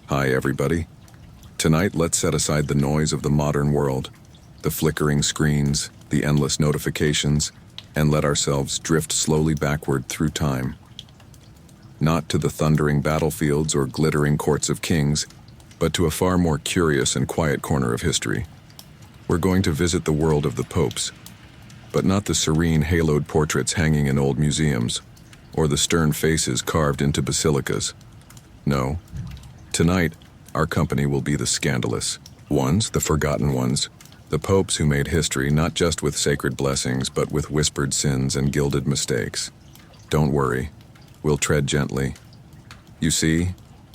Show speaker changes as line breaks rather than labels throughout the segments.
Hi, everybody. Tonight, let's set aside the noise of the modern world, the flickering screens, the endless notifications, and let ourselves drift slowly backward through time. Not to the thundering battlefields or glittering courts of kings, but to a far more curious and quiet corner of history. We're going to visit the world of the popes, but not the serene haloed portraits hanging in old museums, or the stern faces carved into basilicas. No. Tonight, our company will be the scandalous ones, the forgotten ones, the popes who made history not just with sacred blessings, but with whispered sins and gilded mistakes. Don't worry, we'll tread gently. You see,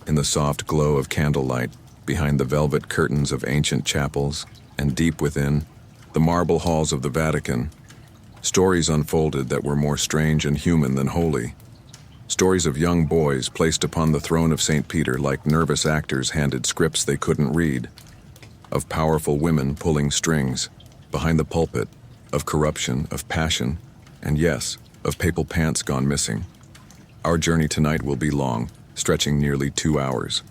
in the soft glow of candlelight, behind the velvet curtains of ancient chapels, and deep within, the marble halls of the Vatican, stories unfolded that were more strange and human than holy. Stories of young boys placed upon the throne of St. Peter like nervous actors handed scripts they couldn't read. Of powerful women pulling strings behind the pulpit, of corruption, of passion, and yes, of papal pants gone missing. Our journey tonight will be long, stretching nearly 2 hours.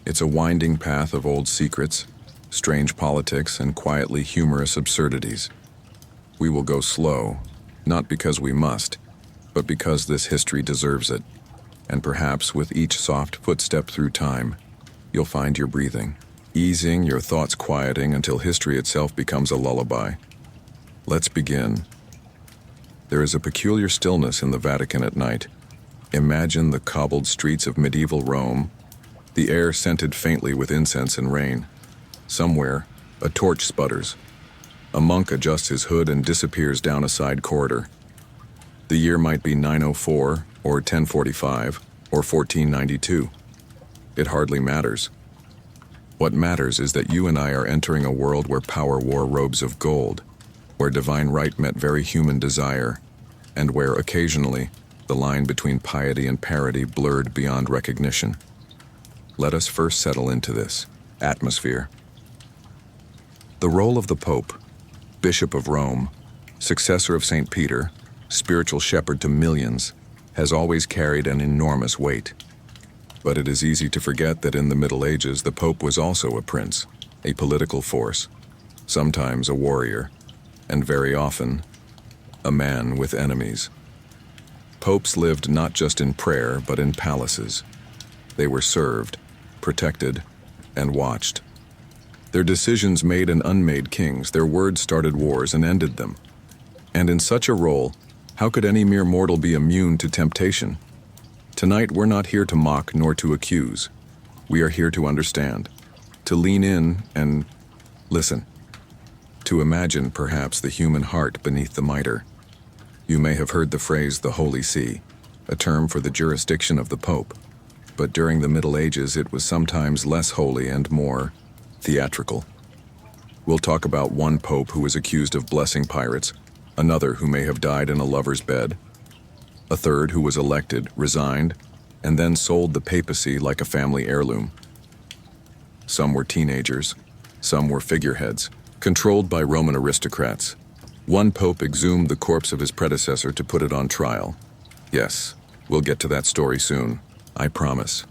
It's a winding path of old secrets, strange politics, and quietly humorous absurdities. We will go slow, not because we must, but because this history deserves it. And perhaps with each soft footstep through time, you'll find your breathing, easing, your thoughts quieting until history itself becomes a lullaby. Let's begin. There is a peculiar stillness in the Vatican at night. Imagine the cobbled streets of medieval Rome, the air scented faintly with incense and rain. Somewhere, a torch sputters. A monk adjusts his hood and disappears down a side corridor. The year might be 904, or 1045, or 1492. It hardly matters. What matters is that you and I are entering a world where power wore robes of gold, where divine right met very human desire, and where occasionally the line between piety and parody blurred beyond recognition. Let us first settle into this atmosphere. The role of the Pope, Bishop of Rome, successor of St. Peter, spiritual shepherd to millions, has always carried an enormous weight. But it is easy to forget that in the Middle Ages the Pope was also a prince, a political force, sometimes a warrior, and very often, a man with enemies. Popes lived not just in prayer, but in palaces. They were served, protected, and watched. Their decisions made and unmade kings, their words started wars and ended them. And in such a role, how could any mere mortal be immune to temptation? Tonight, we're not here to mock nor to accuse. We are here to understand, to lean in and listen, to imagine perhaps the human heart beneath the mitre. You may have heard the phrase the Holy See, a term for the jurisdiction of the Pope, but during the Middle Ages it was sometimes less holy and more theatrical. We'll talk about one pope who was accused of blessing pirates, another who may have died in a lover's bed, a third who was elected, resigned, and then sold the papacy like a family heirloom. Some were teenagers, some were figureheads, controlled by Roman aristocrats. One pope exhumed the corpse of his predecessor to put it on trial. Yes, we'll get to that story soon, I promise.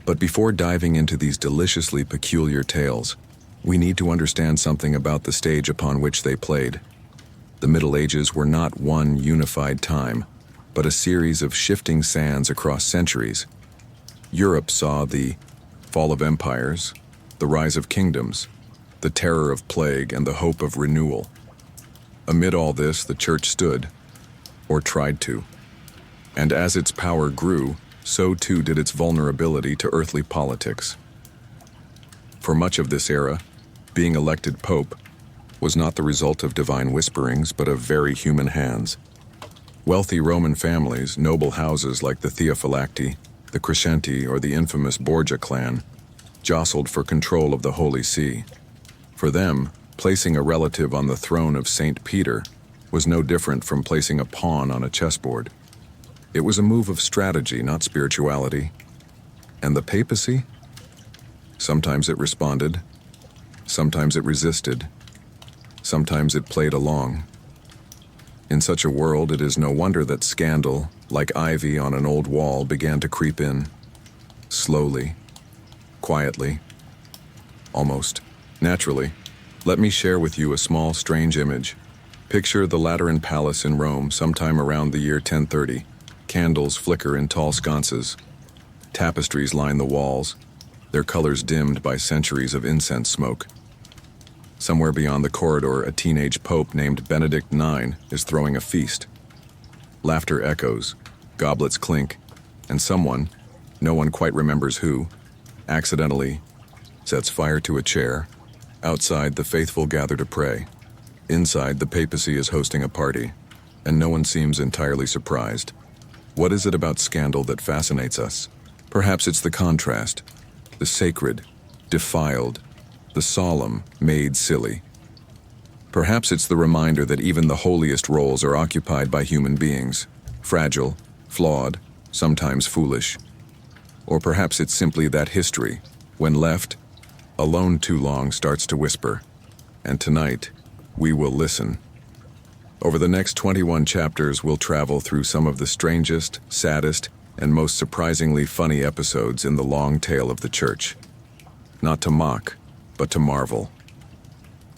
But before diving into these deliciously peculiar tales, we need to understand something about the stage upon which they played. The Middle Ages were not one unified time, but a series of shifting sands across centuries. Europe saw the fall of empires, the rise of kingdoms, the terror of plague, and the hope of renewal. Amid all this, the Church stood, or tried to. And as its power grew, so too did its vulnerability to earthly politics. For much of this era, being elected Pope was not the result of divine whisperings, but of very human hands. Wealthy Roman families, noble houses like the Theophylacti, the Crescenti, or the infamous Borgia clan, jostled for control of the Holy See. For them, placing a relative on the throne of St. Peter was no different from placing a pawn on a chessboard. It was a move of strategy, not spirituality. And the papacy? Sometimes it responded, sometimes it resisted, sometimes it played along. In such a world, it is no wonder that scandal, like ivy on an old wall, began to creep in, slowly, quietly, almost naturally, let me share with you a small, strange image. Picture the Lateran Palace in Rome sometime around the year 1030. Candles flicker in tall sconces. Tapestries line the walls, their colors dimmed by centuries of incense smoke. Somewhere beyond the corridor, a teenage pope named Benedict IX is throwing a feast. Laughter echoes, goblets clink, and someone, no one quite remembers who, accidentally sets fire to a chair. Outside, the faithful gather to pray. Inside, the papacy is hosting a party, and no one seems entirely surprised. What is it about scandal that fascinates us? Perhaps it's the contrast, the sacred, defiled, the solemn, made silly. Perhaps it's the reminder that even the holiest roles are occupied by human beings, fragile, flawed, sometimes foolish. Or perhaps it's simply that history, when left alone too long, starts to whisper. And tonight, we will listen. Over the next 21 chapters, we'll travel through some of the strangest, saddest, and most surprisingly funny episodes in the long tale of the Church. Not to mock, but to marvel.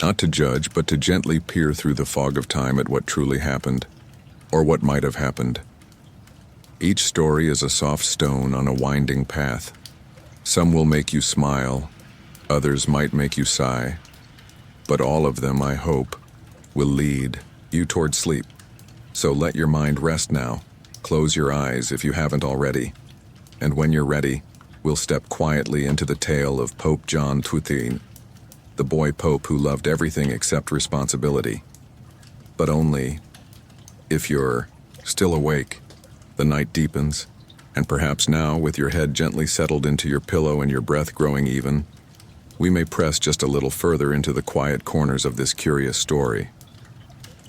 Not to judge, but to gently peer through the fog of time at what truly happened, or what might have happened. Each story is a soft stone on a winding path. Some will make you smile, others might make you sigh, but all of them, I hope, will lead you toward sleep. So let your mind rest now. Close your eyes if you haven't already. And when you're ready, we'll step quietly into the tale of Pope John XIII, the boy pope who loved everything except responsibility. But only if you're still awake. The night deepens, and perhaps now, with your head gently settled into your pillow and your breath growing even, we may press just a little further into the quiet corners of this curious story.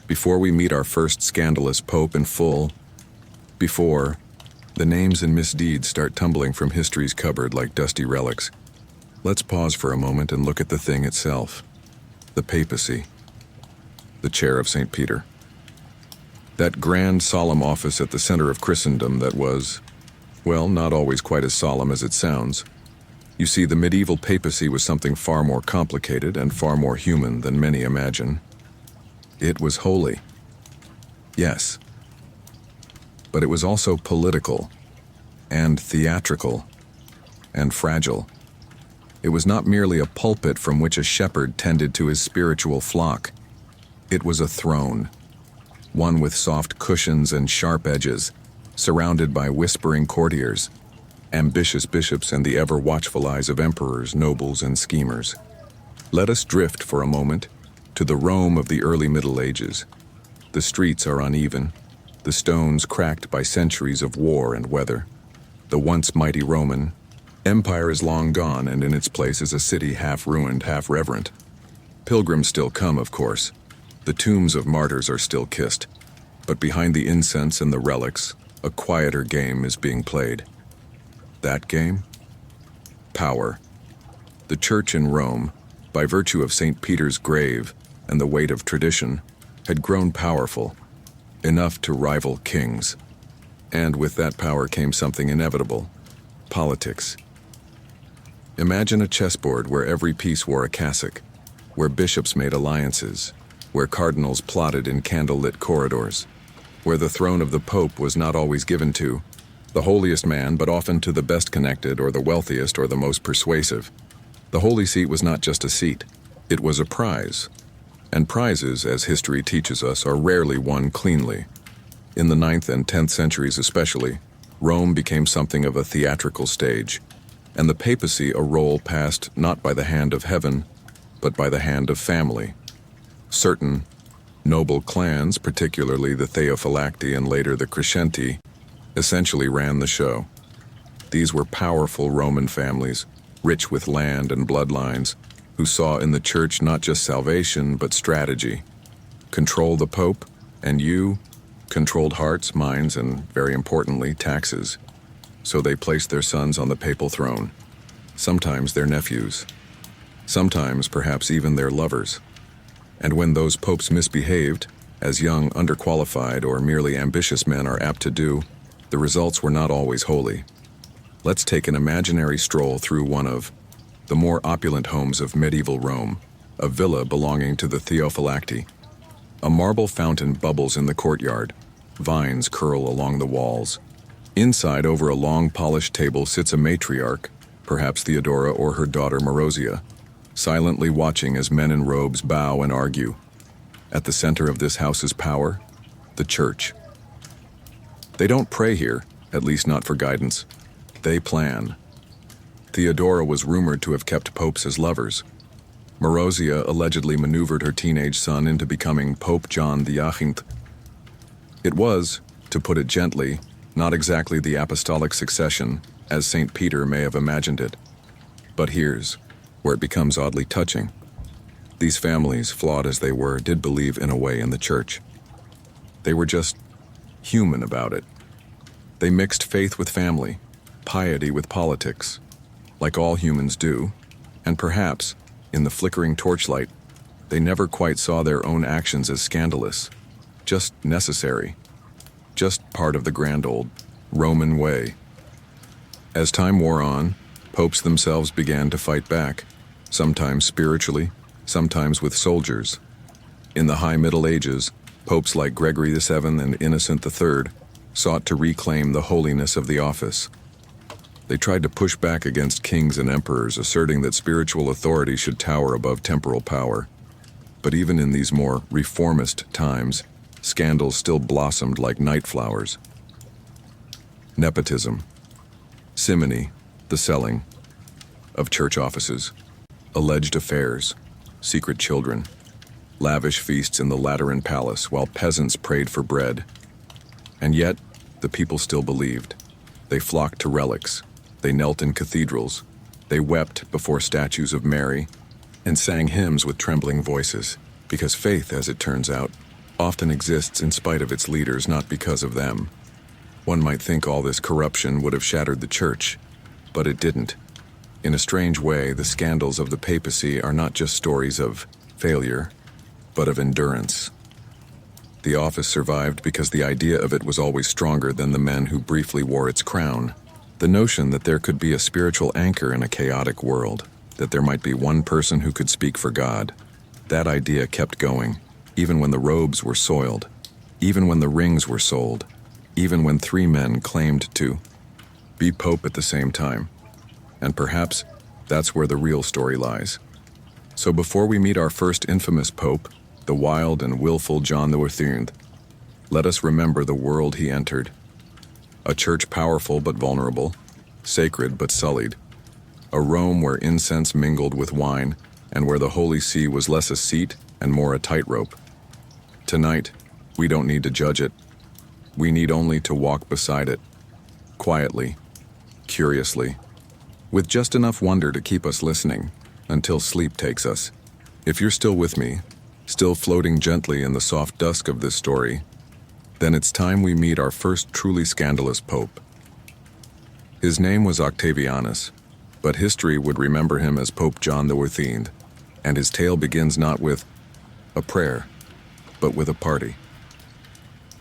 Before we meet our first scandalous pope in full, before the names and misdeeds start tumbling from history's cupboard like dusty relics, let's pause for a moment and look at the thing itself. The papacy. The chair of St. Peter. That grand, solemn office at the center of Christendom that was, well, not always quite as solemn as it sounds. You see, the medieval papacy was something far more complicated and far more human than many imagine. It was holy. Yes. But it was also political, and theatrical, and fragile. It was not merely a pulpit from which a shepherd tended to his spiritual flock. It was a throne, one with soft cushions and sharp edges, surrounded by whispering courtiers, ambitious bishops, and the ever-watchful eyes of emperors, nobles, and schemers. Let us drift for a moment to the Rome of the early Middle Ages. The streets are uneven, the stones cracked by centuries of war and weather. The once mighty Roman Empire is long gone, and in its place is a city half ruined, half reverent. Pilgrims still come, of course. The tombs of martyrs are still kissed. But behind the incense and the relics, a quieter game is being played. That game? Power. The church in Rome, by virtue of St. Peter's grave and the weight of tradition, had grown powerful, enough to rival kings. And with that power came something inevitable: politics. Imagine a chessboard where every piece wore a cassock, where bishops made alliances, where cardinals plotted in candle-lit corridors, where the throne of the pope was not always given to the holiest man, but often to the best connected or the wealthiest or the most persuasive. The Holy Seat was not just a seat, it was a prize. And prizes, as history teaches us, are rarely won cleanly. In the 9th and 10th centuries especially, Rome became something of a theatrical stage, and the papacy a role passed not by the hand of heaven, but by the hand of family. Certain noble clans, particularly the Theophylacti and later the Crescenti, essentially ran the show. These were powerful Roman families, rich with land and bloodlines, who saw in the church not just salvation, but strategy. Control the pope, and you controlled hearts, minds, and, very importantly, taxes. So they placed their sons on the papal throne, sometimes their nephews, sometimes perhaps even their lovers. And when those popes misbehaved, as young, underqualified, or merely ambitious men are apt to do, the results were not always holy. Let's take an imaginary stroll through one of the more opulent homes of medieval Rome, a villa belonging to the Theophylacti. A marble fountain bubbles in the courtyard. Vines curl along the walls. Inside, over a long polished table, sits a matriarch, perhaps Theodora or her daughter Marozia, silently watching as men in robes bow and argue. At the center of this house's power, the church. They don't pray here, at least not for guidance. They plan. Theodora was rumored to have kept popes as lovers. Marozia allegedly maneuvered her teenage son into becoming Pope John the 18th. It was, to put it gently, not exactly the apostolic succession, as St. Peter may have imagined it. But here's where it becomes oddly touching. These families, flawed as they were, did believe in a way in the church. They were just human about it. They mixed faith with family, piety with politics, like all humans do, and perhaps, in the flickering torchlight, they never quite saw their own actions as scandalous, just necessary, just part of the grand old Roman way. As time wore on, popes themselves began to fight back, sometimes spiritually, sometimes with soldiers. In the High Middle Ages, popes like Gregory VII and Innocent III sought to reclaim the holiness of the office. They tried to push back against kings and emperors, asserting that spiritual authority should tower above temporal power. But even in these more reformist times, scandals still blossomed like night flowers. Nepotism, simony, the selling of church offices, alleged affairs, secret children, lavish feasts in the Lateran palace while peasants prayed for bread. And yet, the people still believed. They flocked to relics. They knelt in cathedrals. They wept before statues of Mary and sang hymns with trembling voices, because faith, as it turns out, often exists in spite of its leaders, not because of them. One might think all this corruption would have shattered the church, but it didn't. In a strange way, the scandals of the papacy are not just stories of failure, but of endurance. The office survived because the idea of it was always stronger than the men who briefly wore its crown. The notion that there could be a spiritual anchor in a chaotic world, that there might be one person who could speak for God, that idea kept going, even when the robes were soiled, even when the rings were sold, even when 3 men claimed to be pope at the same time. And perhaps that's where the real story lies. So before we meet our first infamous pope, the wild and willful John the 18th, let us remember the world he entered. A church powerful but vulnerable, sacred but sullied. A Rome where incense mingled with wine, and where the Holy See was less a seat and more a tightrope. Tonight, we don't need to judge it. We need only to walk beside it, quietly, curiously, with just enough wonder to keep us listening until sleep takes us. If you're still with me, still floating gently in the soft dusk of this story, then it's time we meet our first truly scandalous pope. His name was Octavianus, but history would remember him as Pope John the 18th, and his tale begins not with a prayer, but with a party.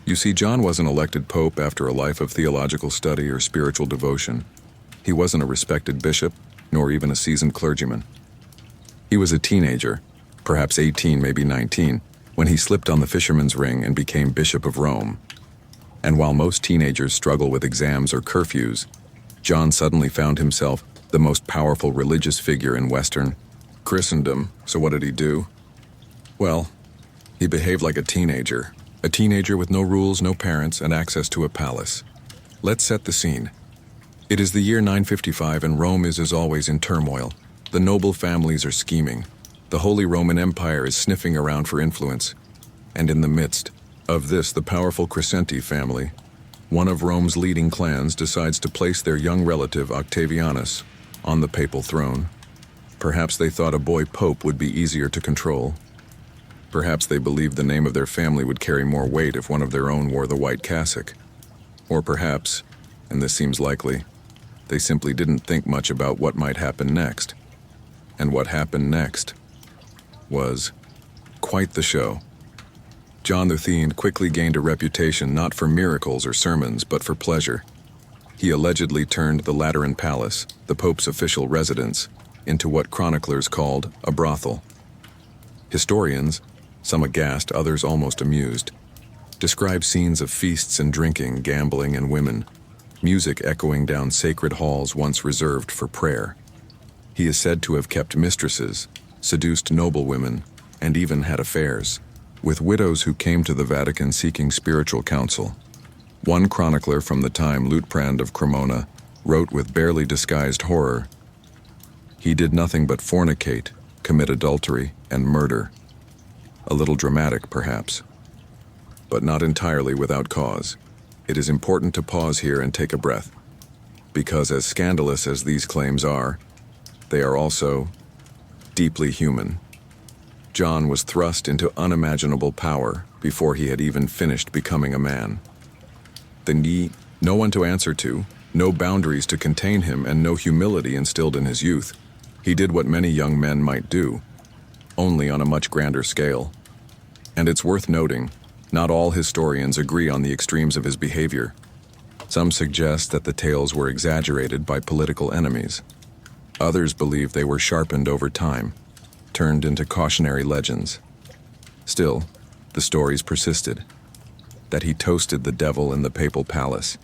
You see, John wasn't elected pope after a life of theological study or spiritual devotion. He wasn't a respected bishop, nor even a seasoned clergyman. He was a teenager, perhaps 18, maybe 19, when he slipped on the fisherman's ring and became Bishop of Rome. And while most teenagers struggle with exams or curfews, John suddenly found himself the most powerful religious figure in Western Christendom. So what did he do? Well, he behaved like a teenager with no rules, no parents, and access to a palace. Let's set the scene. It is the year 955 and Rome is as always in turmoil. The noble families are scheming. The Holy Roman Empire is sniffing around for influence. And in the midst of this, the powerful Crescenti family, one of Rome's leading clans, decides to place their young relative Octavianus on the papal throne. Perhaps they thought a boy pope would be easier to control. Perhaps they believed the name of their family would carry more weight if one of their own wore the white cassock. Or perhaps, and this seems likely, they simply didn't think much about what might happen next. And what happened next was quite the show. John the 18th quickly gained a reputation not for miracles or sermons, but for pleasure. He allegedly turned the Lateran Palace, the Pope's official residence, into what chroniclers called a brothel. Historians, some aghast, others almost amused, describe scenes of feasts and drinking, gambling and women, music echoing down sacred halls once reserved for prayer. He is said to have kept mistresses, seduced noblewomen, and even had affairs with widows who came to the Vatican seeking spiritual counsel. One chronicler from the time, Luitprand of Cremona, wrote with barely disguised horror, "He did nothing but fornicate, commit adultery, and murder." A little dramatic, perhaps, but not entirely without cause. It is important to pause here and take a breath, because as scandalous as these claims are, they are also deeply human. John was thrust into unimaginable power before he had even finished becoming a man. No one to answer to, no boundaries to contain him, and no humility instilled in his youth. He did what many young men might do, only on a much grander scale. And it's worth noting, not all historians agree on the extremes of his behavior. Some suggest that the tales were exaggerated by political enemies. Others believe they were sharpened over time, turned into cautionary legends. Still, the stories persisted. That he toasted the devil in the papal palace,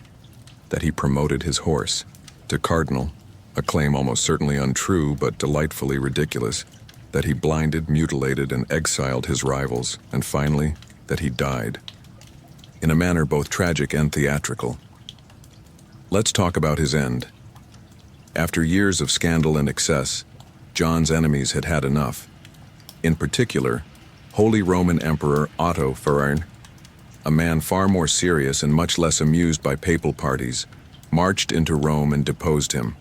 that he promoted his horse to cardinal, a claim almost certainly untrue but delightfully ridiculous, that he blinded, mutilated, and exiled his rivals, and finally, that he died, in a manner both tragic and theatrical. Let's talk about his end. After years of scandal and excess, John's enemies had had enough. In particular, Holy Roman Emperor Otto Ferrern, a man far more serious and much less amused by papal parties, marched into Rome and deposed him.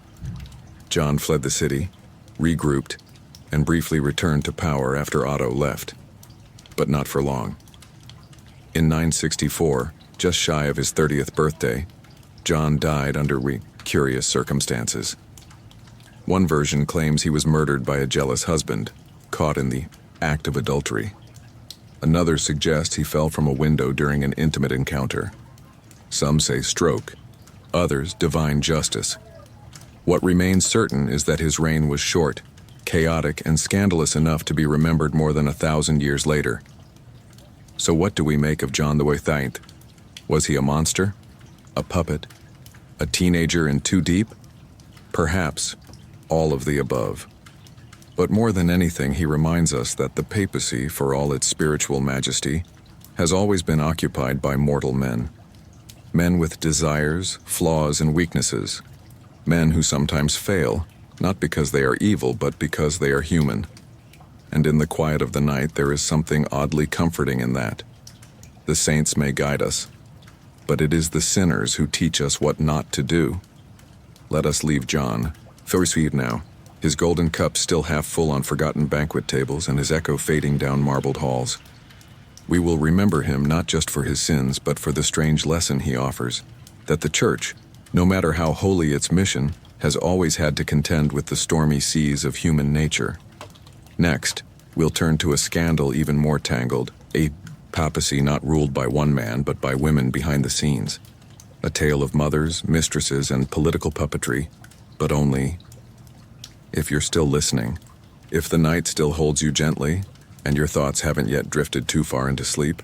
John fled the city, regrouped, and briefly returned to power after Otto left, but not for long. In 964, just shy of his 30th birthday, John died under curious circumstances. One version claims he was murdered by a jealous husband, caught in the act of adultery. Another suggests he fell from a window during an intimate encounter. Some say stroke, others divine justice. What remains certain is that his reign was short, chaotic, and scandalous enough to be remembered more than 1,000 years later. So what do we make of John the 8th? Was he a monster? A puppet? A teenager in too deep? Perhaps all of the above. But more than anything, he reminds us that the papacy, for all its spiritual majesty, has always been occupied by mortal men. Men with desires, flaws, and weaknesses. Men who sometimes fail, not because they are evil, but because they are human. And in the quiet of the night, there is something oddly comforting in that. The saints may guide us, but it is the sinners who teach us what not to do. Let us leave John, thirty now, his golden cup still half full on forgotten banquet tables and his echo fading down marbled halls. We will remember him not just for his sins, but for the strange lesson he offers, that the Church, no matter how holy its mission, has always had to contend with the stormy seas of human nature. Next, we'll turn to a scandal even more tangled, a papacy not ruled by one man but by women behind the scenes. A tale of mothers, mistresses, and political puppetry, but only, if you're still listening, if the night still holds you gently, and your thoughts haven't yet drifted too far into sleep,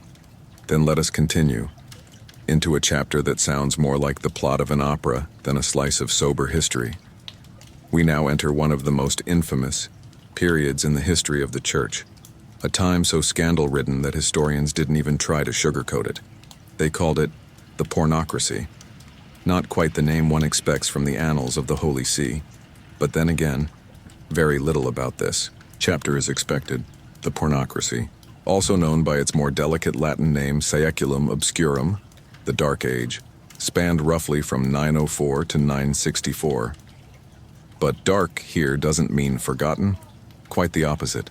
then let us continue into a chapter that sounds more like the plot of an opera than a slice of sober history. We now enter one of the most infamous periods in the history of the Church, a time so scandal-ridden that historians didn't even try to sugarcoat it. They called it the pornocracy. Not quite the name one expects from the annals of the Holy See, but then again, very little about this chapter is expected. The pornocracy, also known by its more delicate Latin name Saeculum Obscurum, the Dark Age, spanned roughly from 904 to 964. But dark here doesn't mean forgotten, quite the opposite.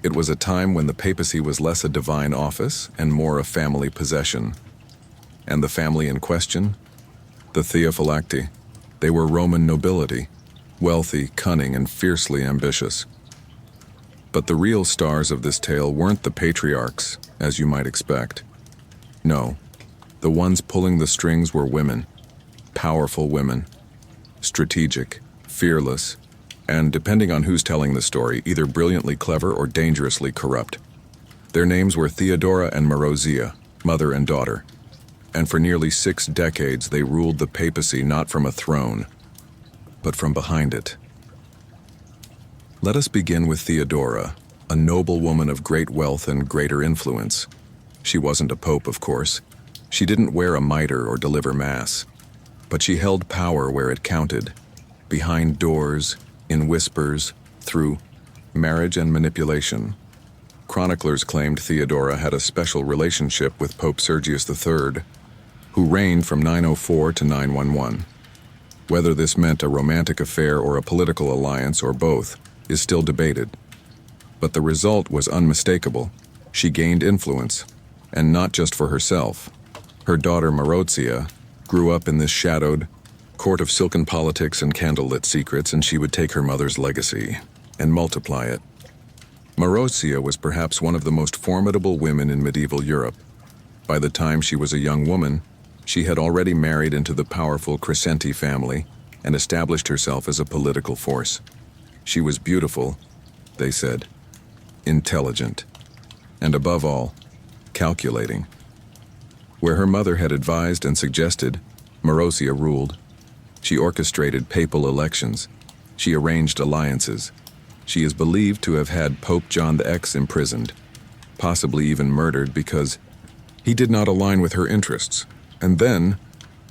It was a time when the papacy was less a divine office and more a family possession. And the family in question? The Theophylacti. They were Roman nobility, wealthy, cunning, and fiercely ambitious. But the real stars of this tale weren't the patriarchs, as you might expect. No, the ones pulling the strings were women, powerful women, strategic, fearless, and depending on who's telling the story, either brilliantly clever or dangerously corrupt. Their names were Theodora and Marozia, mother and daughter, and for nearly 6 decades they ruled the papacy not from a throne, but from behind it. Let us begin with Theodora, a noble woman of great wealth and greater influence. She wasn't a pope, of course. She didn't wear a mitre or deliver mass, but she held power where it counted, behind doors, in whispers, through marriage and manipulation. Chroniclers claimed Theodora had a special relationship with Pope Sergius III, who reigned from 904 to 911. Whether this meant a romantic affair or a political alliance or both is still debated. But the result was unmistakable. She gained influence, and not just for herself. Her daughter Marozia grew up in this shadowed court of silken politics and candlelit secrets, and she would take her mother's legacy and multiply it. Marozia was perhaps one of the most formidable women in medieval Europe. By the time she was a young woman, she had already married into the powerful Crescenti family and established herself as a political force. She was beautiful, they said, intelligent, and above all, calculating. Where her mother had advised and suggested, Marozia ruled. She orchestrated papal elections. She arranged alliances. She is believed to have had Pope John X imprisoned, possibly even murdered because he did not align with her interests. And then,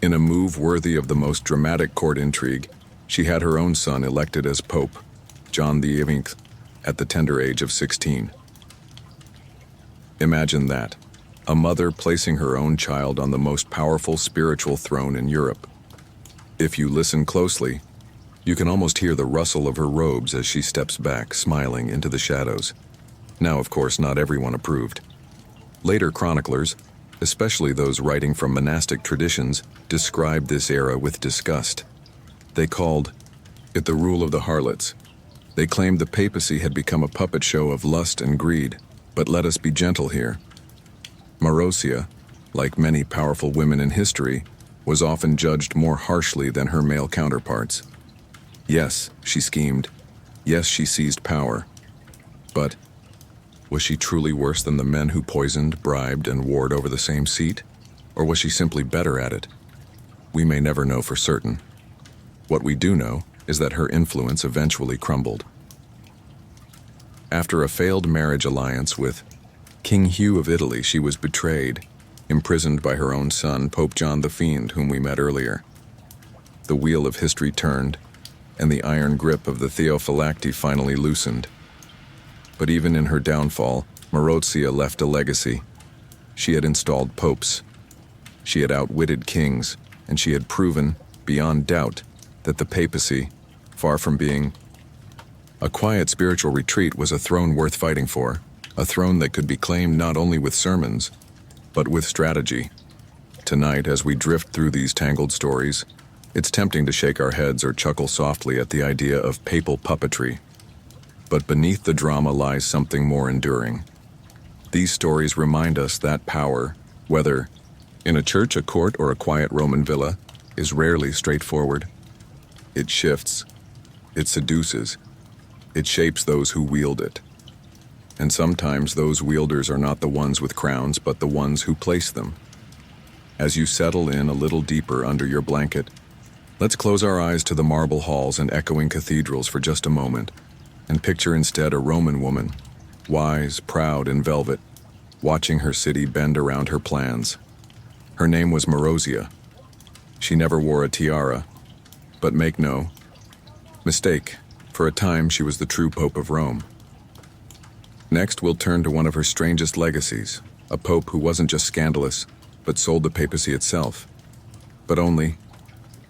in a move worthy of the most dramatic court intrigue, she had her own son elected as Pope, John XI, at the tender age of 16. Imagine that, a mother placing her own child on the most powerful spiritual throne in Europe. If you listen closely, you can almost hear the rustle of her robes as she steps back, smiling into the shadows. Now, of course, not everyone approved. Later chroniclers, especially those writing from monastic traditions, described this era with disgust. They called it the rule of the harlots. They claimed the papacy had become a puppet show of lust and greed. But let us be gentle here. Marozia, like many powerful women in history, was often judged more harshly than her male counterparts. Yes, she schemed. Yes, she seized power. But was she truly worse than the men who poisoned, bribed, and warred over the same seat? Or was she simply better at it? We may never know for certain. What we do know is that her influence eventually crumbled. After a failed marriage alliance with King Hugh of Italy, she was betrayed, imprisoned by her own son, Pope John the Fiend, whom we met earlier. The wheel of history turned, and the iron grip of the Theophylacti finally loosened. But even in her downfall, Marozia left a legacy. She had installed popes. She had outwitted kings, and she had proven, beyond doubt, that the papacy, far from being a quiet spiritual retreat, was a throne worth fighting for, a throne that could be claimed not only with sermons, but with strategy. Tonight, as we drift through these tangled stories, it's tempting to shake our heads or chuckle softly at the idea of papal puppetry. But beneath the drama lies something more enduring. These stories remind us that power, whether in a church, a court, or a quiet Roman villa, is rarely straightforward. It shifts, it seduces, it shapes those who wield it. And sometimes those wielders are not the ones with crowns, but the ones who place them. As you settle in a little deeper under your blanket, let's close our eyes to the marble halls and echoing cathedrals for just a moment, and picture instead a Roman woman, wise, proud, in velvet, watching her city bend around her plans. Her name was Marozia. She never wore a tiara, but make no mistake, for a time she was the true Pope of Rome. Next, we'll turn to one of her strangest legacies, a pope who wasn't just scandalous, but sold the papacy itself. But only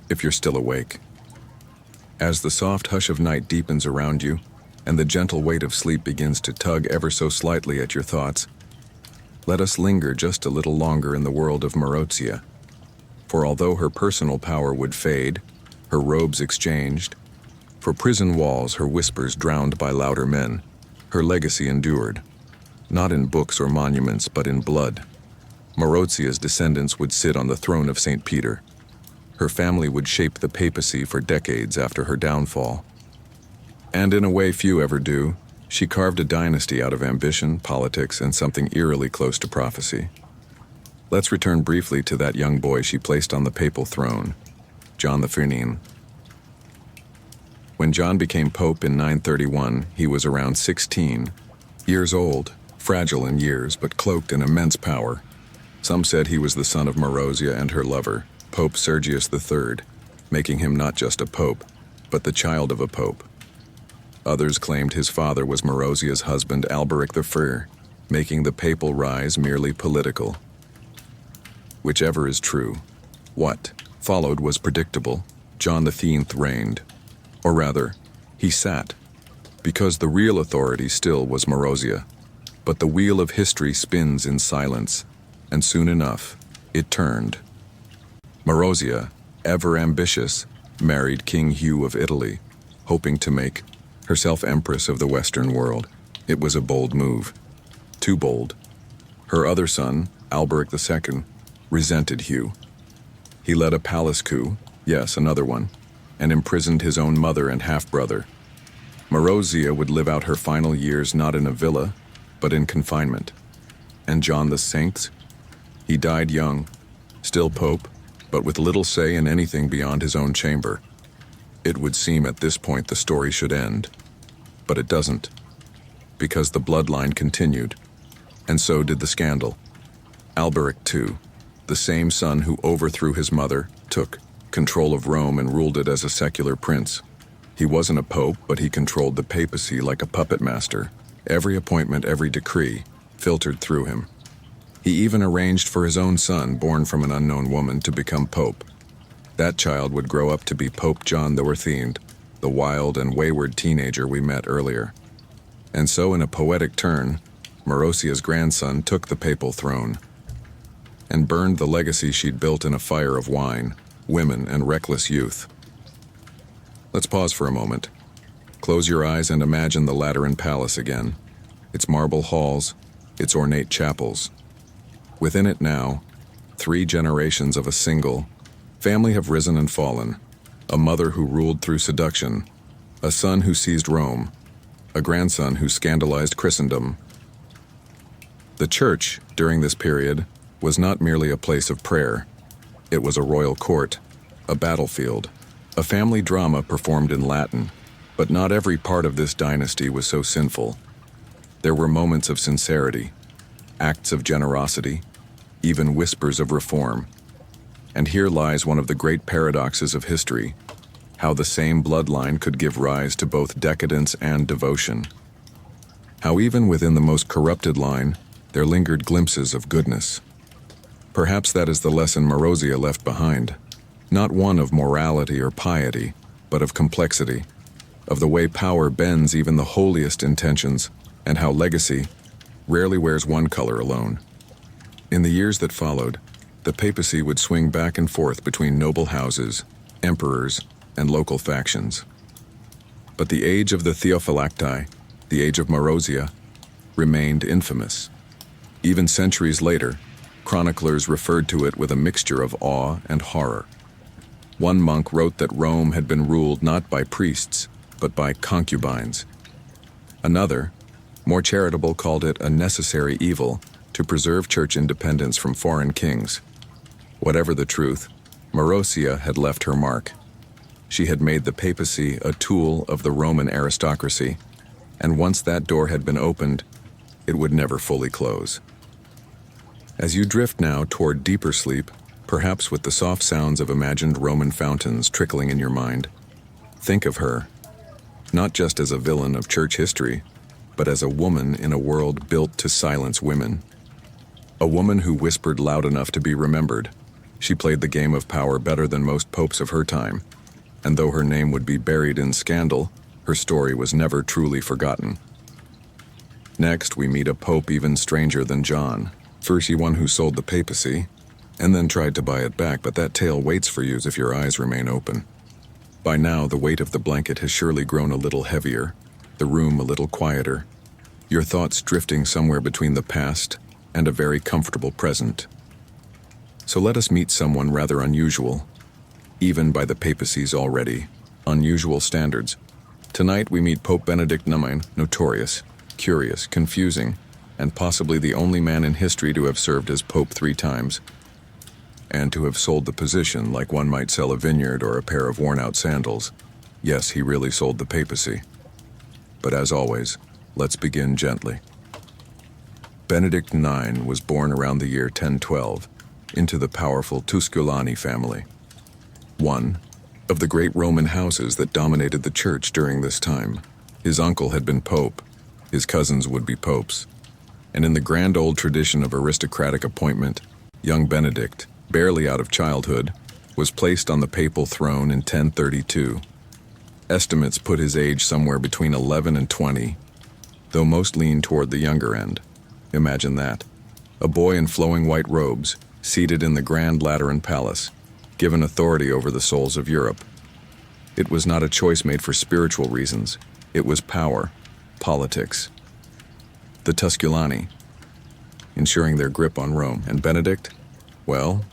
if you're still awake. As the soft hush of night deepens around you, and the gentle weight of sleep begins to tug ever so slightly at your thoughts, let us linger just a little longer in the world of Marozia. For although her personal power would fade, her robes exchanged, for prison walls her whispers drowned by louder men, her legacy endured, not in books or monuments, but in blood. Marozia's descendants would sit on the throne of St. Peter. Her family would shape the papacy for decades after her downfall. And in a way few ever do, she carved a dynasty out of ambition, politics, and something eerily close to prophecy. Let's return briefly to that young boy she placed on the papal throne, John the Firnin. When John became pope in 931, he was around 16 years old, fragile in years but cloaked in immense power. Some said he was the son of Marozia and her lover, Pope Sergius III, making him not just a pope, but the child of a pope. Others claimed his father was Marozia's husband Alberic I, making the papal rise merely political. Whichever is true, what followed was predictable. John the X reigned. Or rather, he sat, because the real authority still was Marozia. But the wheel of history spins in silence, and soon enough, it turned. Marozia, ever ambitious, married King Hugh of Italy, hoping to make herself empress of the Western world. It was a bold move. Too bold. Her other son, Alberic II, resented Hugh. He led a palace coup, yes, another one, and imprisoned his own mother and half-brother. Marozia would live out her final years not in a villa, but in confinement. And John the Saint? He died young, still pope, but with little say in anything beyond his own chamber. It would seem at this point the story should end. But it doesn't, because the bloodline continued, and so did the scandal. Alberic II, the same son who overthrew his mother, took control of Rome and ruled it as a secular prince. He wasn't a pope, but he controlled the papacy like a puppet master. Every appointment, every decree, filtered through him. He even arranged for his own son, born from an unknown woman, to become pope. That child would grow up to be Pope John the X, the wild and wayward teenager we met earlier. And so, in a poetic turn, Marozia's grandson took the papal throne and burned the legacy she'd built in a fire of wine, women, and reckless youth. Let's pause for a moment. Close your eyes and imagine the Lateran Palace again, its marble halls, its ornate chapels. Within it now, 3 generations of a single family have risen and fallen. A mother who ruled through seduction, a son who seized Rome, a grandson who scandalized Christendom. The church, during this period, was not merely a place of prayer. It was a royal court, a battlefield, a family drama performed in Latin. But not every part of this dynasty was so sinful. There were moments of sincerity, acts of generosity, even whispers of reform. And here lies one of the great paradoxes of history, how the same bloodline could give rise to both decadence and devotion. How even within the most corrupted line, there lingered glimpses of goodness. Perhaps that is the lesson Marozia left behind, not one of morality or piety, but of complexity, of the way power bends even the holiest intentions, and how legacy rarely wears one color alone. In the years that followed, the papacy would swing back and forth between noble houses, emperors, and local factions. But the age of the Theophylacti, the age of Marozia, remained infamous. Even centuries later, chroniclers referred to it with a mixture of awe and horror. One monk wrote that Rome had been ruled not by priests, but by concubines. Another, more charitable, called it a necessary evil to preserve church independence from foreign kings. Whatever the truth, Marozia had left her mark. She had made the papacy a tool of the Roman aristocracy, and once that door had been opened, it would never fully close. As you drift now toward deeper sleep, perhaps with the soft sounds of imagined Roman fountains trickling in your mind, think of her, not just as a villain of church history, but as a woman in a world built to silence women. A woman who whispered loud enough to be remembered. She played the game of power better than most popes of her time, and though her name would be buried in scandal, her story was never truly forgotten. Next, we meet a pope even stranger than John. First, he one who sold the papacy, and then tried to buy it back, but that tale waits for you if your eyes remain open. By now, the weight of the blanket has surely grown a little heavier, the room a little quieter, your thoughts drifting somewhere between the past and a very comfortable present. So let us meet someone rather unusual, even by the papacy's already unusual standards. Tonight we meet Pope Benedict IX, notorious, curious, confusing, and possibly the only man in history to have served as Pope 3 times, and to have sold the position like one might sell a vineyard or a pair of worn-out sandals. Yes, he really sold the papacy. But as always, let's begin gently. Benedict IX was born around the year 1012 into the powerful Tusculani family, one of the great Roman houses that dominated the church during this time. His uncle had been pope, his cousins would be popes, and in the grand old tradition of aristocratic appointment, young Benedict, barely out of childhood, was placed on the papal throne in 1032. Estimates put his age somewhere between 11 and 20, though most lean toward the younger end. Imagine that. A boy in flowing white robes, seated in the Grand Lateran Palace, given authority over the souls of Europe. It was not a choice made for spiritual reasons. It was power, politics. The Tusculani, ensuring their grip on Rome, and Benedict, well,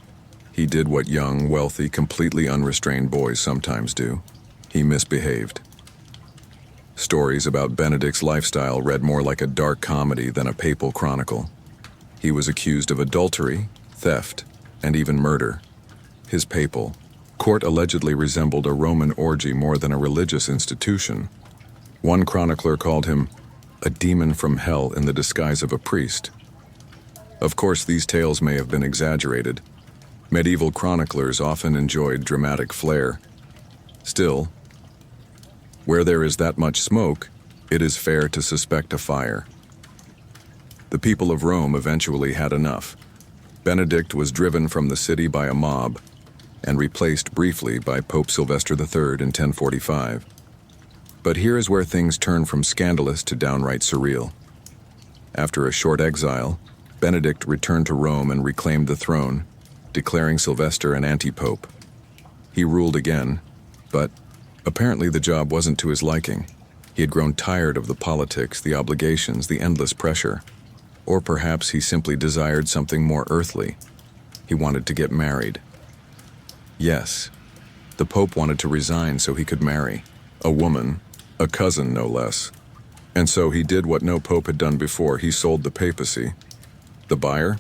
he did what young, wealthy, completely unrestrained boys sometimes do. He misbehaved. Stories about Benedict's lifestyle read more like a dark comedy than a papal chronicle. He was accused of adultery, theft, and even murder. His papal court allegedly resembled a Roman orgy more than a religious institution. One chronicler called him a demon from hell in the disguise of a priest. Of course, these tales may have been exaggerated. Medieval chroniclers often enjoyed dramatic flair. Still, where there is that much smoke, it is fair to suspect a fire. The people of Rome eventually had enough. Benedict was driven from the city by a mob and replaced briefly by Pope Sylvester III in 1045. But here is where things turn from scandalous to downright surreal. After a short exile, Benedict returned to Rome and reclaimed the throne, declaring Sylvester an anti-pope. He ruled again, but apparently the job wasn't to his liking. He had grown tired of the politics, the obligations, the endless pressure. Or perhaps he simply desired something more earthly. He wanted to get married. Yes, the Pope wanted to resign so he could marry a woman, a cousin no less. And so he did what no pope had done before. He sold the papacy. The buyer?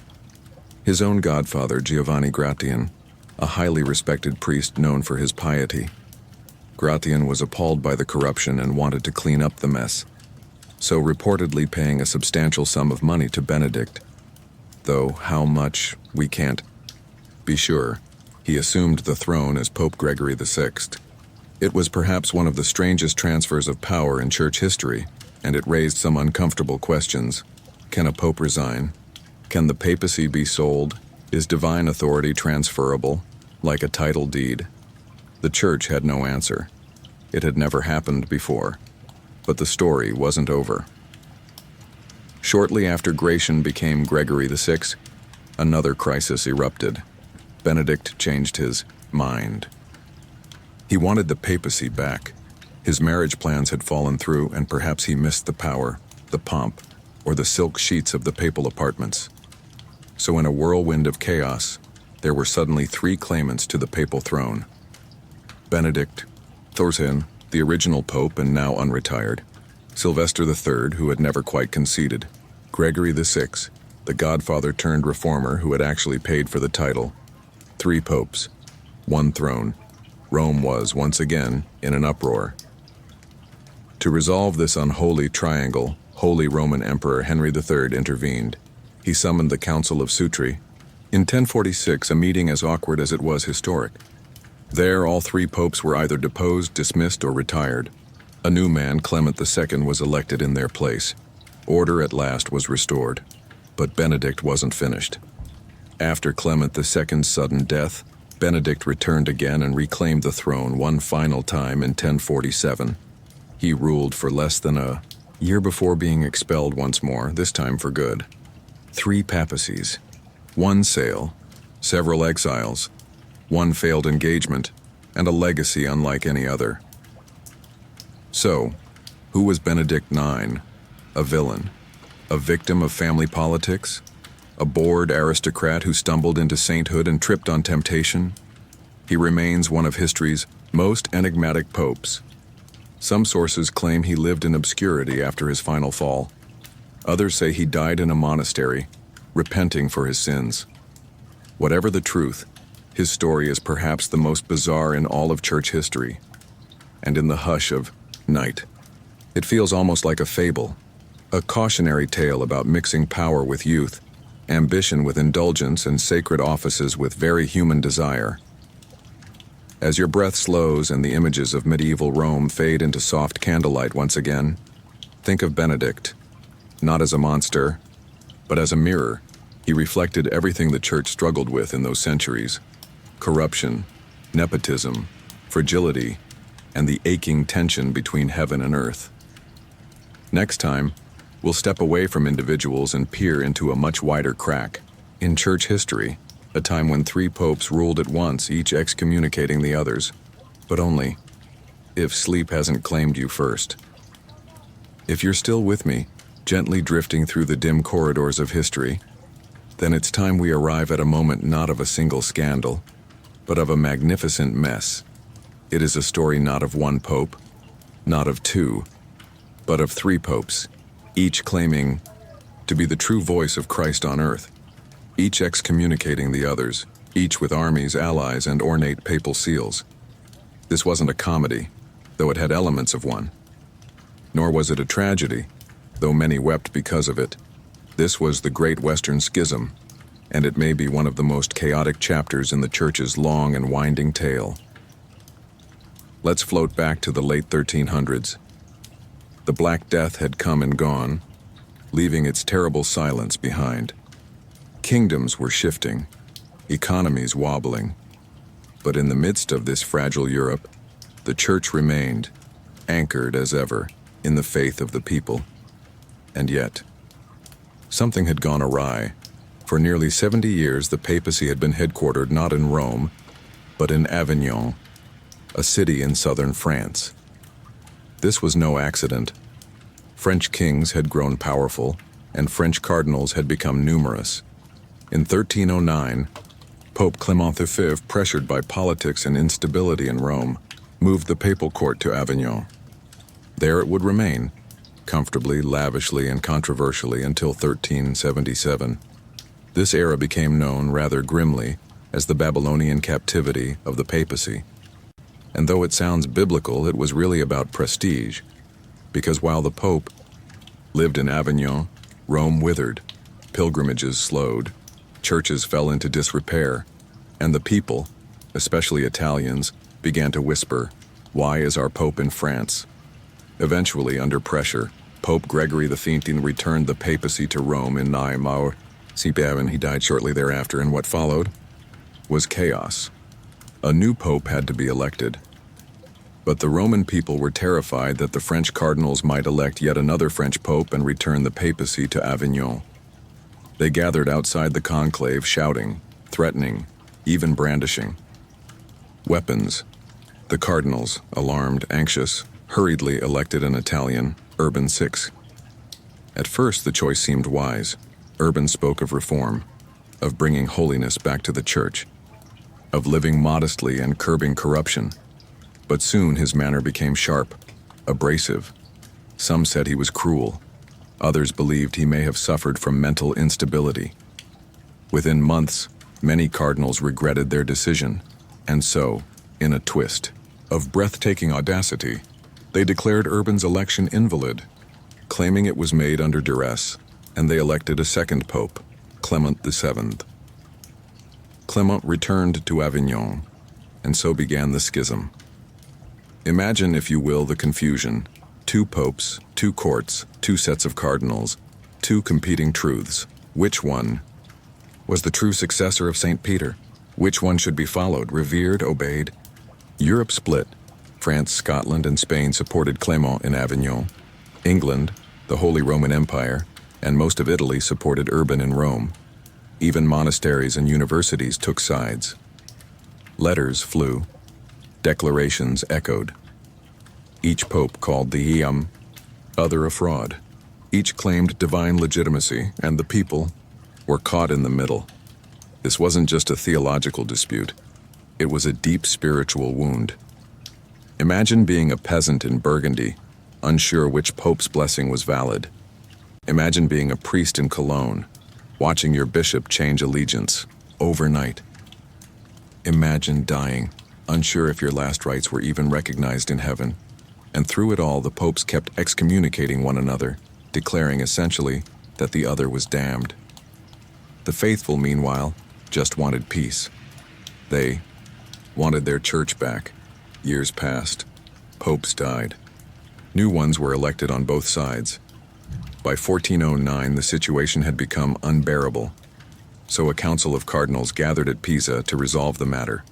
His own godfather, Giovanni Gratian, a highly respected priest known for his piety. Gratian was appalled by the corruption and wanted to clean up the mess, so reportedly paying a substantial sum of money to Benedict. Though how much, we can't be sure. He assumed the throne as Pope Gregory VI. It was perhaps one of the strangest transfers of power in church history, and it raised some uncomfortable questions. Can a pope resign? Can the papacy be sold? Is divine authority transferable, like a title deed? The church had no answer. It had never happened before. But the story wasn't over. Shortly after Gratian became Gregory VI, another crisis erupted. Benedict changed his mind. He wanted the papacy back. His marriage plans had fallen through, and perhaps he missed the power, the pomp, or the silk sheets of the papal apartments. So in a whirlwind of chaos, there were suddenly 3 claimants to the papal throne. Benedict, Thorsin, the original pope and now unretired, Sylvester III, who had never quite conceded, Gregory VI, the godfather turned reformer who had actually paid for the title. 3 popes, 1 throne. Rome was, once again, in an uproar. To resolve this unholy triangle, Holy Roman Emperor Henry III intervened. He summoned the Council of Sutri. In 1046, a meeting as awkward as it was historic. There, all 3 popes were either deposed, dismissed, or retired. A new man, Clement II, was elected in their place. Order at last was restored. But Benedict wasn't finished. After Clement II's sudden death, Benedict returned again and reclaimed the throne one final time in 1047. He ruled for less than a year before being expelled once more, this time for good. 3 papacies, 1 sale, several exiles, 1 failed engagement, and a legacy unlike any other. So, who was Benedict IX? A villain? A victim of family politics? A bored aristocrat who stumbled into sainthood and tripped on temptation? He remains one of history's most enigmatic popes. Some sources claim he lived in obscurity after his final fall. Others say he died in a monastery, repenting for his sins. Whatever the truth, his story is perhaps the most bizarre in all of church history. And in the hush of night, it feels almost like a fable, a cautionary tale about mixing power with youth, ambition with indulgence, and sacred offices with very human desire. As your breath slows and the images of medieval Rome fade into soft candlelight once again, think of Benedict, not as a monster, but as a mirror. He reflected everything the church struggled with in those centuries: corruption, nepotism, fragility, and the aching tension between heaven and earth. Next time, we'll step away from individuals and peer into a much wider crack in church history, a time when 3 popes ruled at once, each excommunicating the others, but only if sleep hasn't claimed you first. If you're still with me, gently drifting through the dim corridors of history, then it's time we arrive at a moment not of a single scandal, but of a magnificent mess. It is a story not of 1 pope, not of 2, but of 3 popes, each claiming to be the true voice of Christ on earth, each excommunicating the others, each with armies, allies, and ornate papal seals. This wasn't a comedy, though it had elements of one. Nor was it a tragedy, though many wept because of it. This was the Great Western Schism, and it may be one of the most chaotic chapters in the Church's long and winding tale. Let's float back to the late 1300s. The Black Death had come and gone, leaving its terrible silence behind. Kingdoms were shifting, economies wobbling. But in the midst of this fragile Europe, the Church remained, anchored as ever, in the faith of the people. And yet, something had gone awry. For nearly 70 years, the papacy had been headquartered not in Rome, but in Avignon, a city in southern France. This was no accident. French kings had grown powerful, and French cardinals had become numerous. In 1309, Pope Clement V, pressured by politics and instability in Rome, moved the papal court to Avignon. There it would remain, comfortably, lavishly, and controversially until 1377. This era became known rather grimly as the Babylonian captivity of the papacy. And though it sounds biblical, it was really about prestige, because while the Pope lived in Avignon, Rome withered, pilgrimages slowed, churches fell into disrepair, and the people, especially Italians, began to whisper, "Why is our Pope in France?" Eventually, under pressure, Pope Gregory XV returned the papacy to Rome in Naimaur, and he died shortly thereafter, and what followed was chaos. A new pope had to be elected. But the Roman people were terrified that the French cardinals might elect yet another French pope and return the papacy to Avignon. They gathered outside the conclave, shouting, threatening, even brandishing weapons. The cardinals, alarmed, anxious, hurriedly elected an Italian, Urban VI. At first, the choice seemed wise. Urban spoke of reform, of bringing holiness back to the church, of living modestly and curbing corruption. But soon his manner became sharp, abrasive. Some said he was cruel. Others believed he may have suffered from mental instability. Within months, many cardinals regretted their decision, and so, in a twist of breathtaking audacity, they declared Urban's election invalid, claiming it was made under duress, and they elected a second pope, Clement VII. Clement returned to Avignon, and so began the schism. Imagine, if you will, the confusion. 2 popes, 2 courts, 2 sets of cardinals, 2 competing truths. Which one was the true successor of St. Peter? Which one should be followed, revered, obeyed? Europe split. France, Scotland, and Spain supported Clement in Avignon. England, the Holy Roman Empire, and most of Italy supported Urban in Rome. Even monasteries and universities took sides. Letters flew. Declarations echoed. Each pope called the other a fraud. Each claimed divine legitimacy, and the people were caught in the middle. This wasn't just a theological dispute. It was a deep spiritual wound. Imagine being a peasant in Burgundy, unsure which pope's blessing was valid. Imagine being a priest in Cologne, watching your bishop change allegiance overnight. Imagine dying, unsure if your last rites were even recognized in heaven. And through it all, the popes kept excommunicating one another, declaring essentially that the other was damned. The faithful, meanwhile, just wanted peace. They wanted their church back. Years passed. Popes died. New ones were elected on both sides. By 1409, the situation had become unbearable. So a council of cardinals gathered at Pisa to resolve the matter.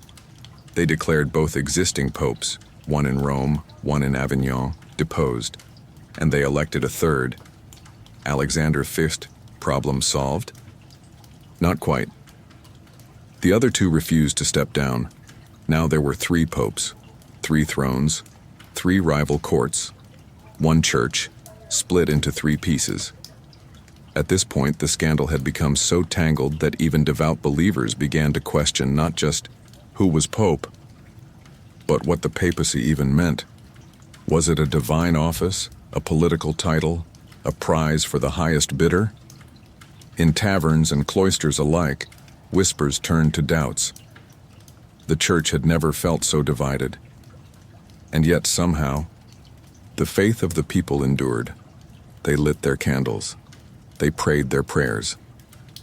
They declared both existing popes, one in Rome, one in Avignon, deposed, and they elected a third. Alexander V, problem solved? Not quite. The other two refused to step down. Now there were 3 popes, 3 thrones, 3 rival courts, 1 church, split into 3 pieces. At this point, the scandal had become so tangled that even devout believers began to question not just who was pope, but what the papacy even meant. Was it a divine office, a political title, a prize for the highest bidder? In taverns and cloisters alike, whispers turned to doubts. The church had never felt so divided. And yet somehow, the faith of the people endured. They lit their candles. They prayed their prayers.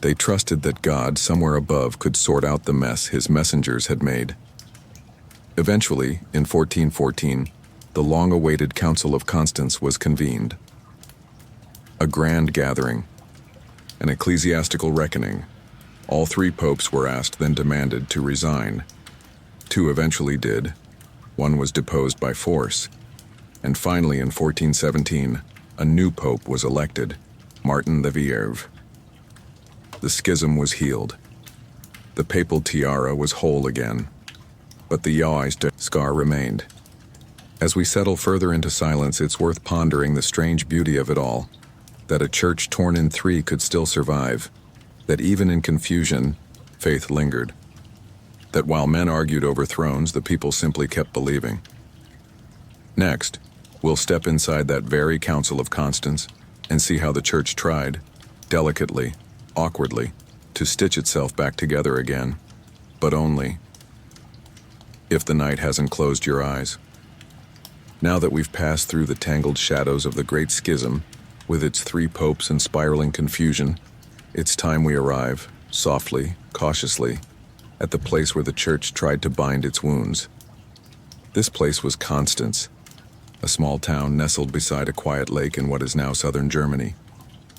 They trusted that God, somewhere above, could sort out the mess his messengers had made. Eventually, in 1414, the long-awaited Council of Constance was convened. A grand gathering, an ecclesiastical reckoning. All 3 popes were asked, then demanded to resign. 2 eventually did. 1 was deposed by force. And finally, in 1417, a new pope was elected, Martin the Vierge. The schism was healed. The papal tiara was whole again. But the Yaoiste scar remained. As we settle further into silence, it's worth pondering the strange beauty of it all, that a church torn in 3 could still survive, that even in confusion, faith lingered, that while men argued over thrones, the people simply kept believing. Next, we'll step inside that very Council of Constance and see how the church tried, delicately, awkwardly, to stitch itself back together again, but only if the night hasn't closed your eyes. Now that we've passed through the tangled shadows of the Great Schism, with its 3 popes and spiraling confusion, it's time we arrive, softly, cautiously, at the place where the church tried to bind its wounds. This place was Constance, a small town nestled beside a quiet lake in what is now southern Germany.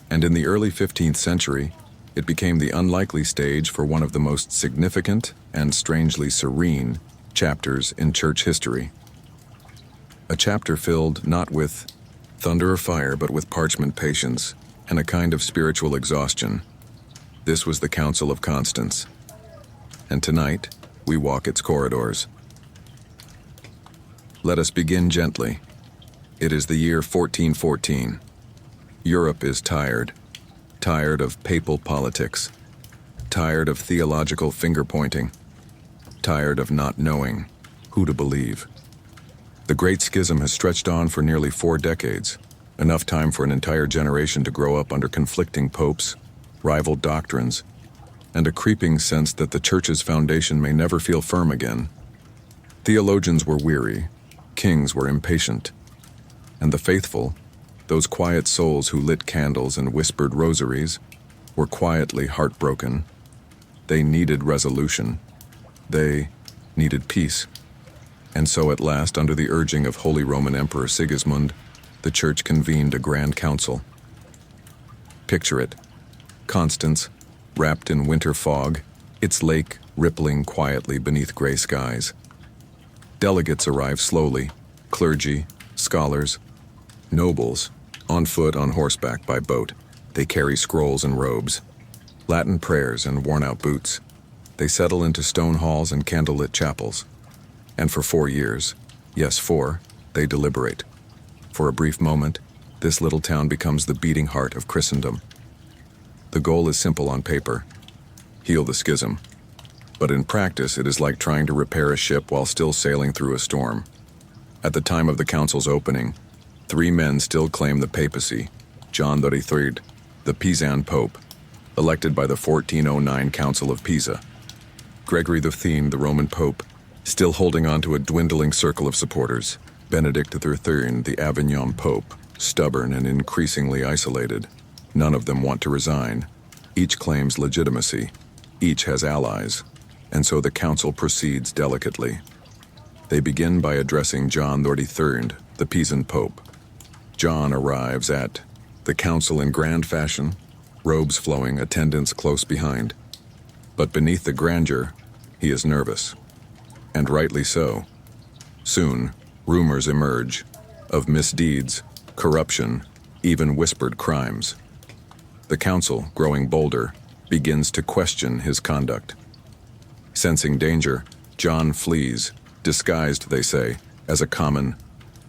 And in the early 15th century, it became the unlikely stage for one of the most significant and strangely serene chapters in church history. A chapter filled not with thunder or fire, but with parchment patience and a kind of spiritual exhaustion. This was the Council of Constance. And tonight, we walk its corridors. Let us begin gently. It is the year 1414. Europe is tired of papal politics, tired of theological finger-pointing, tired of not knowing who to believe. The Great Schism has stretched on for nearly 4 decades, enough time for an entire generation to grow up under conflicting popes, rival doctrines, and a creeping sense that the Church's foundation may never feel firm again. Theologians were weary, kings were impatient, and the faithful, those quiet souls who lit candles and whispered rosaries, were quietly heartbroken. They needed resolution. They needed peace. And so at last, under the urging of Holy Roman Emperor Sigismund, the Church convened a grand council. Picture it. Constance, wrapped in winter fog, its lake rippling quietly beneath gray skies. Delegates arrive slowly, clergy, scholars, nobles, on foot, on horseback, by boat. They carry scrolls and robes, Latin prayers and worn-out boots. They settle into stone halls and candlelit chapels. And for 4 years, yes, 4, they deliberate. For a brief moment, this little town becomes the beating heart of Christendom. The goal is simple on paper: heal the schism. But in practice, it is like trying to repair a ship while still sailing through a storm. At the time of the council's opening, 3 men still claim the papacy: John XXIII, the Pisan Pope, elected by the 1409 Council of Pisa; Gregory XIII, the Roman Pope, still holding on to a dwindling circle of supporters; Benedict XIII, the Avignon Pope, stubborn and increasingly isolated. None of them want to resign. Each claims legitimacy. Each has allies. And so the council proceeds delicately. They begin by addressing John XXIII, the Pisan Pope. John arrives at the council in grand fashion, robes flowing, attendants close behind. But beneath the grandeur, he is nervous. And rightly so. Soon, rumors emerge of misdeeds, corruption, even whispered crimes. The council, growing bolder, begins to question his conduct. Sensing danger, John flees, disguised, they say, as a common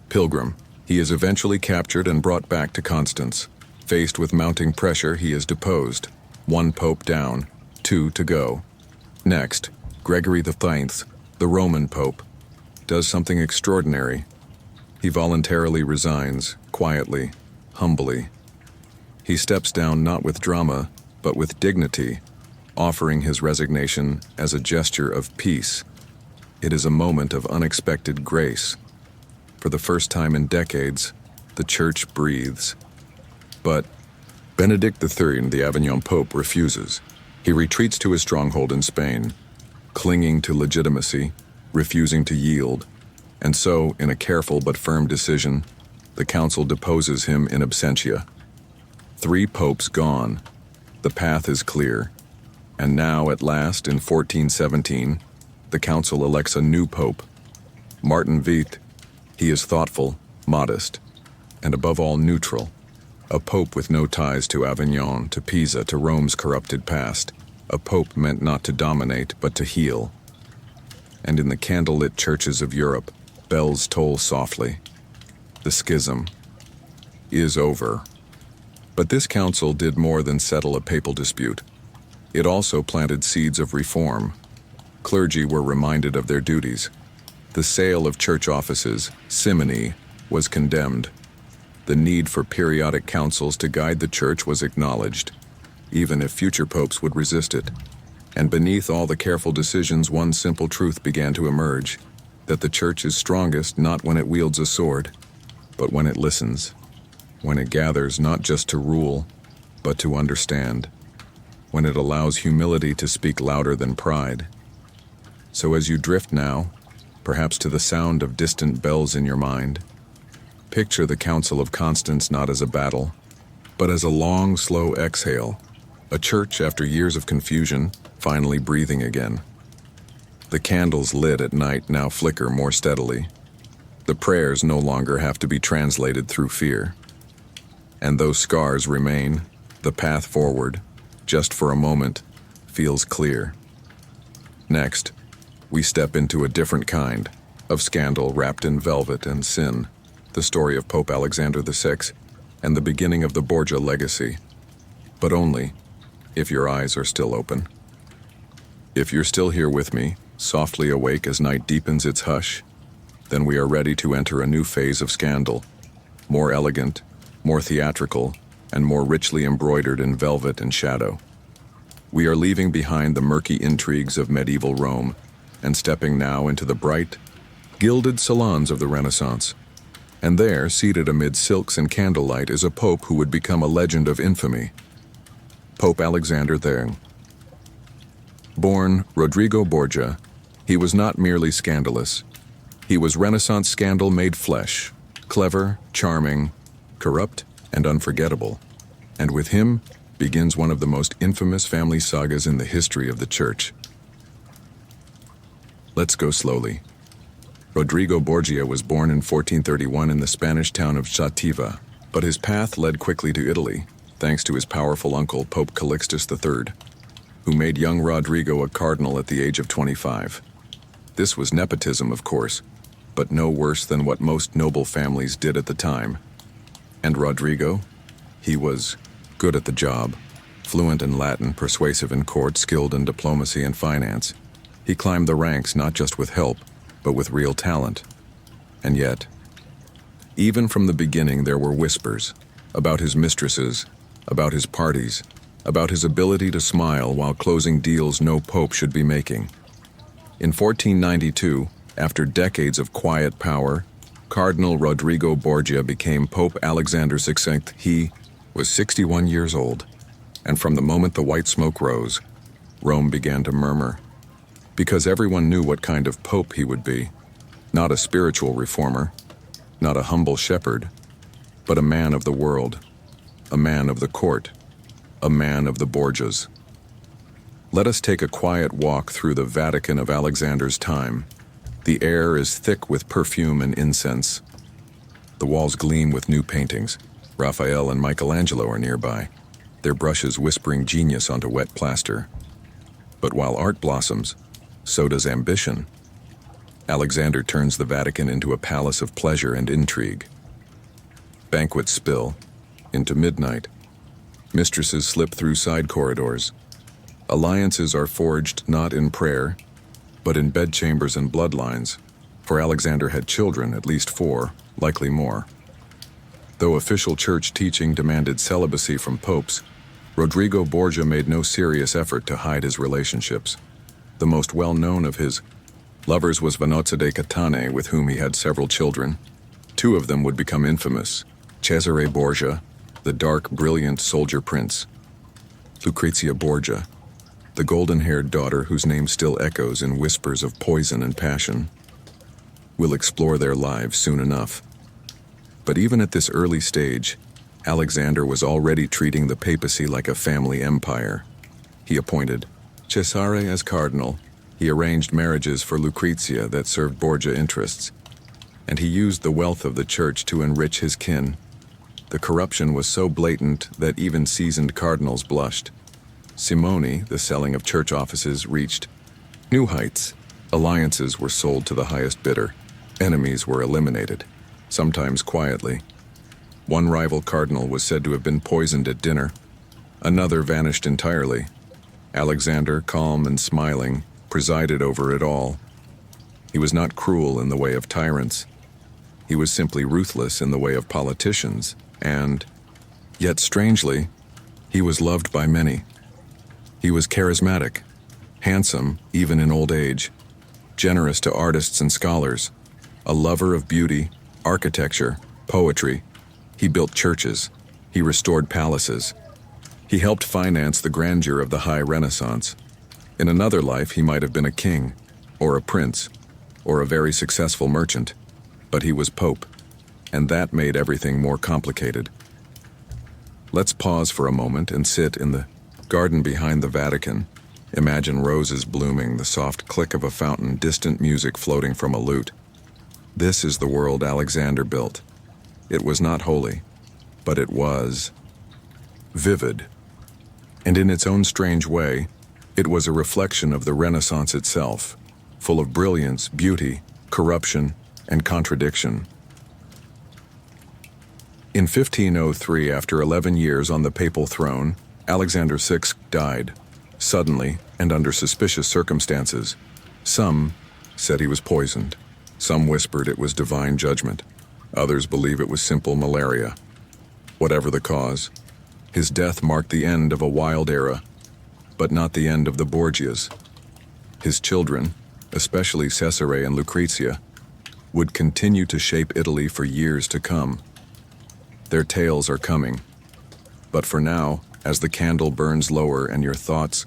pilgrim. He is eventually captured and brought back to Constance. Faced with mounting pressure, he is deposed. 1 pope down, 2 to go. Next, Gregory XIII, the Roman Pope, does something extraordinary. He voluntarily resigns, quietly, humbly. He steps down not with drama, but with dignity, offering his resignation as a gesture of peace. It is a moment of unexpected grace. For the first time in decades, the Church breathes. But Benedict XIII, the Avignon Pope, refuses. He retreats to his stronghold in Spain, clinging to legitimacy, refusing to yield. And so, in a careful but firm decision, the council deposes him in absentia. 3 popes gone. The path is clear. And now, at last, in 1417, the council elects a new pope, Martin Vite. He is thoughtful, modest, and above all neutral. A pope with no ties to Avignon, to Pisa, to Rome's corrupted past. A pope meant not to dominate, but to heal. And in the candlelit churches of Europe, bells toll softly. The schism is over. But this council did more than settle a papal dispute. It also planted seeds of reform. Clergy were reminded of their duties. The sale of church offices, simony, was condemned. The need for periodic councils to guide the church was acknowledged, even if future popes would resist it. And beneath all the careful decisions, one simple truth began to emerge: that the church is strongest not when it wields a sword, but when it listens, when it gathers not just to rule, but to understand, when it allows humility to speak louder than pride. So as you drift now, perhaps to the sound of distant bells in your mind, picture the Council of Constance not as a battle, but as a long, slow exhale, a church after years of confusion, finally breathing again. The candles lit at night now flicker more steadily. The prayers no longer have to be translated through fear. And though scars remain, the path forward, just for a moment, feels clear. Next, we step into a different kind of scandal wrapped in velvet and sin, the story of Pope Alexander VI and the beginning of the Borgia legacy. But only if your eyes are still open. If you're still here with me, softly awake as night deepens its hush, then we are ready to enter a new phase of scandal, more elegant, more theatrical, and more richly embroidered in velvet and shadow. We are leaving behind the murky intrigues of medieval Rome and stepping now into the bright, gilded salons of the Renaissance. And there, seated amid silks and candlelight, is a pope who would become a legend of infamy. Pope Alexander III. Born Rodrigo Borgia, he was not merely scandalous. He was Renaissance scandal made flesh, clever, charming, corrupt, and unforgettable. And with him begins one of the most infamous family sagas in the history of the Church. Let's go slowly. Rodrigo Borgia was born in 1431 in the Spanish town of Chativa, but his path led quickly to Italy, thanks to his powerful uncle, Pope Calixtus III, who made young Rodrigo a cardinal at the age of 25. This was nepotism, of course, but no worse than what most noble families did at the time. And Rodrigo? He was good at the job, fluent in Latin, persuasive in court, skilled in diplomacy and finance. He climbed the ranks not just with help, but with real talent. And yet, even from the beginning there were whispers about his mistresses, about his parties, about his ability to smile while closing deals no pope should be making. In 1492, after decades of quiet power, Cardinal Rodrigo Borgia became Pope Alexander VI. He was 61 years old, and from the moment the white smoke rose, Rome began to murmur. Because everyone knew what kind of pope he would be. Not a spiritual reformer, not a humble shepherd, but a man of the world, a man of the court, a man of the Borgias. Let us take a quiet walk through the Vatican of Alexander's time. The air is thick with perfume and incense. The walls gleam with new paintings. Raphael and Michelangelo are nearby, their brushes whispering genius onto wet plaster. But while art blossoms, so does ambition. Alexander turns the Vatican into a palace of pleasure and intrigue. Banquets spill into midnight. Mistresses slip through side corridors. Alliances are forged not in prayer, but in bedchambers and bloodlines, for Alexander had children, at least 4, likely more. Though official church teaching demanded celibacy from popes, Rodrigo Borgia made no serious effort to hide his relationships. The most well-known of his lovers was Vanozza de Catane, with whom he had several children. 2 of them would become infamous: Cesare Borgia, the dark, brilliant soldier prince; Lucrezia Borgia, the golden-haired daughter whose name still echoes in whispers of poison and passion. We'll explore their lives soon enough. But even at this early stage, Alexander was already treating the papacy like a family empire. He appointed Cesare as cardinal. He arranged marriages for Lucrezia that served Borgia interests, and he used the wealth of the church to enrich his kin. The corruption was so blatant that even seasoned cardinals blushed. Simone, the selling of church offices, reached new heights. Alliances were sold to the highest bidder. Enemies were eliminated, sometimes quietly. One rival cardinal was said to have been poisoned at dinner. Another vanished entirely. Alexander, calm and smiling, presided over it all. He was not cruel in the way of tyrants. He was simply ruthless in the way of politicians, and, yet strangely, he was loved by many. He was charismatic, handsome even in old age, generous to artists and scholars, a lover of beauty, architecture, poetry. He built churches. He restored palaces. He helped finance the grandeur of the High Renaissance. In another life, he might have been a king, or a prince, or a very successful merchant, but he was Pope, and that made everything more complicated. Let's pause for a moment and sit in the garden behind the Vatican. Imagine roses blooming, the soft click of a fountain, distant music floating from a lute. This is the world Alexander built. It was not holy, but it was vivid. And in its own strange way, it was a reflection of the Renaissance itself, full of brilliance, beauty, corruption, and contradiction. In 1503, after 11 years on the papal throne, Alexander VI died, suddenly and under suspicious circumstances. Some said he was poisoned. Some whispered it was divine judgment. Others believe it was simple malaria. Whatever the cause, his death marked the end of a wild era, but not the end of the Borgias. His children, especially Cesare and Lucrezia, would continue to shape Italy for years to come. Their tales are coming. But for now, as the candle burns lower and your thoughts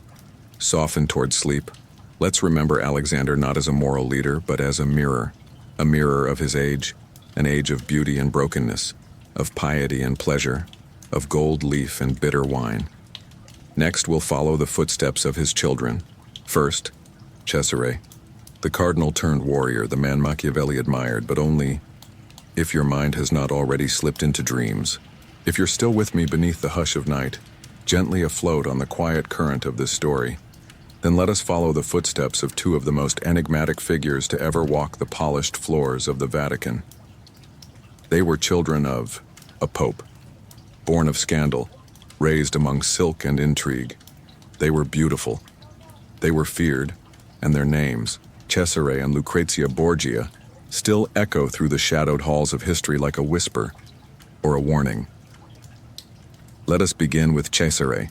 soften toward sleep, let's remember Alexander not as a moral leader, but as a mirror of his age, an age of beauty and brokenness, of piety and pleasure, of gold leaf and bitter wine. Next, we'll follow the footsteps of his children. First, Cesare, the cardinal-turned warrior, the man Machiavelli admired, but only if your mind has not already slipped into dreams. If you're still with me beneath the hush of night, gently afloat on the quiet current of this story, then let us follow the footsteps of 2 of the most enigmatic figures to ever walk the polished floors of the Vatican. They were children of a pope, born of scandal, raised among silk and intrigue. They were beautiful. They were feared, and their names, Cesare and Lucrezia Borgia, still echo through the shadowed halls of history like a whisper or a warning. Let us begin with Cesare.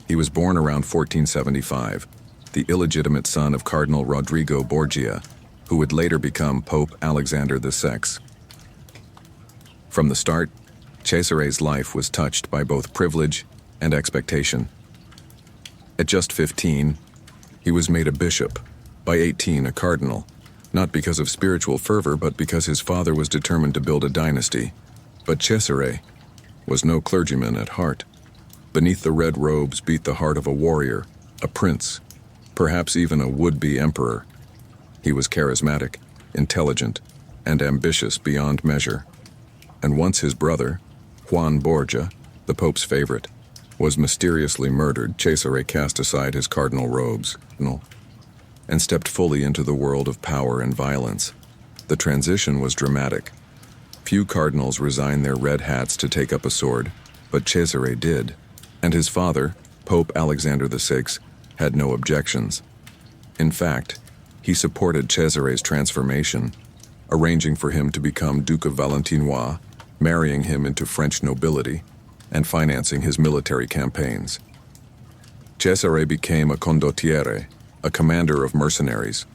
He was born around 1475, the illegitimate son of Cardinal Rodrigo Borgia, who would later become Pope Alexander VI. From the start, Cesare's life was touched by both privilege and expectation. At just 15, he was made a bishop, by 18 a cardinal, not because of spiritual fervor but because his father was determined to build a dynasty. But Cesare was no clergyman at heart. Beneath the red robes beat the heart of a warrior, a prince, perhaps even a would-be emperor. He was charismatic, intelligent, and ambitious beyond measure. And once his brother, Juan Borgia, the Pope's favorite, was mysteriously murdered, Cesare cast aside his cardinal robes and stepped fully into the world of power and violence. The transition was dramatic. Few cardinals resigned their red hats to take up a sword, but Cesare did, and his father, Pope Alexander VI, had no objections. In fact, he supported Cesare's transformation, arranging for him to become Duke of Valentinois, marrying him into French nobility, and financing his military campaigns. Cesare became a condottiere, a commander of mercenaries,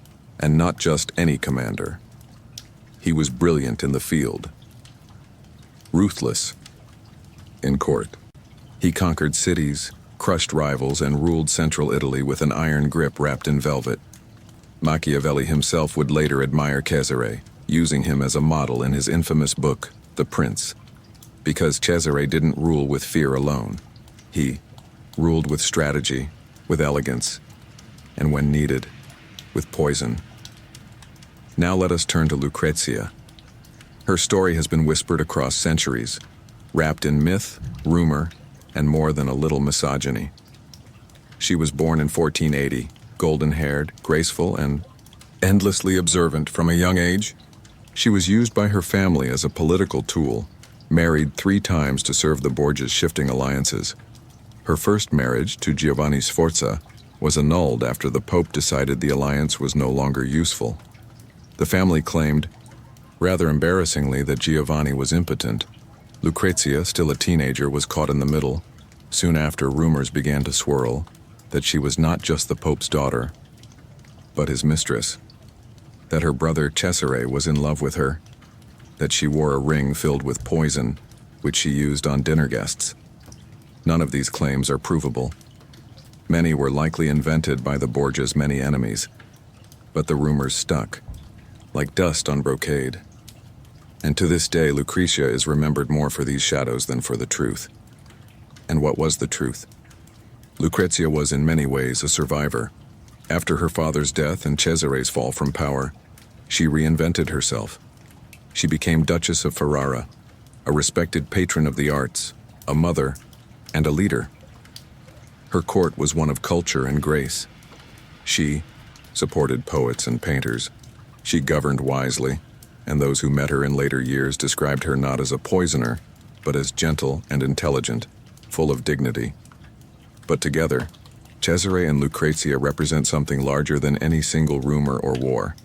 and not just any commander. He was brilliant in the field, ruthless in court. He conquered cities, crushed rivals, and ruled central Italy with an iron grip wrapped in velvet. Machiavelli himself would later admire Cesare, using him as a model in his infamous book, The Prince. Because Cesare didn't rule with fear alone. He ruled with strategy, with elegance, and when needed, with poison. Now let us turn to Lucrezia. Her story has been whispered across centuries, wrapped in myth, rumor, and more than a little misogyny. She was born in 1480, golden-haired, graceful, and endlessly observant from a young age. She was used by her family as a political tool, married 3 times to serve the Borgias' shifting alliances. Her first marriage, to Giovanni Sforza, was annulled after the Pope decided the alliance was no longer useful. The family claimed, rather embarrassingly, that Giovanni was impotent. Lucrezia, still a teenager, was caught in the middle. Soon after, rumors began to swirl that she was not just the Pope's daughter, but his mistress, that her brother Cesare was in love with her, that she wore a ring filled with poison, which she used on dinner guests. None of these claims are provable. Many were likely invented by the Borgias' many enemies, but the rumors stuck, like dust on brocade. And to this day, Lucretia is remembered more for these shadows than for the truth. And what was the truth? Lucrezia was in many ways a survivor. After her father's death and Cesare's fall from power, she reinvented herself. She became Duchess of Ferrara, a respected patron of the arts, a mother, and a leader. Her court was one of culture and grace. She supported poets and painters. She governed wisely, and those who met her in later years described her not as a poisoner, but as gentle and intelligent, full of dignity. But together, Cesare and Lucrezia represent something larger than any single rumor or war.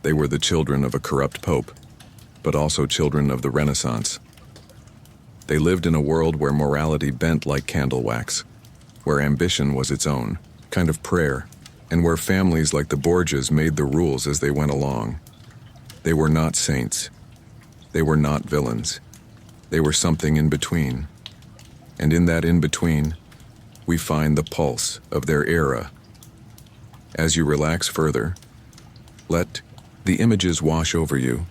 They were the children of a corrupt pope, but also children of the Renaissance. They lived in a world where morality bent like candle wax, where ambition was its own kind of prayer, and where families like the Borgias made the rules as they went along. They were not saints. They were not villains. They were something in between. And in that in-between, we find the pulse of their era. As you relax further, let the images wash over you.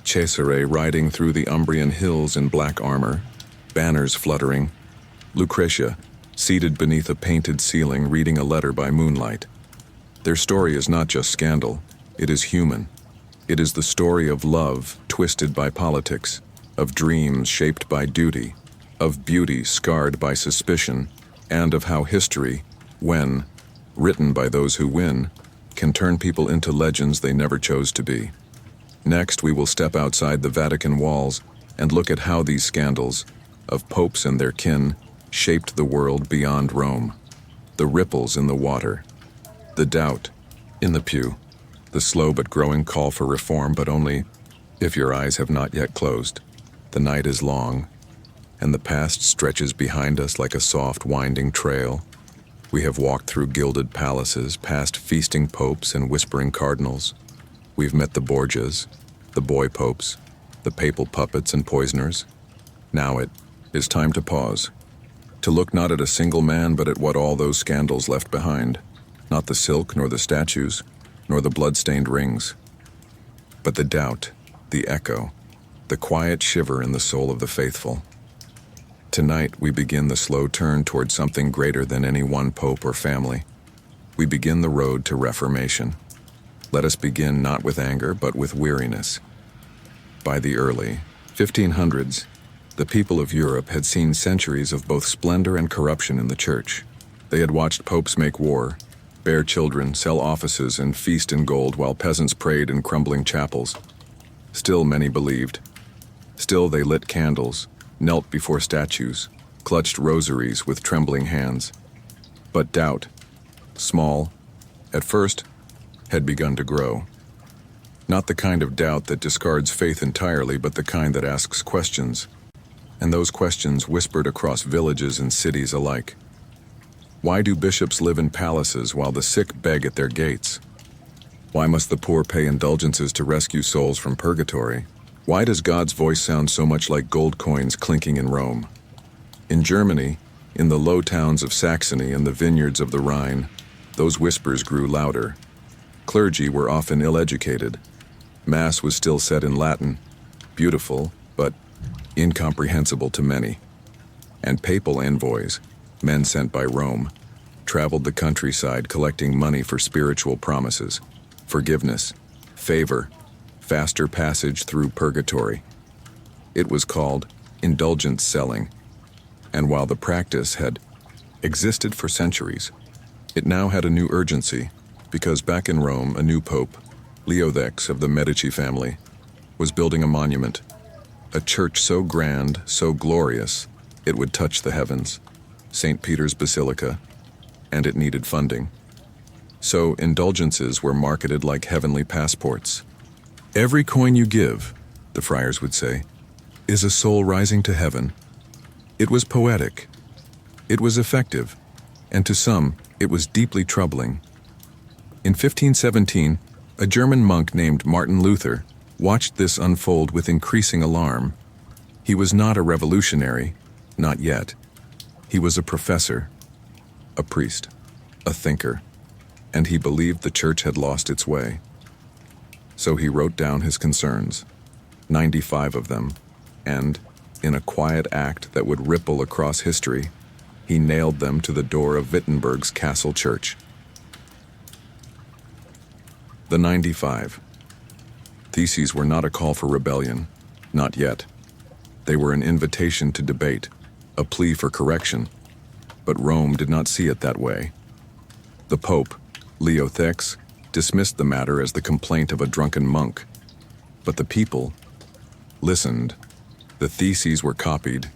Cesare riding through the Umbrian hills in black armor, banners fluttering. Lucretia, seated beneath a painted ceiling reading a letter by moonlight. Their story is not just scandal, it is human. It is the story of love twisted by politics, of dreams shaped by duty, of beauty scarred by suspicion, and of how history, when written by those who win, can turn people into legends they never chose to be. Next, we will step outside the Vatican walls and look at how these scandals, of popes and their kin, shaped the world beyond Rome. The ripples in the water, the doubt in the pew, the slow but growing call for reform, but only if your eyes have not yet closed. The night is long, and the past stretches behind us like a soft, winding trail. We have walked through gilded palaces, past feasting popes and whispering cardinals. We've met the Borgias, the boy popes, the papal puppets and poisoners. Now it is time to pause, to look not at a single man, but at what all those scandals left behind. Not the silk, nor the statues, nor the blood-stained rings, but the doubt, the echo, the quiet shiver in the soul of the faithful. Tonight, we begin the slow turn toward something greater than any one pope or family. We begin the road to reformation. Let us begin not with anger, but with weariness. By the early 1500s, the people of Europe had seen centuries of both splendor and corruption in the church. They had watched popes make war, bear children, sell offices, and feast in gold while peasants prayed in crumbling chapels. Still many believed. Still they lit candles, knelt before statues, clutched rosaries with trembling hands. But doubt, small, at first, had begun to grow. Not the kind of doubt that discards faith entirely, but the kind that asks questions. And those questions whispered across villages and cities alike. Why do bishops live in palaces while the sick beg at their gates? Why must the poor pay indulgences to rescue souls from purgatory? Why does God's voice sound so much like gold coins clinking in Rome? In Germany, in the low towns of Saxony and the vineyards of the Rhine, those whispers grew louder. Clergy were often ill-educated. Mass was still said in Latin, beautiful, but incomprehensible to many. And papal envoys, men sent by Rome, traveled the countryside collecting money for spiritual promises, forgiveness, favor, faster passage through purgatory. It was called indulgence selling, and while the practice had existed for centuries, it now had a new urgency, because back in Rome, a new pope, Leo X of the Medici family, was building a monument, a church so grand, so glorious, it would touch the heavens, St. Peter's Basilica, and it needed funding. So indulgences were marketed like heavenly passports. Every coin you give, the friars would say, is a soul rising to heaven. It was poetic. It was effective. And to some, it was deeply troubling. In 1517, a German monk named Martin Luther watched this unfold with increasing alarm. He was not a revolutionary, not yet. He was a professor, a priest, a thinker, and he believed the church had lost its way. So he wrote down his concerns, 95 of them, and, in a quiet act that would ripple across history, he nailed them to the door of Wittenberg's castle church. The 95 Theses were not a call for rebellion, not yet. They were an invitation to debate, a plea for correction. But Rome did not see it that way. The Pope, Leo X, dismissed the matter as the complaint of a drunken monk. But the people listened. The theses were copied,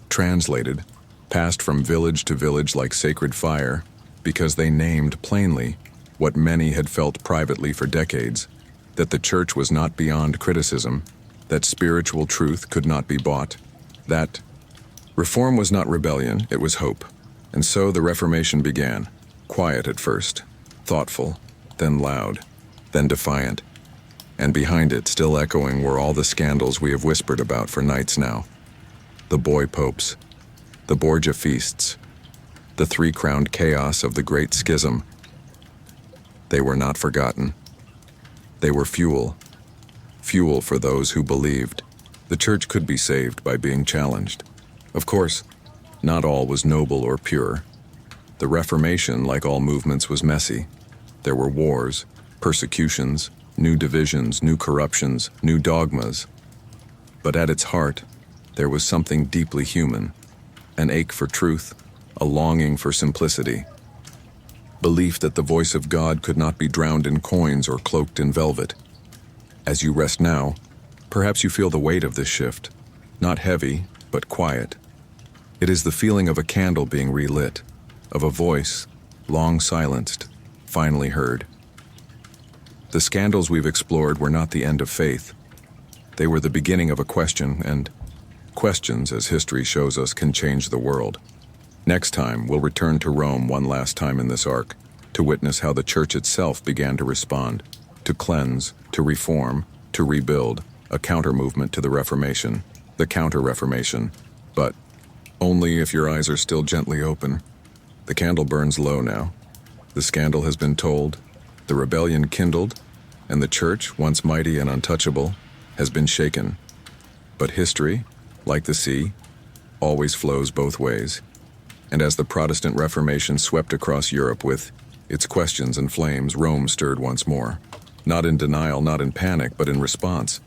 translated, passed from village to village like sacred fire, because they named plainly what many had felt privately for decades, that the church was not beyond criticism, that spiritual truth could not be bought, that reform was not rebellion, it was hope. And so the Reformation began, quiet at first, thoughtful, then loud, then defiant. And behind it, still echoing, were all the scandals we have whispered about for nights now. The boy popes, the Borgia feasts, the three-crowned chaos of the Great Schism. They were not forgotten. They were fuel for those who believed the church could be saved by being challenged. Of course, not all was noble or pure. The Reformation, like all movements, was messy. There were wars, persecutions, new divisions, new corruptions, new dogmas. But at its heart, there was something deeply human, an ache for truth, a longing for simplicity. Belief that the voice of God could not be drowned in coins or cloaked in velvet. As you rest now, perhaps you feel the weight of this shift, not heavy, but quiet. It is the feeling of a candle being relit, of a voice, long silenced, finally heard. The scandals we've explored were not the end of faith. They were the beginning of a question, and questions, as history shows us, can change the world. Next time, we'll return to Rome one last time in this arc, to witness how the Church itself began to respond, to cleanse, to reform, to rebuild, a counter-movement to the Reformation, the Counter-Reformation. But only if your eyes are still gently open. The candle burns low now. The scandal has been told, the rebellion kindled, and the Church, once mighty and untouchable, has been shaken. But history, like the sea, always flows both ways. And as the Protestant Reformation swept across Europe with its questions and flames, Rome stirred once more. Not in denial, not in panic, but in response.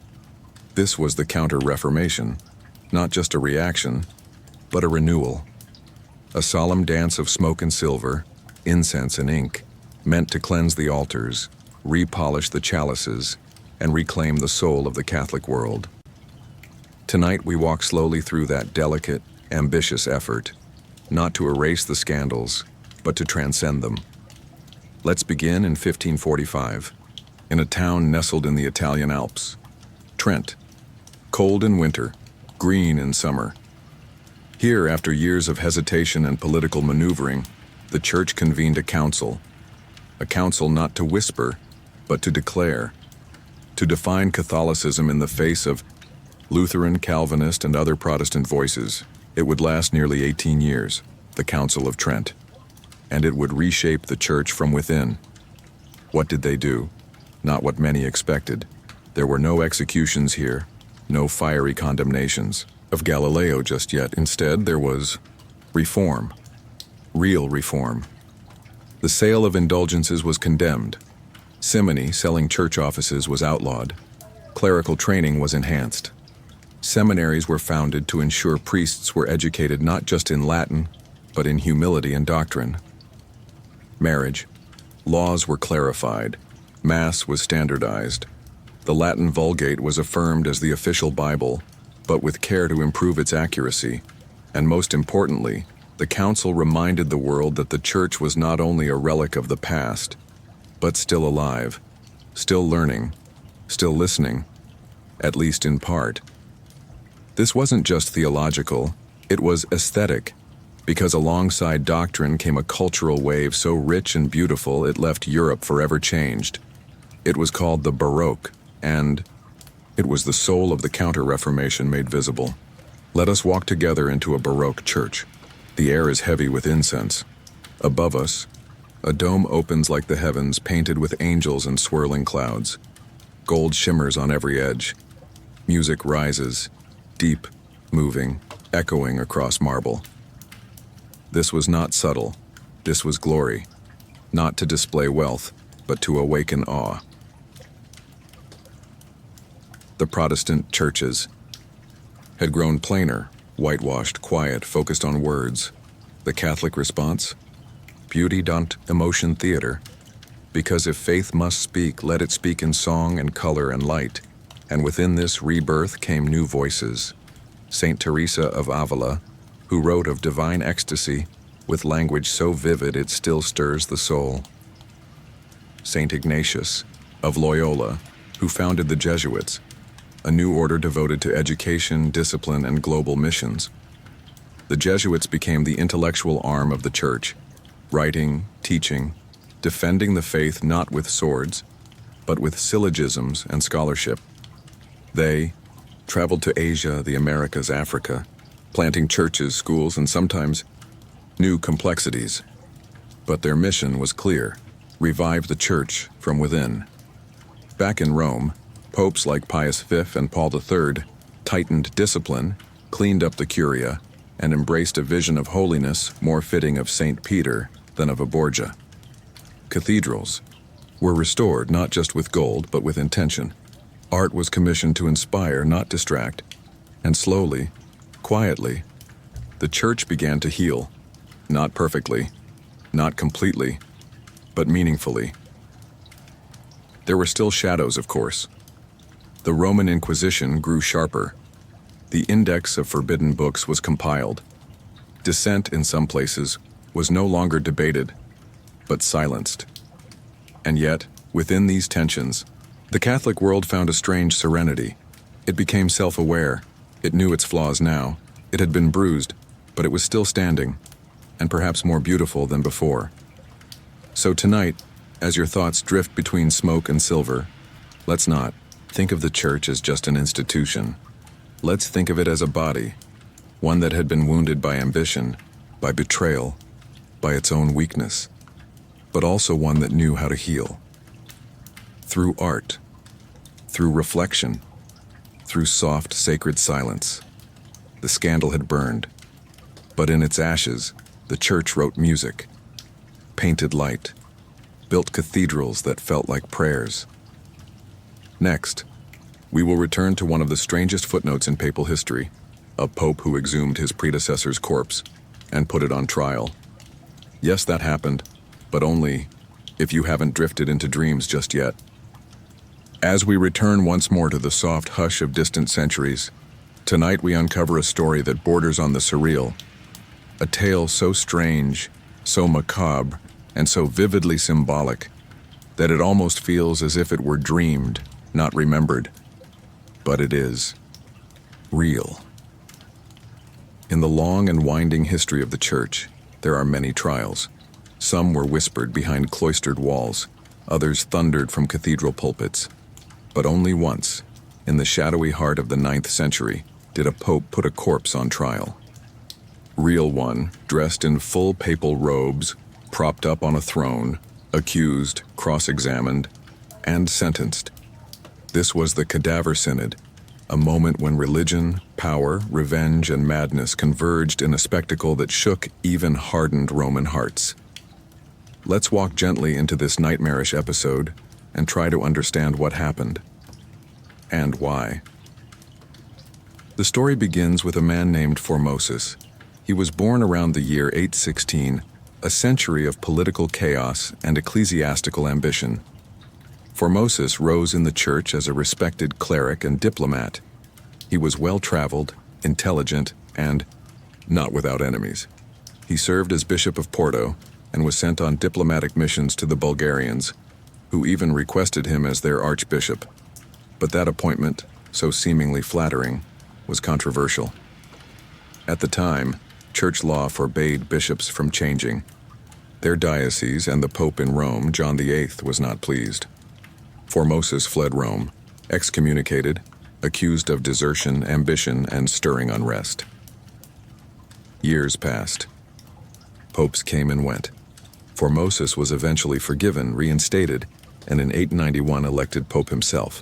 This was the Counter-Reformation, not just a reaction, but a renewal. A solemn dance of smoke and silver, incense and ink, meant to cleanse the altars, repolish the chalices, and reclaim the soul of the Catholic world. Tonight we walk slowly through that delicate, ambitious effort, not to erase the scandals, but to transcend them. Let's begin in 1545, in a town nestled in the Italian Alps, Trent. Cold in winter, green in summer. Here, after years of hesitation and political maneuvering, the Church convened a council not to whisper, but to declare, to define Catholicism in the face of Lutheran, Calvinist, and other Protestant voices. It would last nearly 18 years, the Council of Trent, and it would reshape the Church from within. What did they do? Not what many expected. There were no executions here, no fiery condemnations of Galileo just yet. Instead, there was reform, real reform. The sale of indulgences was condemned. Simony, selling church offices, was outlawed. Clerical training was enhanced. Seminaries were founded to ensure priests were educated not just in Latin, but in humility and doctrine. Marriage. Laws were clarified. Mass was standardized. The Latin Vulgate was affirmed as the official Bible, but with care to improve its accuracy. And most importantly, the Council reminded the world that the Church was not only a relic of the past, but still alive, still learning, still listening, at least in part. This wasn't just theological, it was aesthetic, because alongside doctrine came a cultural wave so rich and beautiful it left Europe forever changed. It was called the Baroque, and it was the soul of the Counter-Reformation made visible. Let us walk together into a Baroque church. The air is heavy with incense. Above us, a dome opens like the heavens, painted with angels and swirling clouds. Gold shimmers on every edge. Music rises, deep, moving, echoing across marble. This was not subtle. This was glory. Not to display wealth, but to awaken awe. The Protestant churches had grown plainer, whitewashed, quiet, focused on words. The Catholic response? Beauty don't emotion theater. Because if faith must speak, let it speak in song and color and light. And within this rebirth came new voices. Saint Teresa of Avila, who wrote of divine ecstasy with language so vivid it still stirs the soul. Saint Ignatius of Loyola, who founded the Jesuits, a new order devoted to education, discipline, and global missions. The Jesuits became the intellectual arm of the Church, writing, teaching, defending the faith not with swords, but with syllogisms and scholarship. They traveled to Asia, the Americas, Africa, planting churches, schools, and sometimes new complexities. But their mission was clear: revive the Church from within. Back in Rome, popes like Pius V and Paul III tightened discipline, cleaned up the Curia, and embraced a vision of holiness more fitting of St. Peter than of a Borgia. Cathedrals were restored not just with gold, but with intention. Art was commissioned to inspire, not distract. And slowly, quietly, the Church began to heal. Not perfectly, not completely, but meaningfully. There were still shadows, of course. The Roman Inquisition grew sharper. The index of forbidden books was compiled. Dissent in some places was no longer debated, but silenced. And yet, Within these tensions, the Catholic world found a strange serenity. It became self-aware. It knew its flaws now. It had been bruised, but it was still standing, and perhaps more beautiful than before. So tonight, as your thoughts drift between smoke and silver, let's not think of the church as just an institution. Let's think of it as a body, one that had been wounded by ambition, by betrayal, by its own weakness, but also one that knew how to heal. Through art, through reflection, through soft, sacred silence. The scandal had burned, but in its ashes, the church wrote music, painted light, built cathedrals that felt like prayers. Next, we will return to one of the strangest footnotes in papal history, a pope who exhumed his predecessor's corpse and put it on trial. Yes, that happened, but only if you haven't drifted into dreams just yet. As we return once more to the soft hush of distant centuries, tonight we uncover a story that borders on the surreal, a tale so strange, so macabre, and so vividly symbolic that it almost feels as if it were dreamed, not remembered. But it is real. In the long and winding history of the Church, there are many trials. Some were whispered behind cloistered walls, others thundered from cathedral pulpits. But only once, in the shadowy heart of the 9th century, did a pope put a corpse on trial. Real one, dressed in full papal robes, propped up on a throne, accused, cross-examined, and sentenced. This was the Cadaver Synod, a moment when religion, power, revenge, and madness converged in a spectacle that shook even hardened Roman hearts. Let's walk gently into this nightmarish episode and try to understand what happened and why. The story begins with a man named Formosus. He was born around the year 816, a century of political chaos and ecclesiastical ambition. Formosus rose in the church as a respected cleric and diplomat. He was well-traveled, intelligent, and not without enemies. He served as Bishop of Porto and was sent on diplomatic missions to the Bulgarians, who even requested him as their archbishop. But that appointment, so seemingly flattering, was controversial. At the time, church law forbade bishops from changing. Their diocese and the Pope in Rome, John VIII, was not pleased. Formosus fled Rome, excommunicated, accused of desertion, ambition, and stirring unrest. Years passed. Popes came and went. Formosus was eventually forgiven, reinstated, and in 891 elected Pope himself.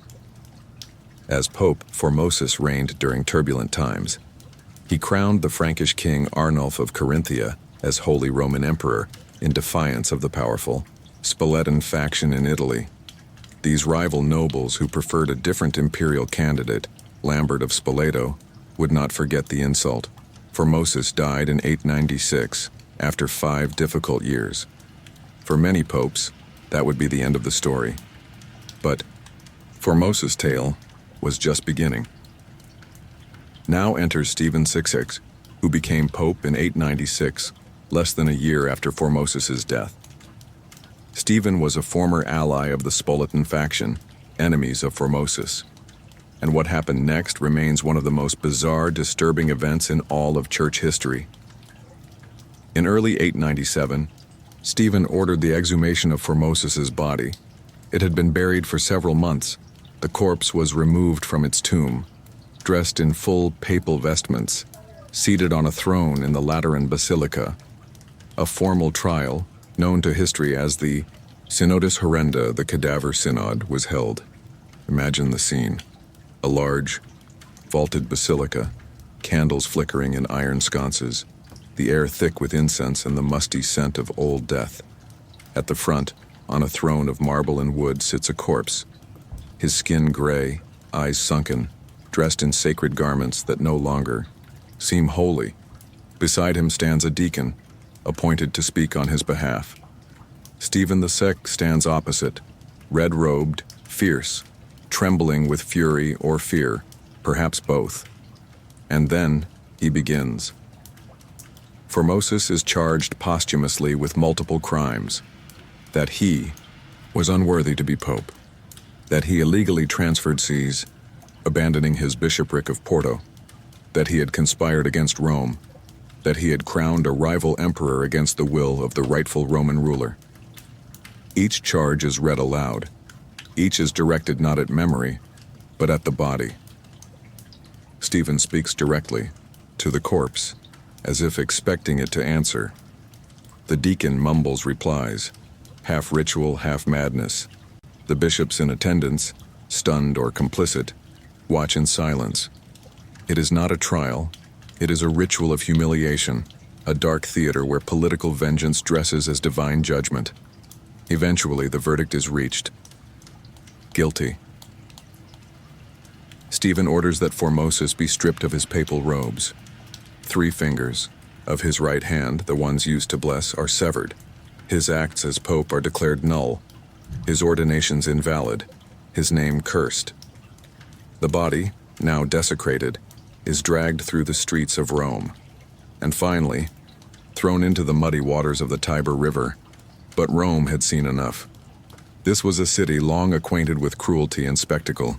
As Pope, Formosus reigned during turbulent times. He crowned the Frankish king Arnulf of Carinthia as Holy Roman Emperor in defiance of the powerful Spoletan faction in Italy. These rival nobles who preferred a different imperial candidate, Lambert of Spoleto, would not forget the insult. Formosus died in 896, after 5 difficult years. For many popes, that would be the end of the story. But Formosus' tale was just beginning. Now enters Stephen VI, who became pope in 896, less than a year after Formosus' death. Stephen was a former ally of the Spoletan faction, enemies of Formosus. And what happened next remains one of the most bizarre, disturbing events in all of church history. In early 897, Stephen ordered the exhumation of Formosus' body. It had been buried for several months. The corpse was removed from its tomb, dressed in full papal vestments, seated on a throne in the Lateran Basilica. A formal trial, known to history as the Synodus Horrenda, the Cadaver Synod, was held. Imagine the scene. A large, vaulted basilica, candles flickering in iron sconces, the air thick with incense and the musty scent of old death. At the front, on a throne of marble and wood, sits a corpse, his skin gray, eyes sunken, dressed in sacred garments that no longer seem holy. Beside him stands a deacon, appointed to speak on his behalf. Stephen VI stands opposite, red-robed, fierce, trembling with fury or fear, perhaps both. And then he begins. Formosus is charged posthumously with multiple crimes, that he, was unworthy to be pope, that he illegally transferred sees, abandoning his bishopric of Porto, that he had conspired against Rome, that he had crowned a rival emperor against the will of the rightful Roman ruler. Each charge is read aloud. Each is directed not at memory, but at the body. Stephen speaks directly to the corpse, as if expecting it to answer. The deacon mumbles replies, half ritual, half madness. The bishops in attendance, stunned or complicit, watch in silence. It is not a trial, it is a ritual of humiliation, a dark theater where political vengeance dresses as divine judgment. Eventually, the verdict is reached. Guilty. Stephen orders that Formosus be stripped of his papal robes. 3 fingers of his right hand, the ones used to bless, are severed. His acts as pope are declared null, his ordinations invalid, his name cursed. The body, now desecrated, is dragged through the streets of Rome, and finally, thrown into the muddy waters of the Tiber River. But Rome had seen enough. This was a city long acquainted with cruelty and spectacle,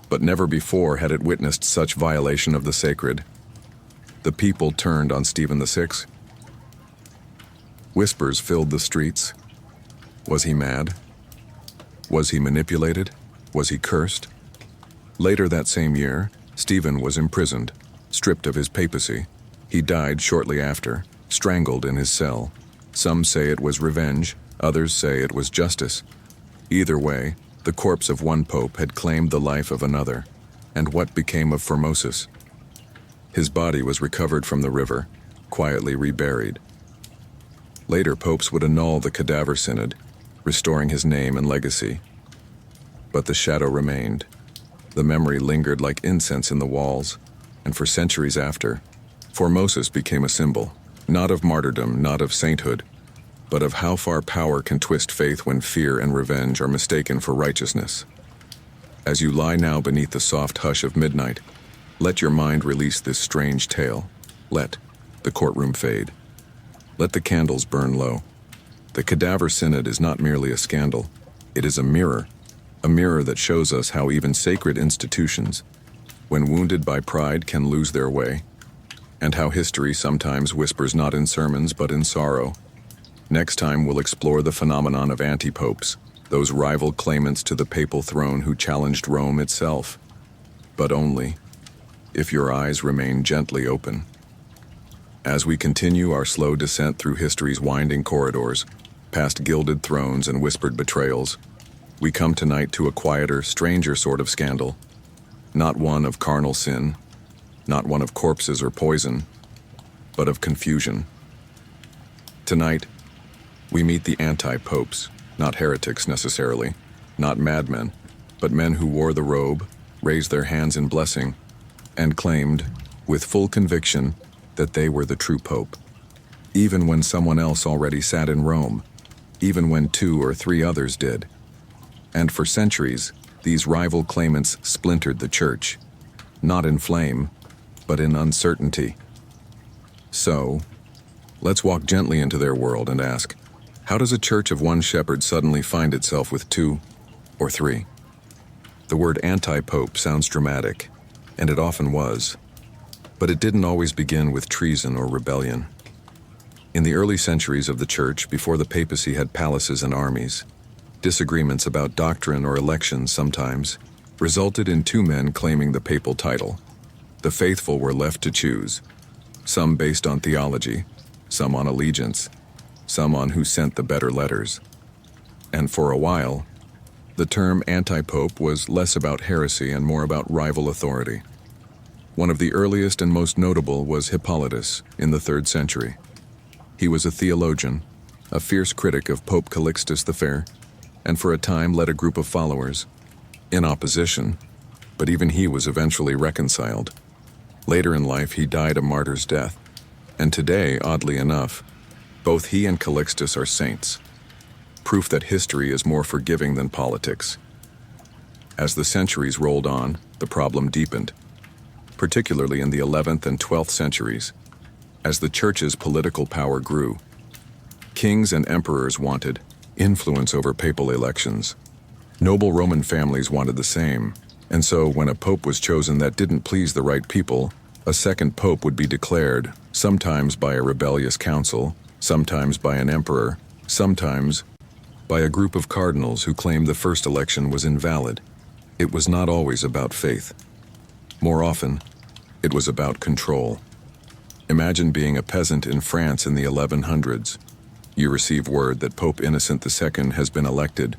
but never before had it witnessed such violation of the sacred. The people turned on Stephen VI. Whispers filled the streets. Was he mad? Was he manipulated? Was he cursed? Later that same year, Stephen was imprisoned, stripped of his papacy. He died shortly after, strangled in his cell. Some say it was revenge, others say it was justice. Either way, the corpse of one pope had claimed the life of another. And what became of Formosus? His body was recovered from the river, quietly reburied. Later popes would annul the cadaver synod, restoring his name and legacy. But the shadow remained. The memory lingered like incense in the walls, and for centuries after, Formosus became a symbol, not of martyrdom, not of sainthood, but of how far power can twist faith when fear and revenge are mistaken for righteousness. As you lie now beneath the soft hush of midnight, let your mind release this strange tale. Let the courtroom fade. Let the candles burn low. The cadaver synod is not merely a scandal, it is a mirror that shows us how even sacred institutions, when wounded by pride, can lose their way, and how history sometimes whispers not in sermons but in sorrow. Next time we'll explore the phenomenon of anti-popes, those rival claimants to the papal throne who challenged Rome itself, but only if your eyes remain gently open. As we continue our slow descent through history's winding corridors, past gilded thrones and whispered betrayals, we come tonight to a quieter, stranger sort of scandal, not one of carnal sin, not one of corpses or poison, but of confusion. Tonight, we meet the anti-popes, not heretics necessarily, not madmen, but men who wore the robe, raised their hands in blessing, and claimed, with full conviction, that they were the true pope. Even when someone else already sat in Rome, even when 2 or 3 others did. And for centuries, these rival claimants splintered the church, not in flame, but in uncertainty. So, let's walk gently into their world and ask, how does a church of one shepherd suddenly find itself with 2 or 3? The word anti-pope sounds dramatic, and it often was, but it didn't always begin with treason or rebellion. In the early centuries of the church, before the papacy had palaces and armies, disagreements about doctrine or elections sometimes resulted in 2 men claiming the papal title. The faithful were left to choose, some based on theology, some on allegiance, some on who sent the better letters. And for a while, the term anti-pope was less about heresy and more about rival authority. One of the earliest and most notable was Hippolytus in the 3rd century. He was a theologian, a fierce critic of Pope Calixtus the Fair, and for a time led a group of followers in opposition, but even he was eventually reconciled. Later in life, he died a martyr's death, and today, oddly enough, both he and Calixtus are saints, proof that history is more forgiving than politics. As the centuries rolled on, the problem deepened, particularly in the 11th and 12th centuries, as the church's political power grew. Kings and emperors wanted influence over papal elections. Noble Roman families wanted the same, and so when a pope was chosen that didn't please the right people, a second pope would be declared, sometimes by a rebellious council, sometimes by an emperor, sometimes by a group of cardinals who claimed the first election was invalid. It was not always about faith. More often, it was about control. Imagine being a peasant in France in the 1100s. You receive word that Pope Innocent II has been elected.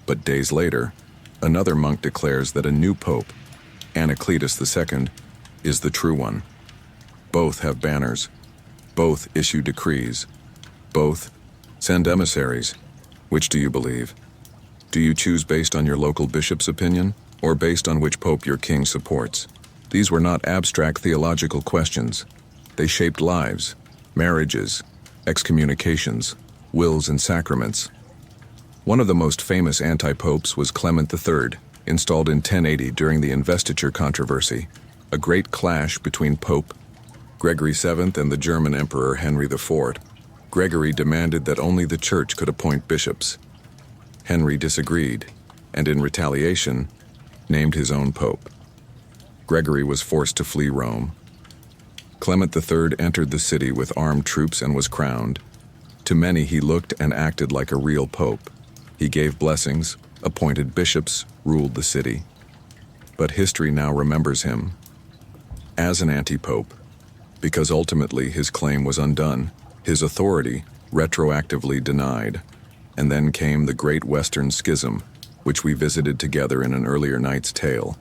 But days later, another monk declares that a new pope, Anacletus II, is the true one. Both have banners. Both issue decrees. Both send emissaries. Which do you believe? Do you choose based on your local bishop's opinion, or based on which pope your king supports? These were not abstract theological questions. They shaped lives, marriages, excommunications, wills and sacraments. One of the most famous anti-popes was Clement III, installed in 1080 during the investiture controversy, a great clash between Pope Gregory VII and the German Emperor Henry IV. Gregory demanded that only the Church could appoint bishops. Henry disagreed, and in retaliation, named his own pope. Gregory was forced to flee Rome. Clement III entered the city with armed troops and was crowned. To many he looked and acted like a real pope. He gave blessings, appointed bishops, ruled the city. But history now remembers him as an anti-pope, because ultimately his claim was undone, his authority retroactively denied. And then came the Great Western Schism, which we visited together in an earlier night's tale.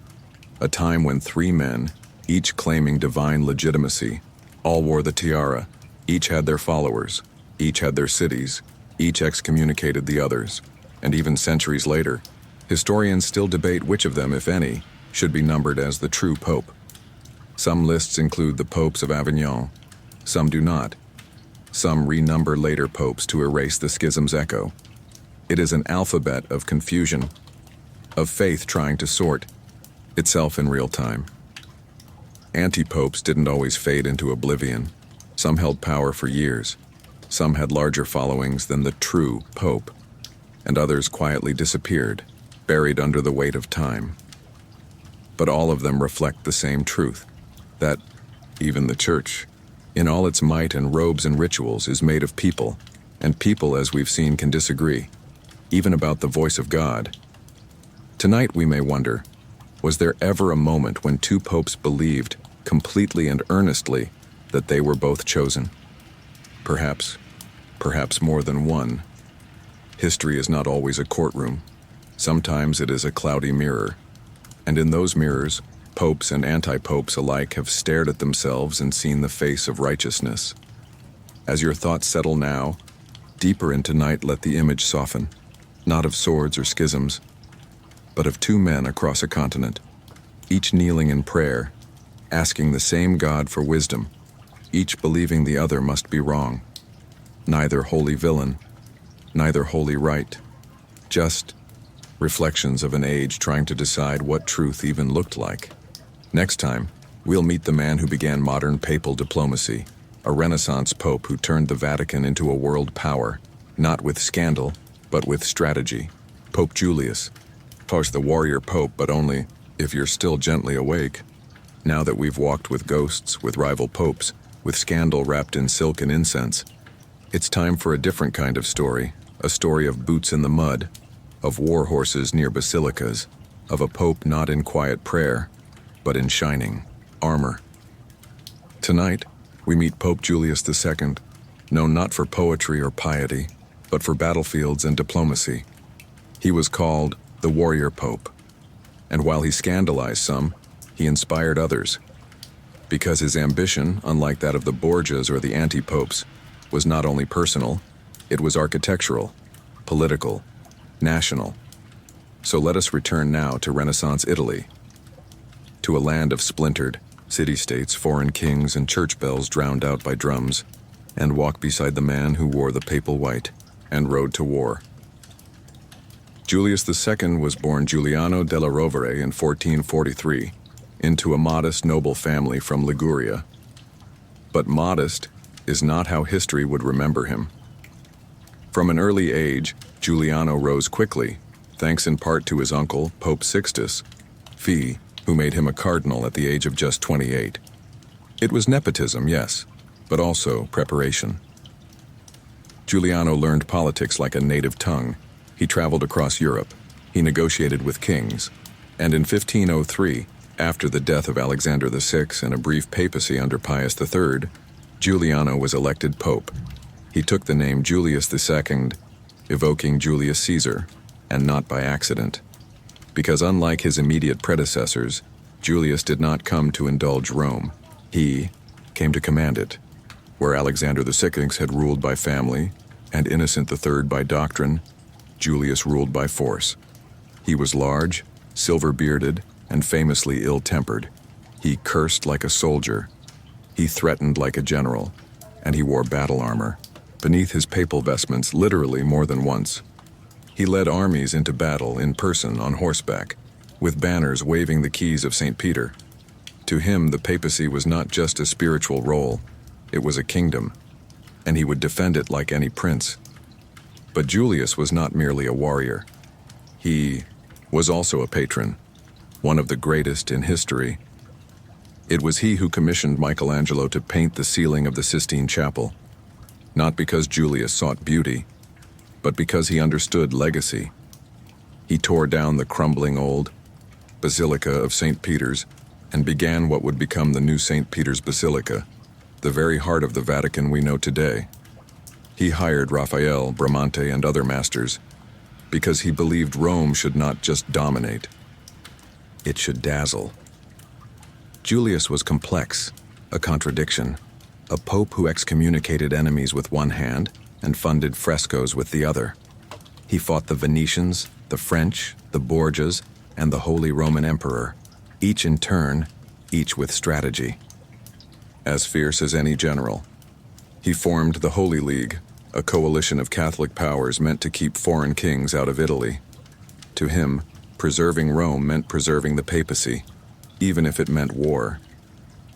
A time when three men, each claiming divine legitimacy, all wore the tiara, each had their followers, each had their cities, each excommunicated the others. And even centuries later, historians still debate which of them, if any, should be numbered as the true pope. Some lists include the popes of Avignon, some do not. Some renumber later popes to erase the schism's echo. It is an alphabet of confusion, of faith trying to sort itself in real time. Anti-popes didn't always fade into oblivion. Some held power for years. Some had larger followings than the true pope, and others quietly disappeared, buried under the weight of time. But all of them reflect the same truth, that even the Church, in all its might and robes and rituals, is made of people, and people, as we've seen, can disagree, even about the voice of God. Tonight we may wonder, was there ever a moment when two popes believed, completely and earnestly, that they were both chosen? Perhaps more than one. History is not always a courtroom. Sometimes it is a cloudy mirror. And in those mirrors, popes and anti-popes alike have stared at themselves and seen the face of righteousness. As your thoughts settle now, deeper into night let the image soften, not of swords or schisms, but of two men across a continent, each kneeling in prayer, asking the same God for wisdom, each believing the other must be wrong. Neither holy villain, neither holy right, just reflections of an age trying to decide what truth even looked like. Next time, we'll meet the man who began modern papal diplomacy, a Renaissance pope who turned the Vatican into a world power, not with scandal, but with strategy. Pope Julius. Post the warrior pope, but only if you're still gently awake. Now that we've walked with ghosts, with rival popes, with scandal wrapped in silk and incense, it's time for a different kind of story, a story of boots in the mud, of war horses near basilicas, of a pope not in quiet prayer, but in shining armor. Tonight, we meet Pope Julius II, known not for poetry or piety, but for battlefields and diplomacy. He was called the warrior pope, and while he scandalized some, he inspired others, because his ambition, unlike that of the Borgias or the anti-popes, was not only personal, it was architectural, political, national. So let us return now to Renaissance Italy, to a land of splintered city-states, foreign kings, and church bells drowned out by drums, and walk beside the man who wore the papal white and rode to war. Julius II was born Giuliano della Rovere in 1443, into a modest, noble family from Liguria. But modest is not how history would remember him. From an early age, Giuliano rose quickly, thanks in part to his uncle, Pope Sixtus V, who made him a cardinal at the age of just 28. It was nepotism, yes, but also preparation. Giuliano learned politics like a native tongue. He traveled across Europe. He negotiated with kings. And in 1503, after the death of Alexander VI and a brief papacy under Pius III, Giuliano was elected pope. He took the name Julius II, evoking Julius Caesar, and not by accident. Because unlike his immediate predecessors, Julius did not come to indulge Rome. He came to command it. Where Alexander VI had ruled by family, and Innocent III by doctrine, Julius ruled by force. He was large, silver-bearded, and famously ill-tempered. He cursed like a soldier. He threatened like a general, and he wore battle armor, beneath his papal vestments literally more than once. He led armies into battle in person on horseback, with banners waving the keys of St. Peter. To him, the papacy was not just a spiritual role, it was a kingdom, and he would defend it like any prince. But Julius was not merely a warrior. He was also a patron, one of the greatest in history. It was he who commissioned Michelangelo to paint the ceiling of the Sistine Chapel, not because Julius sought beauty, but because he understood legacy. He tore down the crumbling old Basilica of St. Peter's and began what would become the new St. Peter's Basilica, the very heart of the Vatican we know today. He hired Raphael, Bramante, and other masters because he believed Rome should not just dominate, it should dazzle. Julius was complex, a contradiction, a pope who excommunicated enemies with one hand and funded frescoes with the other. He fought the Venetians, the French, the Borgias, and the Holy Roman Emperor, each in turn, each with strategy. As fierce as any general. He formed the Holy League, a coalition of Catholic powers meant to keep foreign kings out of Italy. To him, preserving Rome meant preserving the papacy, even if it meant war.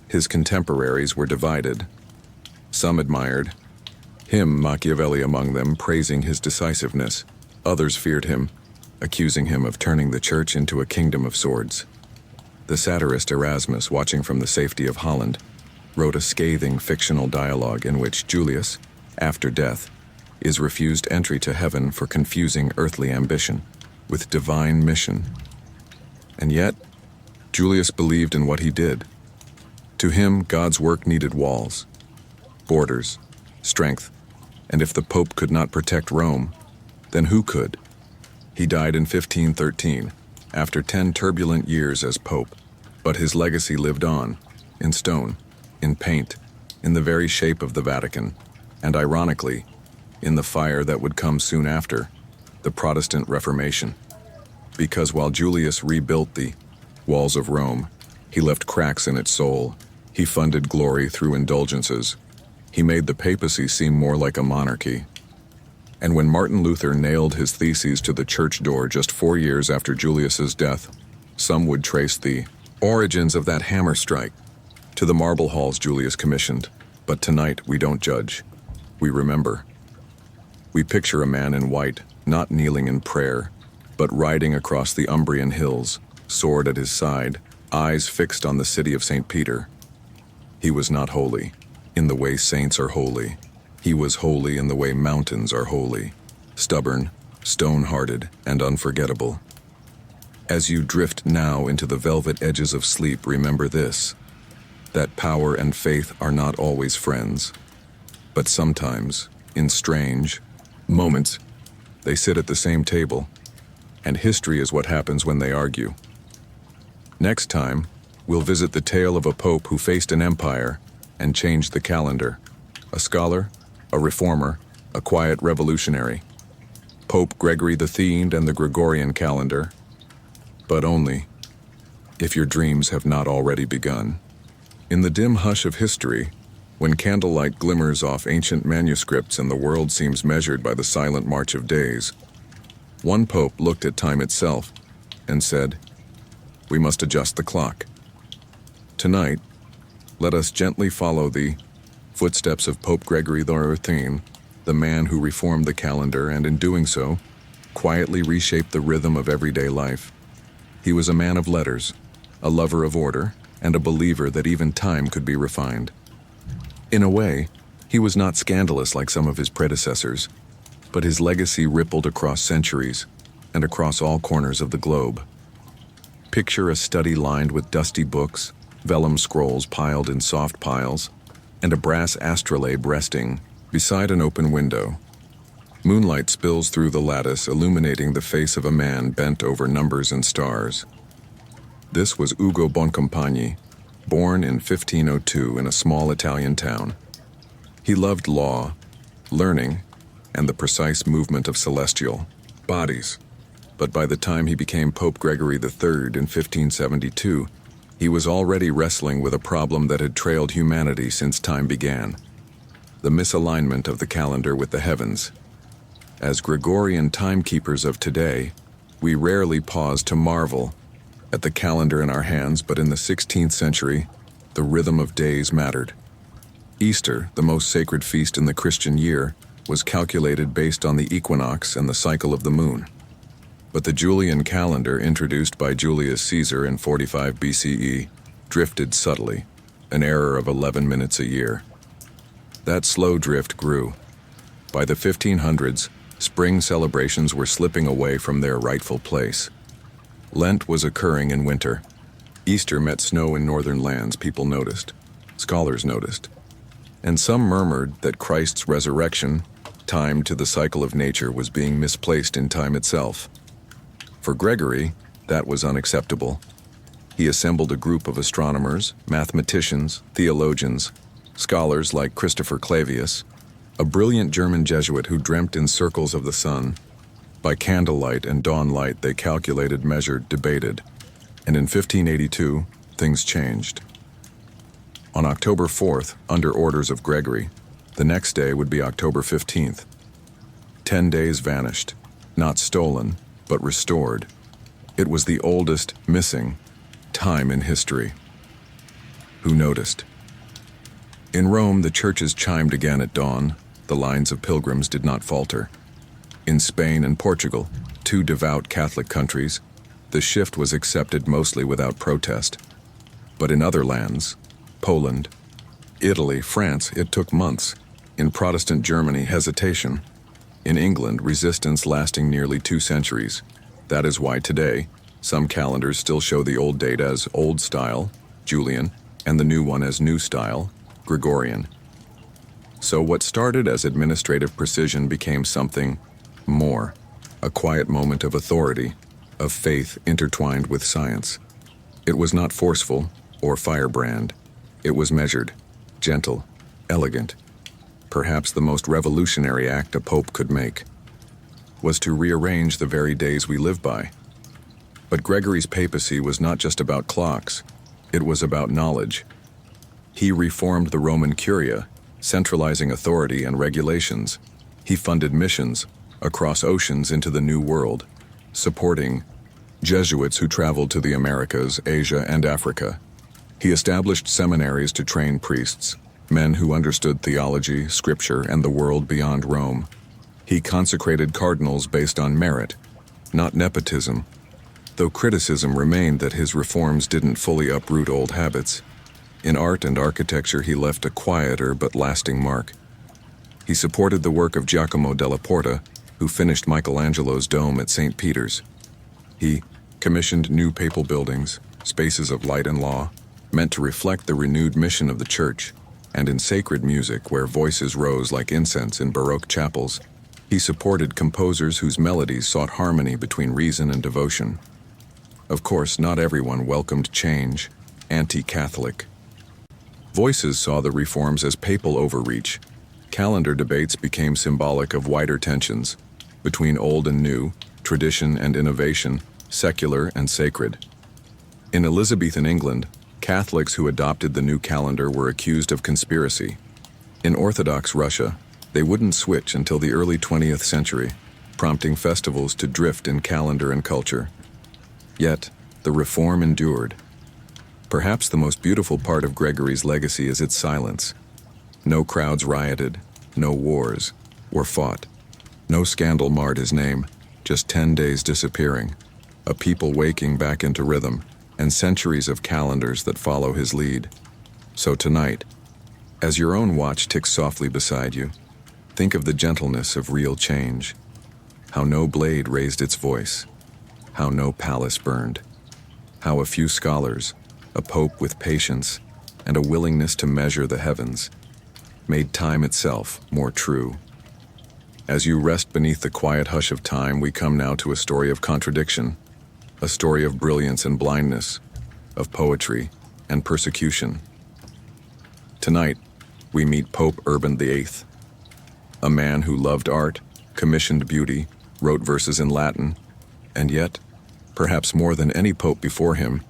His contemporaries were divided. Some admired him, Machiavelli among them, praising his decisiveness. Others feared him, accusing him of turning the church into a kingdom of swords. The satirist Erasmus, watching from the safety of Holland, wrote a scathing fictional dialogue in which Julius, after death, is refused entry to heaven for confusing earthly ambition with divine mission. And yet, Julius believed in what he did. To him, God's work needed walls, borders, strength, and if the Pope could not protect Rome, then who could? He died in 1513, after 10 turbulent years as Pope, but his legacy lived on, in stone, in paint, in the very shape of the Vatican, and ironically, in the fire that would come soon after, the Protestant Reformation. Because while Julius rebuilt the walls of Rome, he left cracks in its soul. He funded glory through indulgences. He made the papacy seem more like a monarchy. And when Martin Luther nailed his theses to the church door just 4 years after Julius's death, some would trace the origins of that hammer strike to the marble halls Julius commissioned. But tonight we don't judge. We remember. We picture a man in white, not kneeling in prayer, but riding across the Umbrian hills, sword at his side, eyes fixed on the city of St. Peter. He was not holy, in the way saints are holy. He was holy in the way mountains are holy, stubborn, stone-hearted, and unforgettable. As you drift now into the velvet edges of sleep, remember this, that power and faith are not always friends, but sometimes, in strange moments, they sit at the same table, and history is what happens when they argue. Next time, we'll visit the tale of a pope who faced an empire and changed the calendar, a scholar, a reformer, a quiet revolutionary. Pope Gregory the Themed and the Gregorian calendar, but only if your dreams have not already begun. In the dim hush of history, when candlelight glimmers off ancient manuscripts and the world seems measured by the silent march of days, one pope looked at time itself and said, "We must adjust the clock." Tonight, let us gently follow the footsteps of Pope Gregory the the man who reformed the calendar and, in doing so, quietly reshaped the rhythm of everyday life. He was a man of letters, a lover of order, and a believer that even time could be refined. In a way, he was not scandalous like some of his predecessors, but his legacy rippled across centuries and across all corners of the globe. Picture a study lined with dusty books, vellum scrolls piled in soft piles, and a brass astrolabe resting beside an open window. Moonlight spills through the lattice, illuminating the face of a man bent over numbers and stars. This was Ugo Boncompagni, born in 1502 in a small Italian town. He loved law, learning, and the precise movement of celestial bodies. But by the time he became Pope Gregory III in 1572, he was already wrestling with a problem that had trailed humanity since time began: the misalignment of the calendar with the heavens. As Gregorian timekeepers of today, we rarely pause to marvel at the calendar in our hands, but in the 16th century, the rhythm of days mattered. Easter, the most sacred feast in the Christian year, was calculated based on the equinox and the cycle of the moon. But the Julian calendar, introduced by Julius Caesar in 45 BCE, drifted subtly, an error of 11 minutes a year. That slow drift grew. By the 1500s, spring celebrations were slipping away from their rightful place. Lent was occurring in winter. Easter met snow in northern lands, people noticed. Scholars noticed. And some murmured that Christ's resurrection, timed to the cycle of nature, was being misplaced in time itself. For Gregory, that was unacceptable. He assembled a group of astronomers, mathematicians, theologians, scholars like Christopher Clavius, a brilliant German Jesuit who dreamt in circles of the sun. By candlelight and dawnlight they calculated, measured, debated. And in 1582, things changed. On October 4th, under orders of Gregory, the next day would be October 15th. 10 days vanished, not stolen, but restored. It was the oldest missing time in history. Who noticed? In Rome, the churches chimed again at dawn. The lines of pilgrims did not falter. In Spain and Portugal, two devout Catholic countries, the shift was accepted mostly without protest. But in other lands, Poland, Italy, France, it took months. In Protestant Germany, hesitation. In England, resistance lasting nearly 2 centuries. That is why today, some calendars still show the old date as Old Style, Julian, and the new one as New Style, Gregorian. So what started as administrative precision became something more, a quiet moment of authority, of faith intertwined with science. It was not forceful or firebrand. It was measured, gentle, elegant. Perhaps the most revolutionary act a pope could make was to rearrange the very days we live by. But Gregory's papacy was not just about clocks, it was about knowledge. He reformed the Roman Curia, centralizing authority and regulations. He funded missions across oceans into the New World, supporting Jesuits who traveled to the Americas, Asia, and Africa. He established seminaries to train priests, men who understood theology, scripture, and the world beyond Rome. He consecrated cardinals based on merit, not nepotism, though criticism remained that his reforms didn't fully uproot old habits. In art and architecture, he left a quieter but lasting mark. He supported the work of Giacomo della Porta, who finished Michelangelo's dome at St. Peter's. He commissioned new papal buildings, spaces of light and law, meant to reflect the renewed mission of the Church. And in sacred music, where voices rose like incense in Baroque chapels, he supported composers whose melodies sought harmony between reason and devotion. Of course, not everyone welcomed change, anti-Catholic. Voices saw the reforms as papal overreach. Calendar debates became symbolic of wider tensions between old and new, tradition and innovation, secular and sacred. In Elizabethan England, Catholics who adopted the new calendar were accused of conspiracy. In Orthodox Russia, they wouldn't switch until the early 20th century, prompting festivals to drift in calendar and culture. Yet, the reform endured. Perhaps the most beautiful part of Gregory's legacy is its silence. No crowds rioted, no wars. were fought. No scandal marred his name, just 10 days disappearing, a people waking back into rhythm, and centuries of calendars that follow his lead. So tonight, as your own watch ticks softly beside you, think of the gentleness of real change, how no blade raised its voice, how no palace burned, how a few scholars, a pope with patience, and a willingness to measure the heavens, made time itself more true. As you rest beneath the quiet hush of time, we come now to a story of contradiction, a story of brilliance and blindness, of poetry and persecution. Tonight, we meet Pope Urban VIII, a man who loved art, commissioned beauty, wrote verses in Latin, and yet, perhaps more than any pope before him,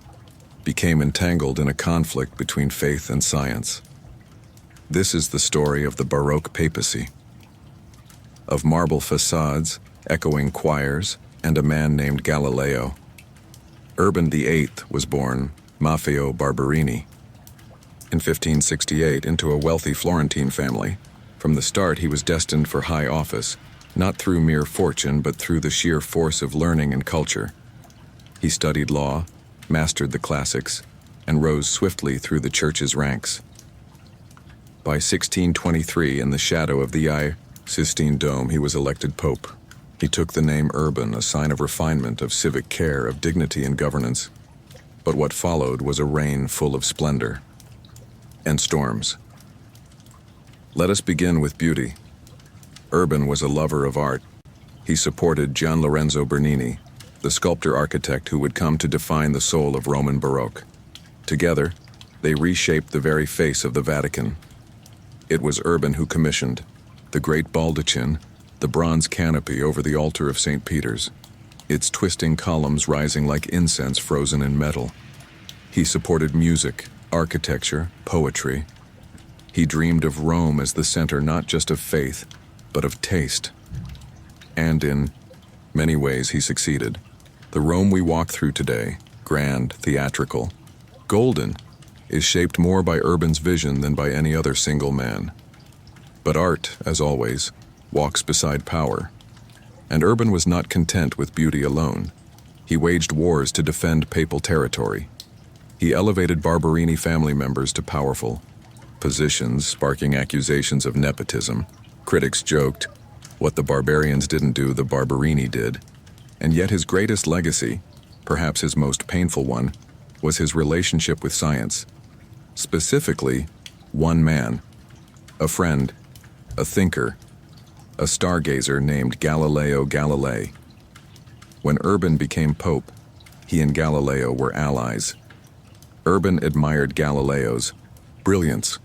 became entangled in a conflict between faith and science. This is the story of the Baroque papacy, of marble facades, echoing choirs, and a man named Galileo. Urban VIII was born Maffeo Barberini in 1568 into a wealthy Florentine family. From the start, he was destined for high office, not through mere fortune, but through the sheer force of learning and culture. He studied law, mastered the classics, and rose swiftly through the church's ranks. By 1623, in the shadow of the Sistine Dome, he was elected pope. He took the name Urban, a sign of refinement, of civic care, of dignity and governance. But what followed was a reign full of splendor and storms. Let us begin with beauty. Urban was a lover of art. He supported Gian Lorenzo Bernini, the sculptor-architect who would come to define the soul of Roman Baroque. Together, they reshaped the very face of the Vatican. It was Urban who commissioned the great baldachin, the bronze canopy over the altar of St. Peter's, its twisting columns rising like incense frozen in metal. He supported music, architecture, poetry. He dreamed of Rome as the center not just of faith, but of taste. And in many ways he succeeded. The Rome we walk through today, grand, theatrical, golden, is shaped more by Urban's vision than by any other single man. But art, as always, walks beside power. And Urban was not content with beauty alone. He waged wars to defend papal territory. He elevated Barberini family members to powerful positions, sparking accusations of nepotism. Critics joked, what the barbarians didn't do, the Barberini did. And yet his greatest legacy, perhaps his most painful one, was his relationship with science. Specifically, one man, a friend, a thinker, a stargazer named Galileo Galilei. When Urban became pope, he and Galileo were allies. Urban admired Galileo's brilliance.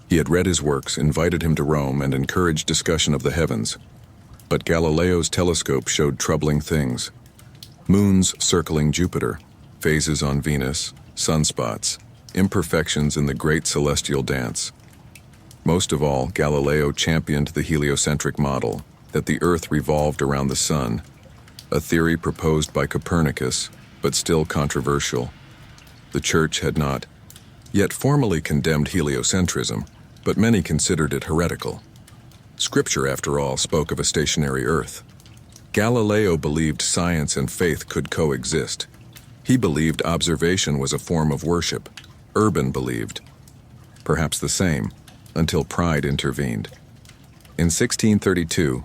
He had read his works, invited him to Rome, and encouraged discussion of the heavens. But Galileo's telescope showed troubling things. Moons circling Jupiter, phases on Venus, sunspots, imperfections in the great celestial dance. Most of all, Galileo championed the heliocentric model, that the Earth revolved around the sun, a theory proposed by Copernicus, but still controversial. The Church had not yet formally condemned heliocentrism, but many considered it heretical. Scripture, after all, spoke of a stationary Earth. Galileo believed science and faith could coexist. He believed observation was a form of worship. Urban believed perhaps the same, until pride intervened. In 1632,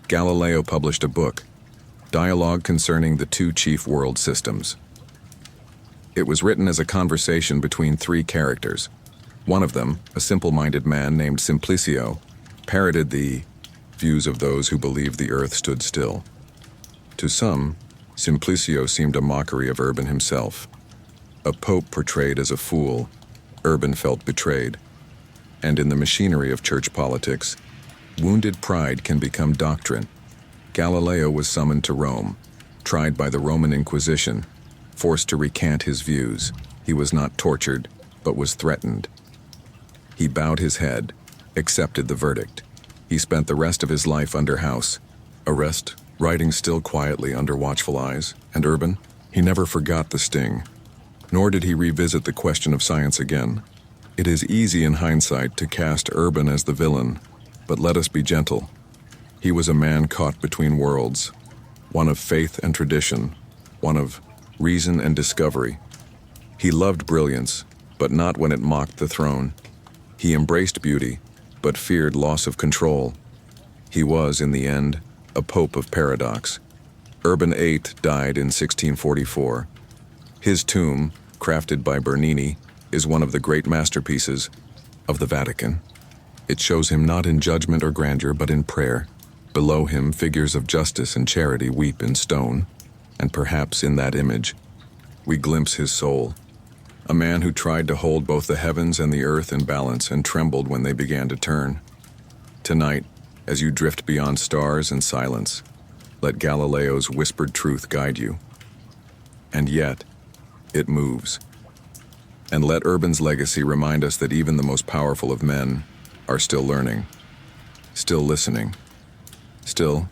Galileo published a book, Dialogue Concerning the Two Chief World Systems. It was written as a conversation between three characters. One of them, a simple-minded man named Simplicio, parroted the views of those who believed the earth stood still. To some, Simplicio seemed a mockery of Urban himself. A pope portrayed as a fool, Urban felt betrayed. And in the machinery of church politics, wounded pride can become doctrine. Galileo was summoned to Rome, tried by the Roman Inquisition, forced to recant his views. He was not tortured, but was threatened. He bowed his head, accepted the verdict. He spent the rest of his life under house arrest, writing still quietly under watchful eyes. And Urban, he never forgot the sting, nor did he revisit the question of science again. It is easy in hindsight to cast Urban as the villain, but let us be gentle. He was a man caught between worlds, one of faith and tradition, one of reason and discovery. He loved brilliance, but not when it mocked the throne. He embraced beauty, but feared loss of control. He was, in the end, a pope of paradox. Urban VIII died in 1644. His tomb, crafted by Bernini, is one of the great masterpieces of the Vatican. It shows him not in judgment or grandeur, but in prayer. Below him, figures of justice and charity weep in stone, and perhaps in that image, we glimpse his soul. A man who tried to hold both the heavens and the earth in balance and trembled when they began to turn. Tonight, as you drift beyond stars and silence, let Galileo's whispered truth guide you. And yet, it moves. And let Urban's legacy remind us that even the most powerful of men are still learning, still listening, still,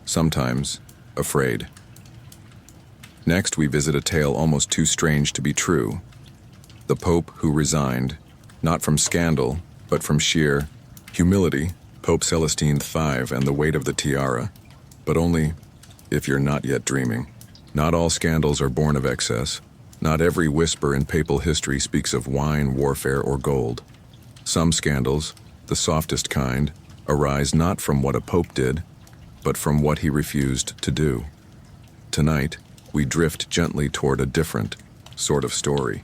sometimes, afraid. Next, we visit a tale almost too strange to be true. The Pope who resigned, not from scandal, but from sheer humility, Pope Celestine V and the weight of the tiara, but only if you're not yet dreaming. Not all scandals are born of excess. Not every whisper in papal history speaks of wine, warfare, or gold. Some scandals, the softest kind, arise not from what a pope did, but from what he refused to do. Tonight, we drift gently toward a different sort of story.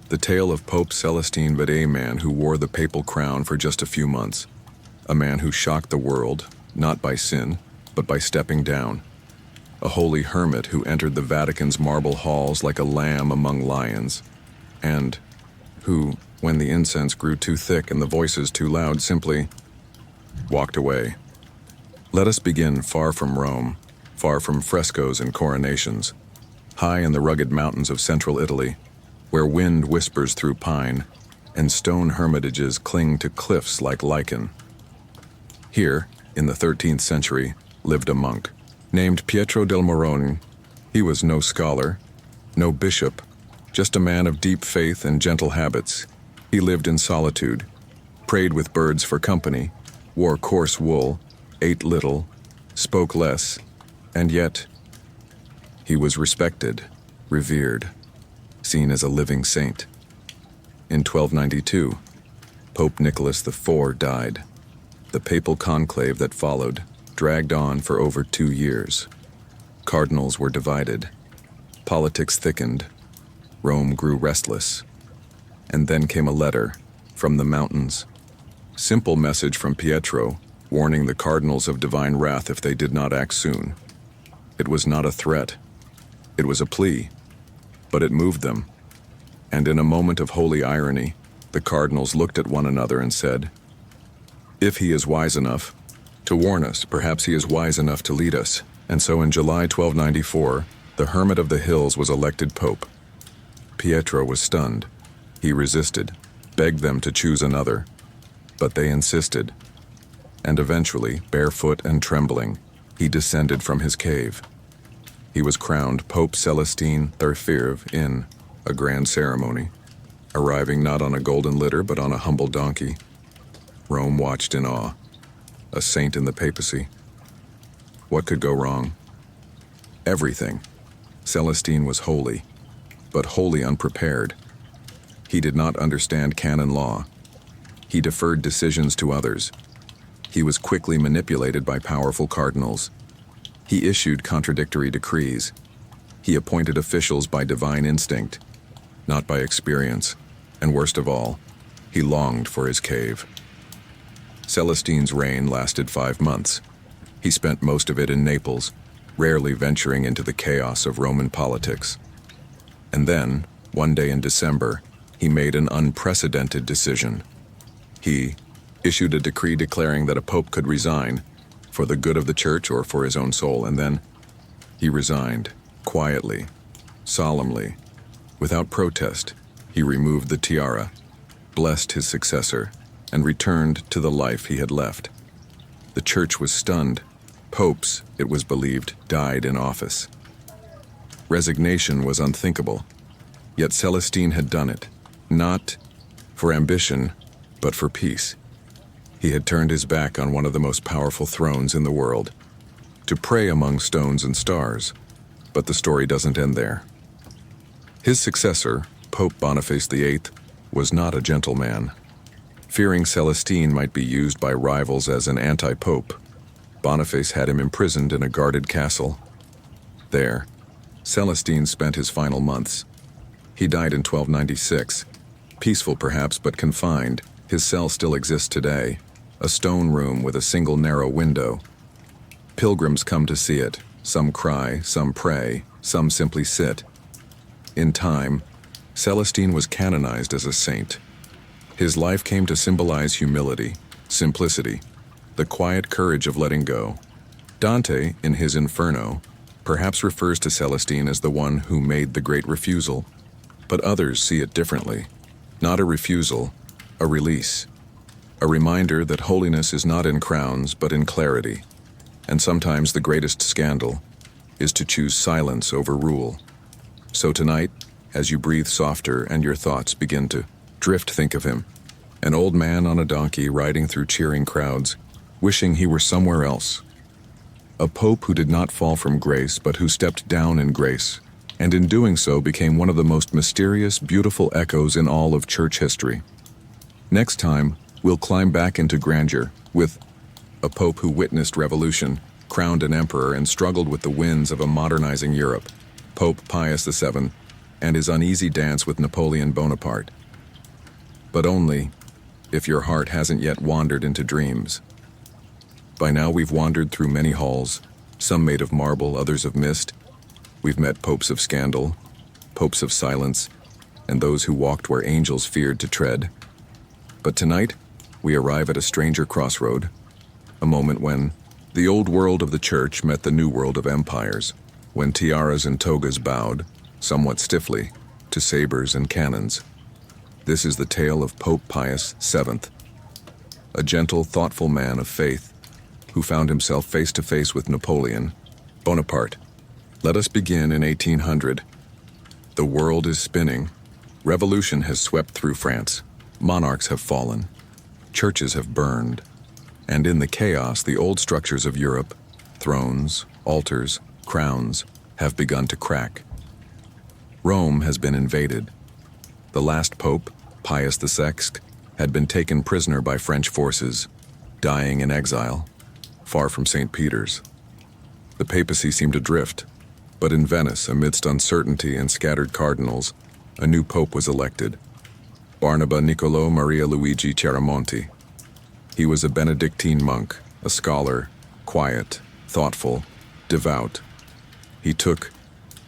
The tale of Pope Celestine V, a man who wore the papal crown for just a few months. A man who shocked the world, not by sin, but by stepping down. A holy hermit who entered the Vatican's marble halls like a lamb among lions. And who, when the incense grew too thick and the voices too loud, simply walked away. Let us begin far from Rome, far from frescoes and coronations, high in the rugged mountains of central Italy, where wind whispers through pine, and stone hermitages cling to cliffs like lichen. Here, in the 13th century, lived a monk, named Pietro del Morone. He was no scholar, no bishop, just a man of deep faith and gentle habits. He lived in solitude, prayed with birds for company, wore coarse wool, ate little, spoke less, and yet he was respected, revered, seen as a living saint. In 1292, Pope Nicholas IV died. The papal conclave that followed dragged on for over 2 years. Cardinals were divided. Politics thickened. Rome grew restless. And then came a letter from the mountains. Simple message from Pietro, warning the cardinals of divine wrath if they did not act soon. It was not a threat. It was a plea. But it moved them. And in a moment of holy irony, the cardinals looked at one another and said, "If he is wise enough to warn us, perhaps he is wise enough to lead us." And so in July 1294, the Hermit of the Hills was elected pope. Pietro was stunned. He resisted, begged them to choose another. But they insisted. And eventually, barefoot and trembling, he descended from his cave. He was crowned Pope Celestine III in a grand ceremony, arriving not on a golden litter but on a humble donkey. Rome watched in awe. A saint in the papacy. What could go wrong? Everything. Celestine was holy, but wholly unprepared. He did not understand canon law. He deferred decisions to others. He was quickly manipulated by powerful cardinals. He issued contradictory decrees. He appointed officials by divine instinct, not by experience. And worst of all, he longed for his cave. Celestine's reign lasted 5 months. He spent most of it in Naples, rarely venturing into the chaos of Roman politics. And then, one day in December, he made an unprecedented decision. He issued a decree declaring that a pope could resign, for the good of the church or for his own soul, and then he resigned, quietly, solemnly, without protest. He removed the tiara, blessed his successor, and returned to the life he had left. The church was stunned. Popes, it was believed, died in office. Resignation was unthinkable, yet Celestine had done it, not for ambition, but for peace. He had turned his back on one of the most powerful thrones in the world, to pray among stones and stars. But the story doesn't end there. His successor, Pope Boniface VIII, was not a gentleman. Fearing Celestine might be used by rivals as an anti-pope, Boniface had him imprisoned in a guarded castle. There, Celestine spent his final months. He died in 1296. Peaceful perhaps, but confined. His cell still exists today, a stone room with a single narrow window. Pilgrims come to see it. Some cry, some pray, some simply sit. In time, Celestine was canonized as a saint. His life came to symbolize humility, simplicity, the quiet courage of letting go. Dante, in his Inferno, perhaps refers to Celestine as the one who made the great refusal, but others see it differently. Not a refusal, a release. A reminder that holiness is not in crowns, but in clarity. And sometimes the greatest scandal is to choose silence over rule. So tonight, as you breathe softer and your thoughts begin to drift, think of him. An old man on a donkey riding through cheering crowds, wishing he were somewhere else. A pope who did not fall from grace, but who stepped down in grace, and in doing so became one of the most mysterious, beautiful echoes in all of church history. Next time, we'll climb back into grandeur with a pope who witnessed revolution, crowned an emperor, and struggled with the winds of a modernizing Europe, Pope Pius VII, and his uneasy dance with Napoleon Bonaparte. But only if your heart hasn't yet wandered into dreams. By now we've wandered through many halls, some made of marble, others of mist. We've met popes of scandal, popes of silence, and those who walked where angels feared to tread. But tonight, we arrive at a stranger crossroad, a moment when the old world of the church met the new world of empires, when tiaras and togas bowed, somewhat stiffly, to sabers and cannons. This is the tale of Pope Pius VII, a gentle, thoughtful man of faith who found himself face to face with Napoleon Bonaparte. Let us begin in 1800. The world is spinning. Revolution has swept through France. Monarchs have fallen. Churches have burned. And in the chaos, the old structures of Europe, thrones, altars, crowns, have begun to crack. Rome has been invaded. The last pope, Pius VI, had been taken prisoner by French forces, dying in exile, far from St. Peter's. The papacy seemed adrift, but in Venice, amidst uncertainty and scattered cardinals, a new pope was elected, Barnaba Niccolò Maria Luigi Chiaramonti. He was a Benedictine monk, a scholar, quiet, thoughtful, devout. He took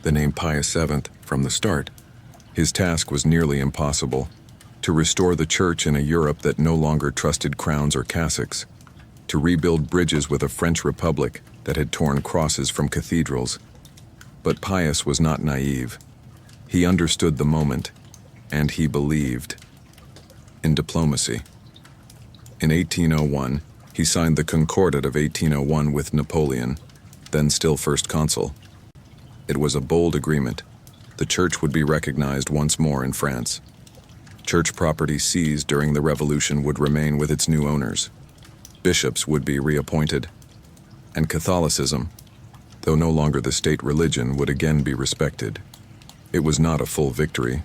the name Pius VII from the start. His task was nearly impossible: to restore the church in a Europe that no longer trusted crowns or cassocks, to rebuild bridges with a French republic that had torn crosses from cathedrals. But Pius was not naive. He understood the moment, and he believed in diplomacy. In 1801, he signed the Concordat of 1801 with Napoleon, then still first consul. It was a bold agreement. The church would be recognized once more in France. Church property seized during the Revolution would remain with its new owners. Bishops would be reappointed. And Catholicism, though no longer the state religion, would again be respected. It was not a full victory,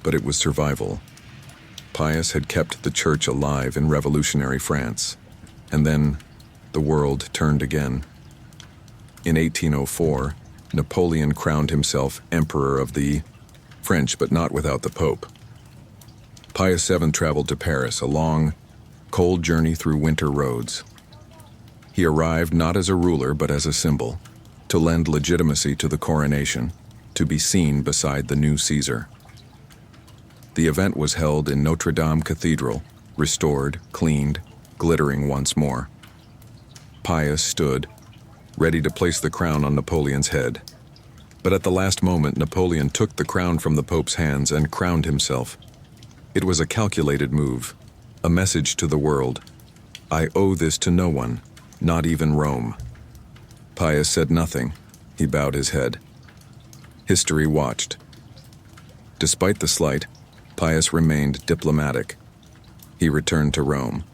but it was survival. Pius had kept the church alive in revolutionary France, and then the world turned again. In 1804, Napoleon crowned himself Emperor of the French, but not without the Pope. Pius VII traveled to Paris, a long, cold journey through winter roads. He arrived not as a ruler, but as a symbol, to lend legitimacy to the coronation, to be seen beside the new Caesar. The event was held in Notre Dame Cathedral, restored, cleaned, glittering once more. Pius stood, ready to place the crown on Napoleon's head. But at the last moment, Napoleon took the crown from the Pope's hands and crowned himself. It was a calculated move, a message to the world. I owe this to no one, not even Rome. Pius said nothing. He bowed his head. History watched. Despite the slight, Pius remained diplomatic. He returned to Rome.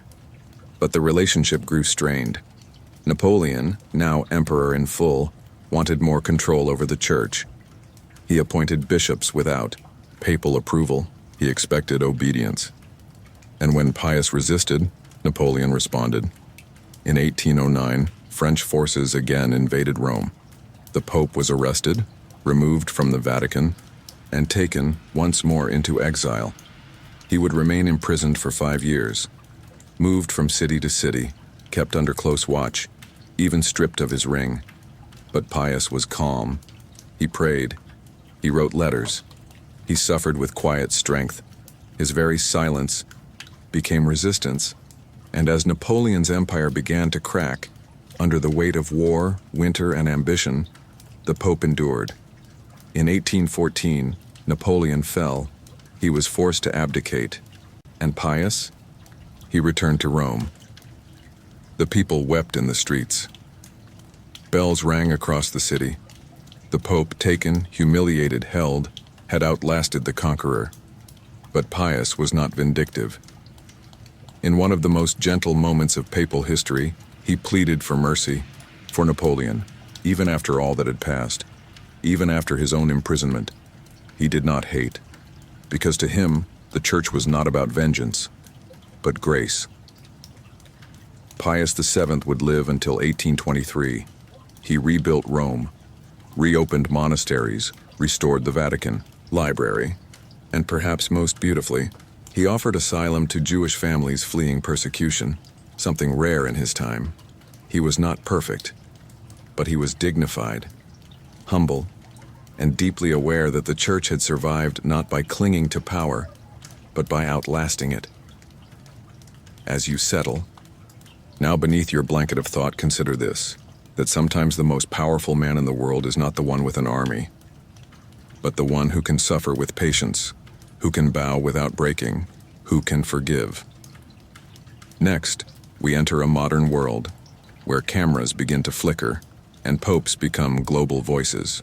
But the relationship grew strained. Napoleon, now emperor in full, wanted more control over the church. He appointed bishops without papal approval. He expected obedience. And when Pius resisted, Napoleon responded. In 1809, French forces again invaded Rome. The Pope was arrested, removed from the Vatican, and taken once more into exile. He would remain imprisoned for 5 years, moved from city to city, kept under close watch, even stripped of his ring. But Pius was calm. He prayed. He wrote letters. He suffered with quiet strength. His very silence became resistance. And as Napoleon's empire began to crack, under the weight of war, winter, and ambition, the Pope endured. In 1814, Napoleon fell. He was forced to abdicate. And Pius? He returned to Rome. The people wept in the streets. Bells rang across the city. The Pope, taken, humiliated, held, had outlasted the conqueror. But Pius was not vindictive. In one of the most gentle moments of papal history, he pleaded for mercy, for Napoleon, even after all that had passed, even after his own imprisonment. He did not hate, because to him, the church was not about vengeance, but grace. Pius VII would live until 1823. He rebuilt Rome, reopened monasteries, restored the Vatican, library, and perhaps most beautifully, he offered asylum to Jewish families fleeing persecution, something rare in his time. He was not perfect, but he was dignified, humble, and deeply aware that the church had survived not by clinging to power, but by outlasting it. As you settle, now beneath your blanket of thought, consider this, that sometimes the most powerful man in the world is not the one with an army, but the one who can suffer with patience, who can bow without breaking, who can forgive. Next, we enter a modern world, where cameras begin to flicker, and popes become global voices.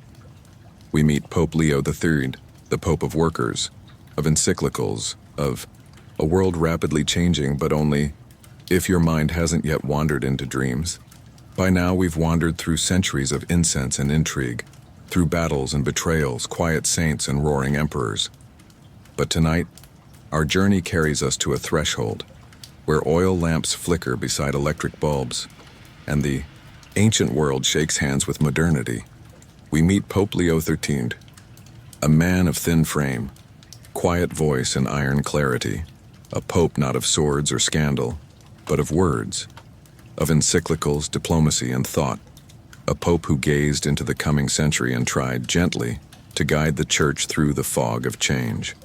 We meet Pope Leo III, the Pope of workers, of encyclicals, of a world rapidly changing, but only if your mind hasn't yet wandered into dreams. By now we've wandered through centuries of incense and intrigue, through battles and betrayals, quiet saints and roaring emperors. But tonight, our journey carries us to a threshold, where oil lamps flicker beside electric bulbs, and the ancient world shakes hands with modernity. We meet Pope Leo XIII, a man of thin frame, quiet voice and iron clarity, a pope not of swords or scandal, but of words, of encyclicals, diplomacy, and thought, a pope who gazed into the coming century and tried gently to guide the church through the fog of change.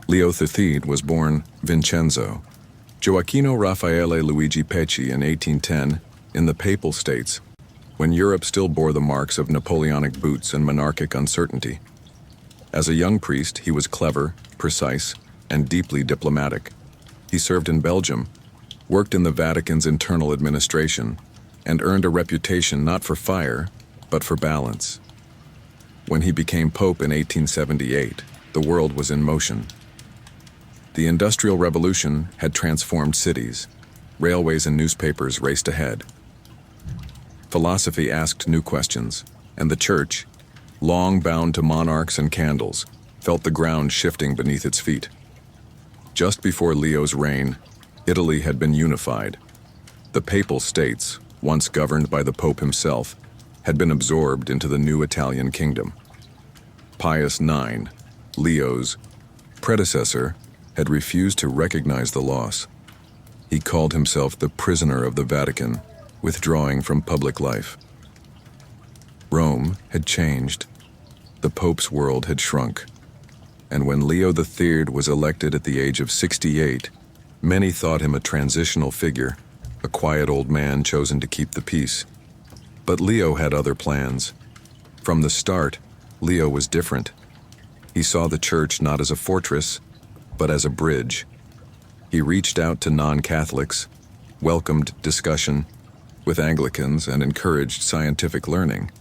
Leo III was born Vincenzo Gioacchino Raffaele Luigi Pecci in 1810 in the Papal States, when Europe still bore the marks of Napoleonic boots and monarchic uncertainty. As a young priest, he was clever, precise, and deeply diplomatic. He served in Belgium, worked in the Vatican's internal administration, and earned a reputation not for fire, but for balance. When he became Pope in 1878, the world was in motion. The Industrial Revolution had transformed cities. Railways and newspapers raced ahead. Philosophy asked new questions, and the church, long bound to monarchs and candles, felt the ground shifting beneath its feet. Just before Leo's reign, Italy had been unified. The Papal States, once governed by the Pope himself, had been absorbed into the new Italian kingdom. Pius IX, Leo's predecessor, had refused to recognize the loss. He called himself the prisoner of the Vatican, withdrawing from public life. Rome had changed. The Pope's world had shrunk. And when Leo III was elected at the age of 68, many thought him a transitional figure, a quiet old man chosen to keep the peace. But Leo had other plans. From the start, Leo was different. He saw the church not as a fortress, but as a bridge. He reached out to non-Catholics, welcomed discussion with Anglicans, and encouraged scientific learning.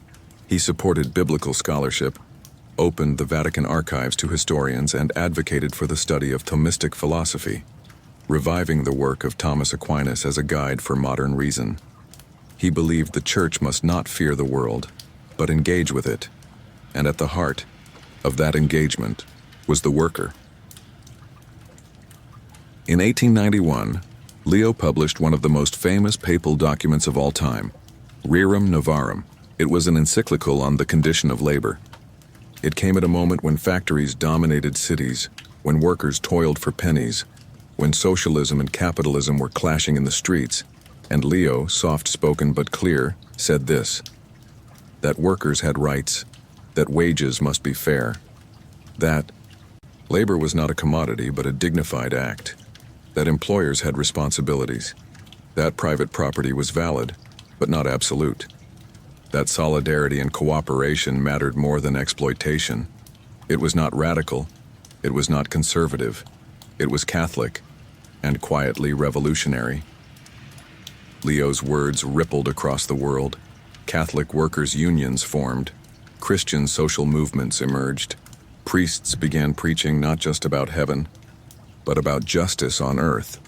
He supported biblical scholarship, opened the Vatican archives to historians, and advocated for the study of Thomistic philosophy. reviving the work of Thomas Aquinas as a guide for modern reason. He believed the church must not fear the world, but engage with it, and at the heart of that engagement was the worker. In 1891, Leo published one of the most famous papal documents of all time, Rerum Novarum. It was an encyclical on the condition of labor. It came at a moment when factories dominated cities, when workers toiled for pennies, when socialism and capitalism were clashing in the streets, and Leo, soft-spoken but clear, said this: that workers had rights, that wages must be fair, that labor was not a commodity but a dignified act, that employers had responsibilities, that private property was valid but not absolute, that solidarity and cooperation mattered more than exploitation. It was not radical, it was not conservative, it was Catholic and quietly revolutionary. Leo's words rippled across the world. Catholic workers' unions formed, Christian social movements emerged, priests began preaching not just about heaven, but about justice on earth.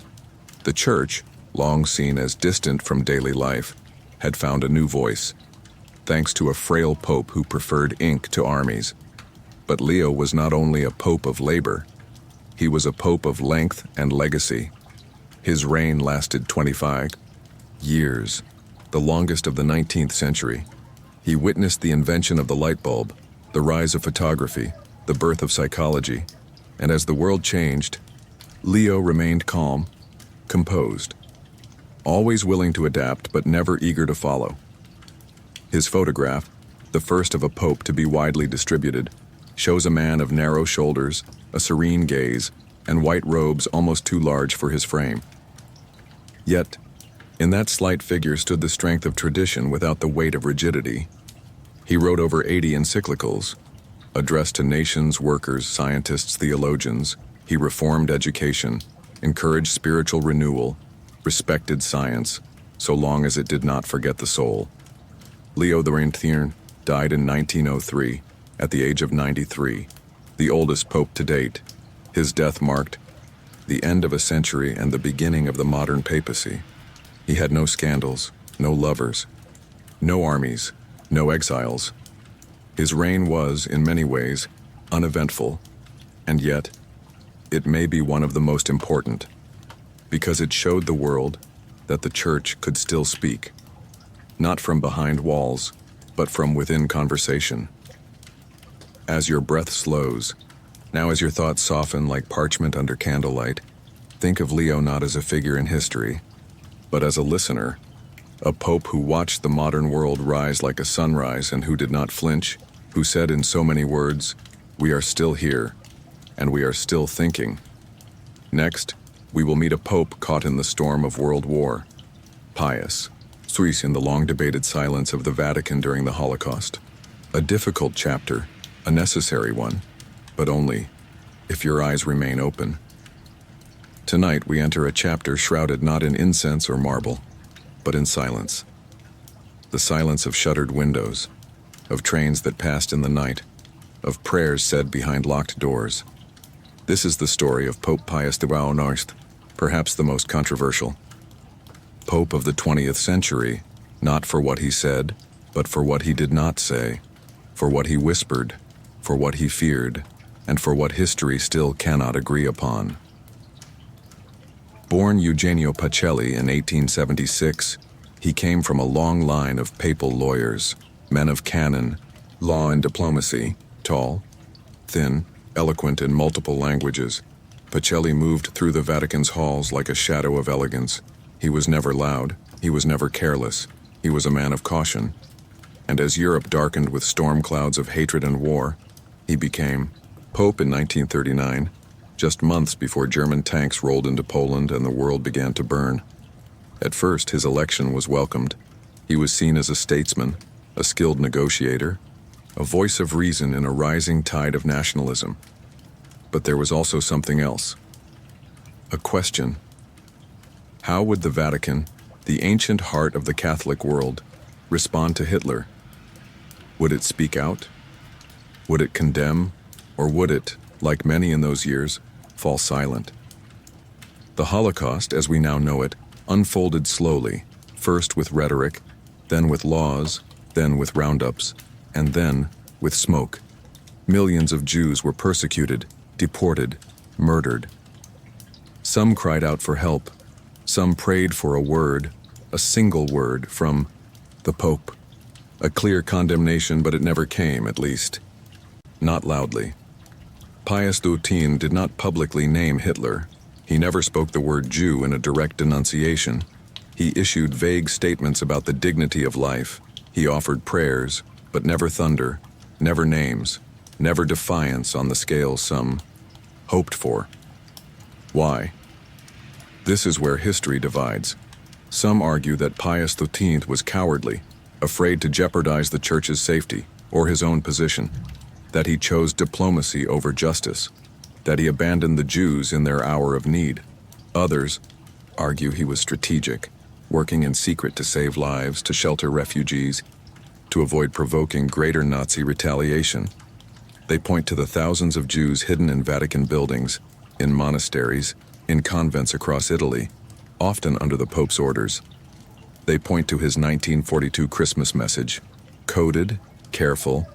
The church, long seen as distant from daily life, had found a new voice, thanks to a frail pope who preferred ink to armies. But Leo was not only a pope of labor, he was a pope of length and legacy. His reign lasted 25 years, the longest of the 19th century. He witnessed the invention of the light bulb, the rise of photography, the birth of psychology, and as the world changed, Leo remained calm, composed, always willing to adapt but never eager to follow. His photograph, the first of a pope to be widely distributed, shows a man of narrow shoulders, a serene gaze, and white robes almost too large for his frame. Yet, in that slight figure stood the strength of tradition without the weight of rigidity. He wrote over 80 encyclicals, addressed to nations, workers, scientists, theologians. He reformed education, encouraged spiritual renewal, respected science, so long as it did not forget the soul. Leo XIII died in 1903, at the age of 93, the oldest pope to date. His death marked the end of a century and the beginning of the modern papacy. He had no scandals, no lovers, no armies, no exiles. His reign was, in many ways, uneventful, and yet, it may be one of the most important, because it showed the world that the church could still speak, not from behind walls, but from within conversation. As your breath slows, now as your thoughts soften like parchment under candlelight, think of Leo not as a figure in history, but as a listener, a pope who watched the modern world rise like a sunrise and who did not flinch, who said in so many words, "We are still here, and we are still thinking." Next, we will meet a pope caught in the storm of world war, Pius VI in the long-debated silence of the Vatican during the Holocaust. A difficult chapter, a necessary one, but only if your eyes remain open. Tonight we enter a chapter shrouded not in incense or marble, but in silence. The silence of shuttered windows, of trains that passed in the night, of prayers said behind locked doors. This is the story of Pope Pius XIX, perhaps the most controversial. Pope of the 20th century, not for what he said, but for what he did not say, for what he whispered, for what he feared, and for what history still cannot agree upon. Born Eugenio Pacelli in 1876, he came from a long line of papal lawyers, men of canon, law and diplomacy, tall, thin, eloquent in multiple languages. Pacelli moved through the Vatican's halls like a shadow of elegance. He was never loud, he was never careless, he was a man of caution. And as Europe darkened with storm clouds of hatred and war, he became Pope in 1939, just months before German tanks rolled into Poland and the world began to burn. At first, his election was welcomed. He was seen as a statesman, a skilled negotiator, a voice of reason in a rising tide of nationalism. But there was also something else. A question. How would the Vatican, the ancient heart of the Catholic world, respond to Hitler? Would it speak out? Would it condemn? Or would it, like many in those years, fall silent? The Holocaust, as we now know it, unfolded slowly, first with rhetoric, then with laws, then with roundups, and then with smoke. Millions of Jews were persecuted, deported, murdered. Some cried out for help. Some prayed for a word, a single word from the Pope. A clear condemnation, but it never came, at least. Not loudly. Pius XIII did not publicly name Hitler. He never spoke the word Jew in a direct denunciation. He issued vague statements about the dignity of life. He offered prayers, but never thunder, never names, never defiance on the scale some hoped for. Why? This is where history divides. Some argue that Pius XIII was cowardly, afraid to jeopardize the Church's safety or his own position, that he chose diplomacy over justice, that he abandoned the Jews in their hour of need. Others argue he was strategic, working in secret to save lives, to shelter refugees, to avoid provoking greater Nazi retaliation. They point to the thousands of Jews hidden in Vatican buildings, in monasteries, in convents across Italy, often under the Pope's orders. They point to his 1942 Christmas message, coded, careful,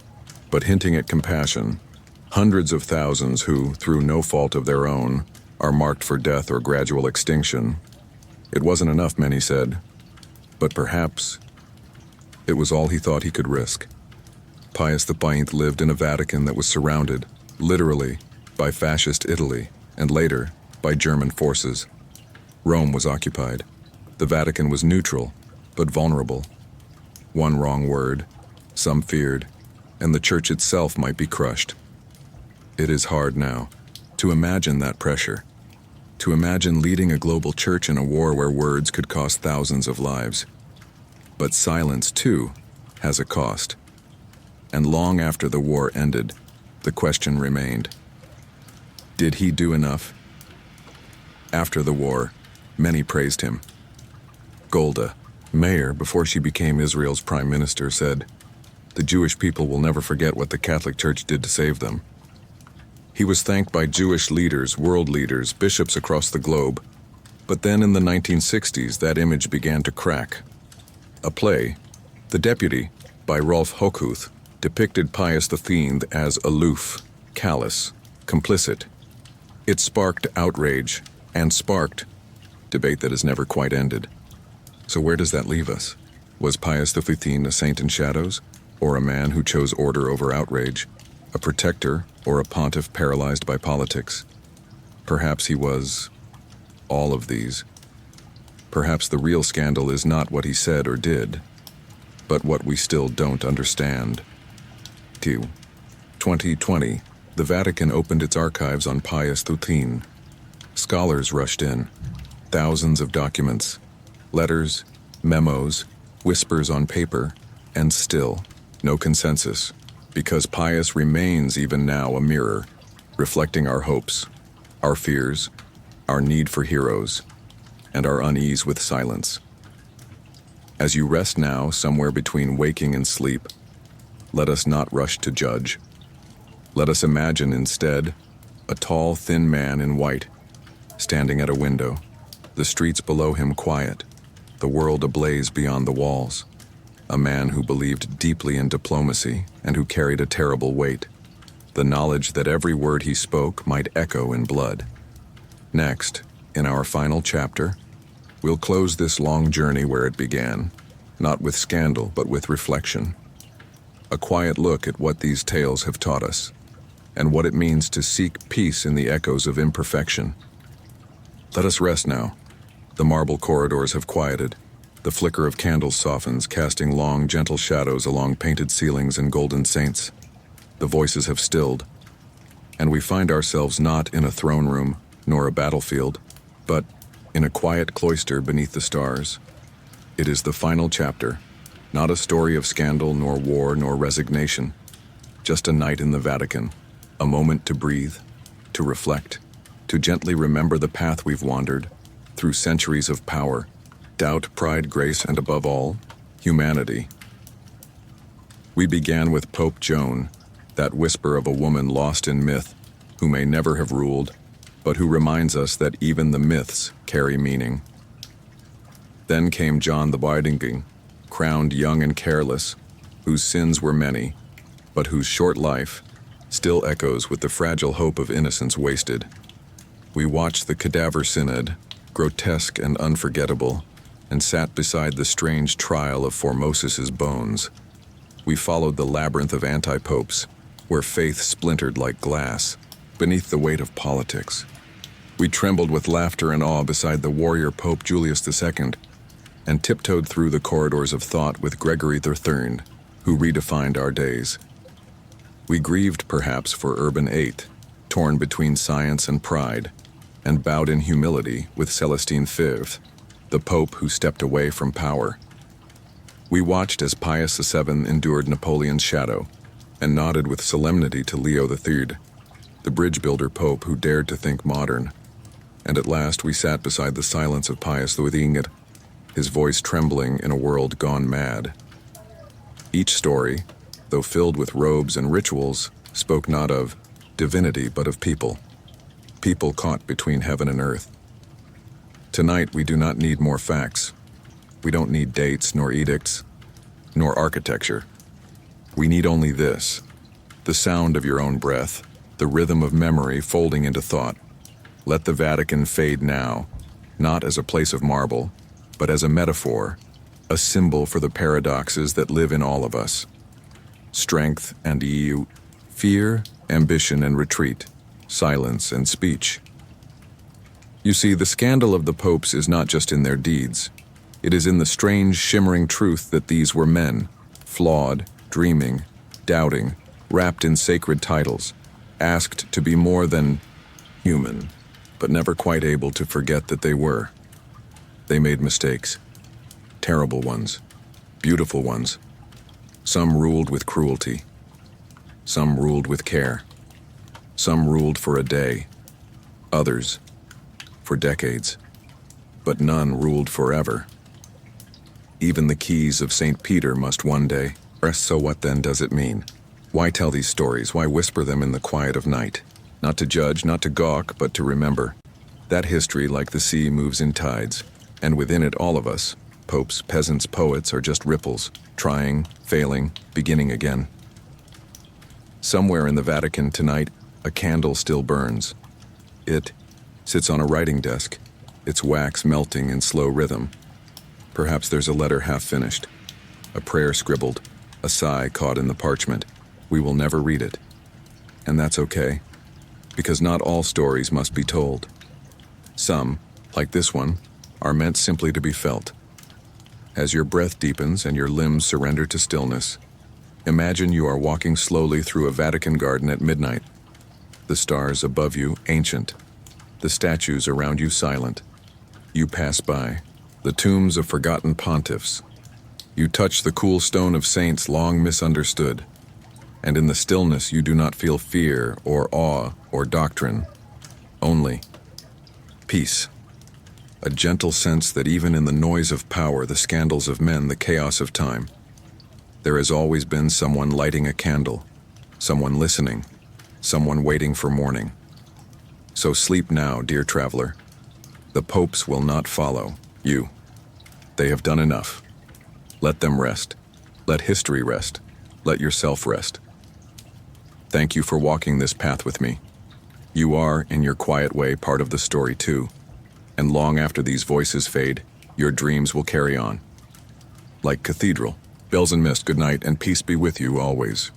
but hinting at compassion. Hundreds of thousands who, through no fault of their own, are marked for death or gradual extinction. It wasn't enough, many said, but perhaps it was all he thought he could risk. Pius XIII lived in a Vatican that was surrounded, literally, by fascist Italy, and later, by German forces. Rome was occupied. The Vatican was neutral, but vulnerable. One wrong word, some feared, and the Church itself might be crushed. It is hard now to imagine that pressure, to imagine leading a global church in a war where words could cost thousands of lives. But silence, too, has a cost. And long after the war ended, the question remained, did he do enough? After the war, many praised him. Golda Meir, before she became Israel's prime minister, said, "The Jewish people will never forget what the Catholic Church did to save them." He was thanked by Jewish leaders, world leaders, bishops across the globe. But then in the 1960s, that image began to crack. A play, The Deputy, by Rolf Hochhuth, depicted Pius XIII as aloof, callous, complicit. It sparked outrage, and sparked debate that has never quite ended. So where does that leave us? Was Pius XIII a saint in shadows, or a man who chose order over outrage, a protector or a pontiff paralyzed by politics? Perhaps he was all of these. Perhaps the real scandal is not what he said or did, but what we still don't understand. 2020, the Vatican opened its archives on Pius XIII. Scholars rushed in. Thousands of documents, letters, memos, whispers on paper, and still no consensus, because Pius remains even now a mirror, reflecting our hopes, our fears, our need for heroes, and our unease with silence. As you rest now somewhere between waking and sleep, let us not rush to judge. Let us imagine instead a tall, thin man in white, standing at a window, the streets below him quiet, the world ablaze beyond the walls. A man who believed deeply in diplomacy and who carried a terrible weight, the knowledge that every word he spoke might echo in blood. Next, in our final chapter, we'll close this long journey where it began, not with scandal but with reflection. A quiet look at what these tales have taught us, and what it means to seek peace in the echoes of imperfection. Let us rest now. The marble corridors have quieted. The flicker of candles softens, casting long, gentle shadows along painted ceilings and golden saints. The voices have stilled, and we find ourselves not in a throne room nor a battlefield, but in a quiet cloister beneath the stars. It is the final chapter, not a story of scandal nor war nor resignation, just a night in the Vatican, a moment to breathe, to reflect, to gently remember the path we've wandered, through centuries of power, doubt, pride, grace, and above all, humanity. We began with Pope Joan, that whisper of a woman lost in myth, who may never have ruled, but who reminds us that even the myths carry meaning. Then came John the Bidinging, crowned young and careless, whose sins were many, but whose short life still echoes with the fragile hope of innocence wasted. We watched the cadaver synod, grotesque and unforgettable, and sat beside the strange trial of Formosus's bones. We followed the labyrinth of anti-popes, where faith splintered like glass, beneath the weight of politics. We trembled with laughter and awe beside the warrior Pope Julius II, and tiptoed through the corridors of thought with Gregory III, who redefined our days. We grieved perhaps for Urban VIII, torn between science and pride, and bowed in humility with Celestine V, the Pope who stepped away from power. We watched as Pius VII endured Napoleon's shadow, and nodded with solemnity to Leo III, the bridge builder Pope who dared to think modern. And at last we sat beside the silence of Pius XII, his voice trembling in a world gone mad. Each story, though filled with robes and rituals, spoke not of divinity but of people. People caught between heaven and earth. Tonight we do not need more facts. We don't need dates nor edicts, nor architecture. We need only this: the sound of your own breath, the rhythm of memory folding into thought. Let the Vatican fade now, not as a place of marble, but as a metaphor, a symbol for the paradoxes that live in all of us. Strength and EU, fear, ambition and retreat, silence and speech. You see, the scandal of the popes is not just in their deeds. It is in the strange, shimmering truth that these were men, flawed, dreaming, doubting, wrapped in sacred titles, asked to be more than human, but never quite able to forget that they were. They made mistakes, terrible ones, beautiful ones. Some ruled with cruelty, some ruled with care, some ruled for a day, others for decades, but none ruled forever. Even the keys of St. Peter must one day rest. So what then does it mean? Why tell these stories? Why whisper them in the quiet of night? Not to judge, not to gawk, but to remember. That history, like the sea, moves in tides, and within it all of us, popes, peasants, poets, are just ripples, trying, failing, beginning again. Somewhere in the Vatican tonight, a candle still burns. It sits on a writing desk, its wax melting in slow rhythm. Perhaps there's a letter half finished, a prayer scribbled, a sigh caught in the parchment. We will never read it. And that's okay, because not all stories must be told. Some, like this one, are meant simply to be felt. As your breath deepens and your limbs surrender to stillness, imagine you are walking slowly through a Vatican garden at midnight. The stars above you ancient, the statues around you silent. You pass by the tombs of forgotten pontiffs. You touch the cool stone of saints long misunderstood. And in the stillness you do not feel fear or awe or doctrine, only peace. A gentle sense that even in the noise of power, the scandals of men, the chaos of time, there has always been someone lighting a candle, someone listening, someone waiting for morning. So sleep now, dear traveler. The popes will not follow you. They have done enough. Let them rest. Let history rest. Let yourself rest. Thank you for walking this path with me. You are, in your quiet way, part of the story too. And long after these voices fade, your dreams will carry on. Like cathedral, bells and mist, good night, and peace be with you always.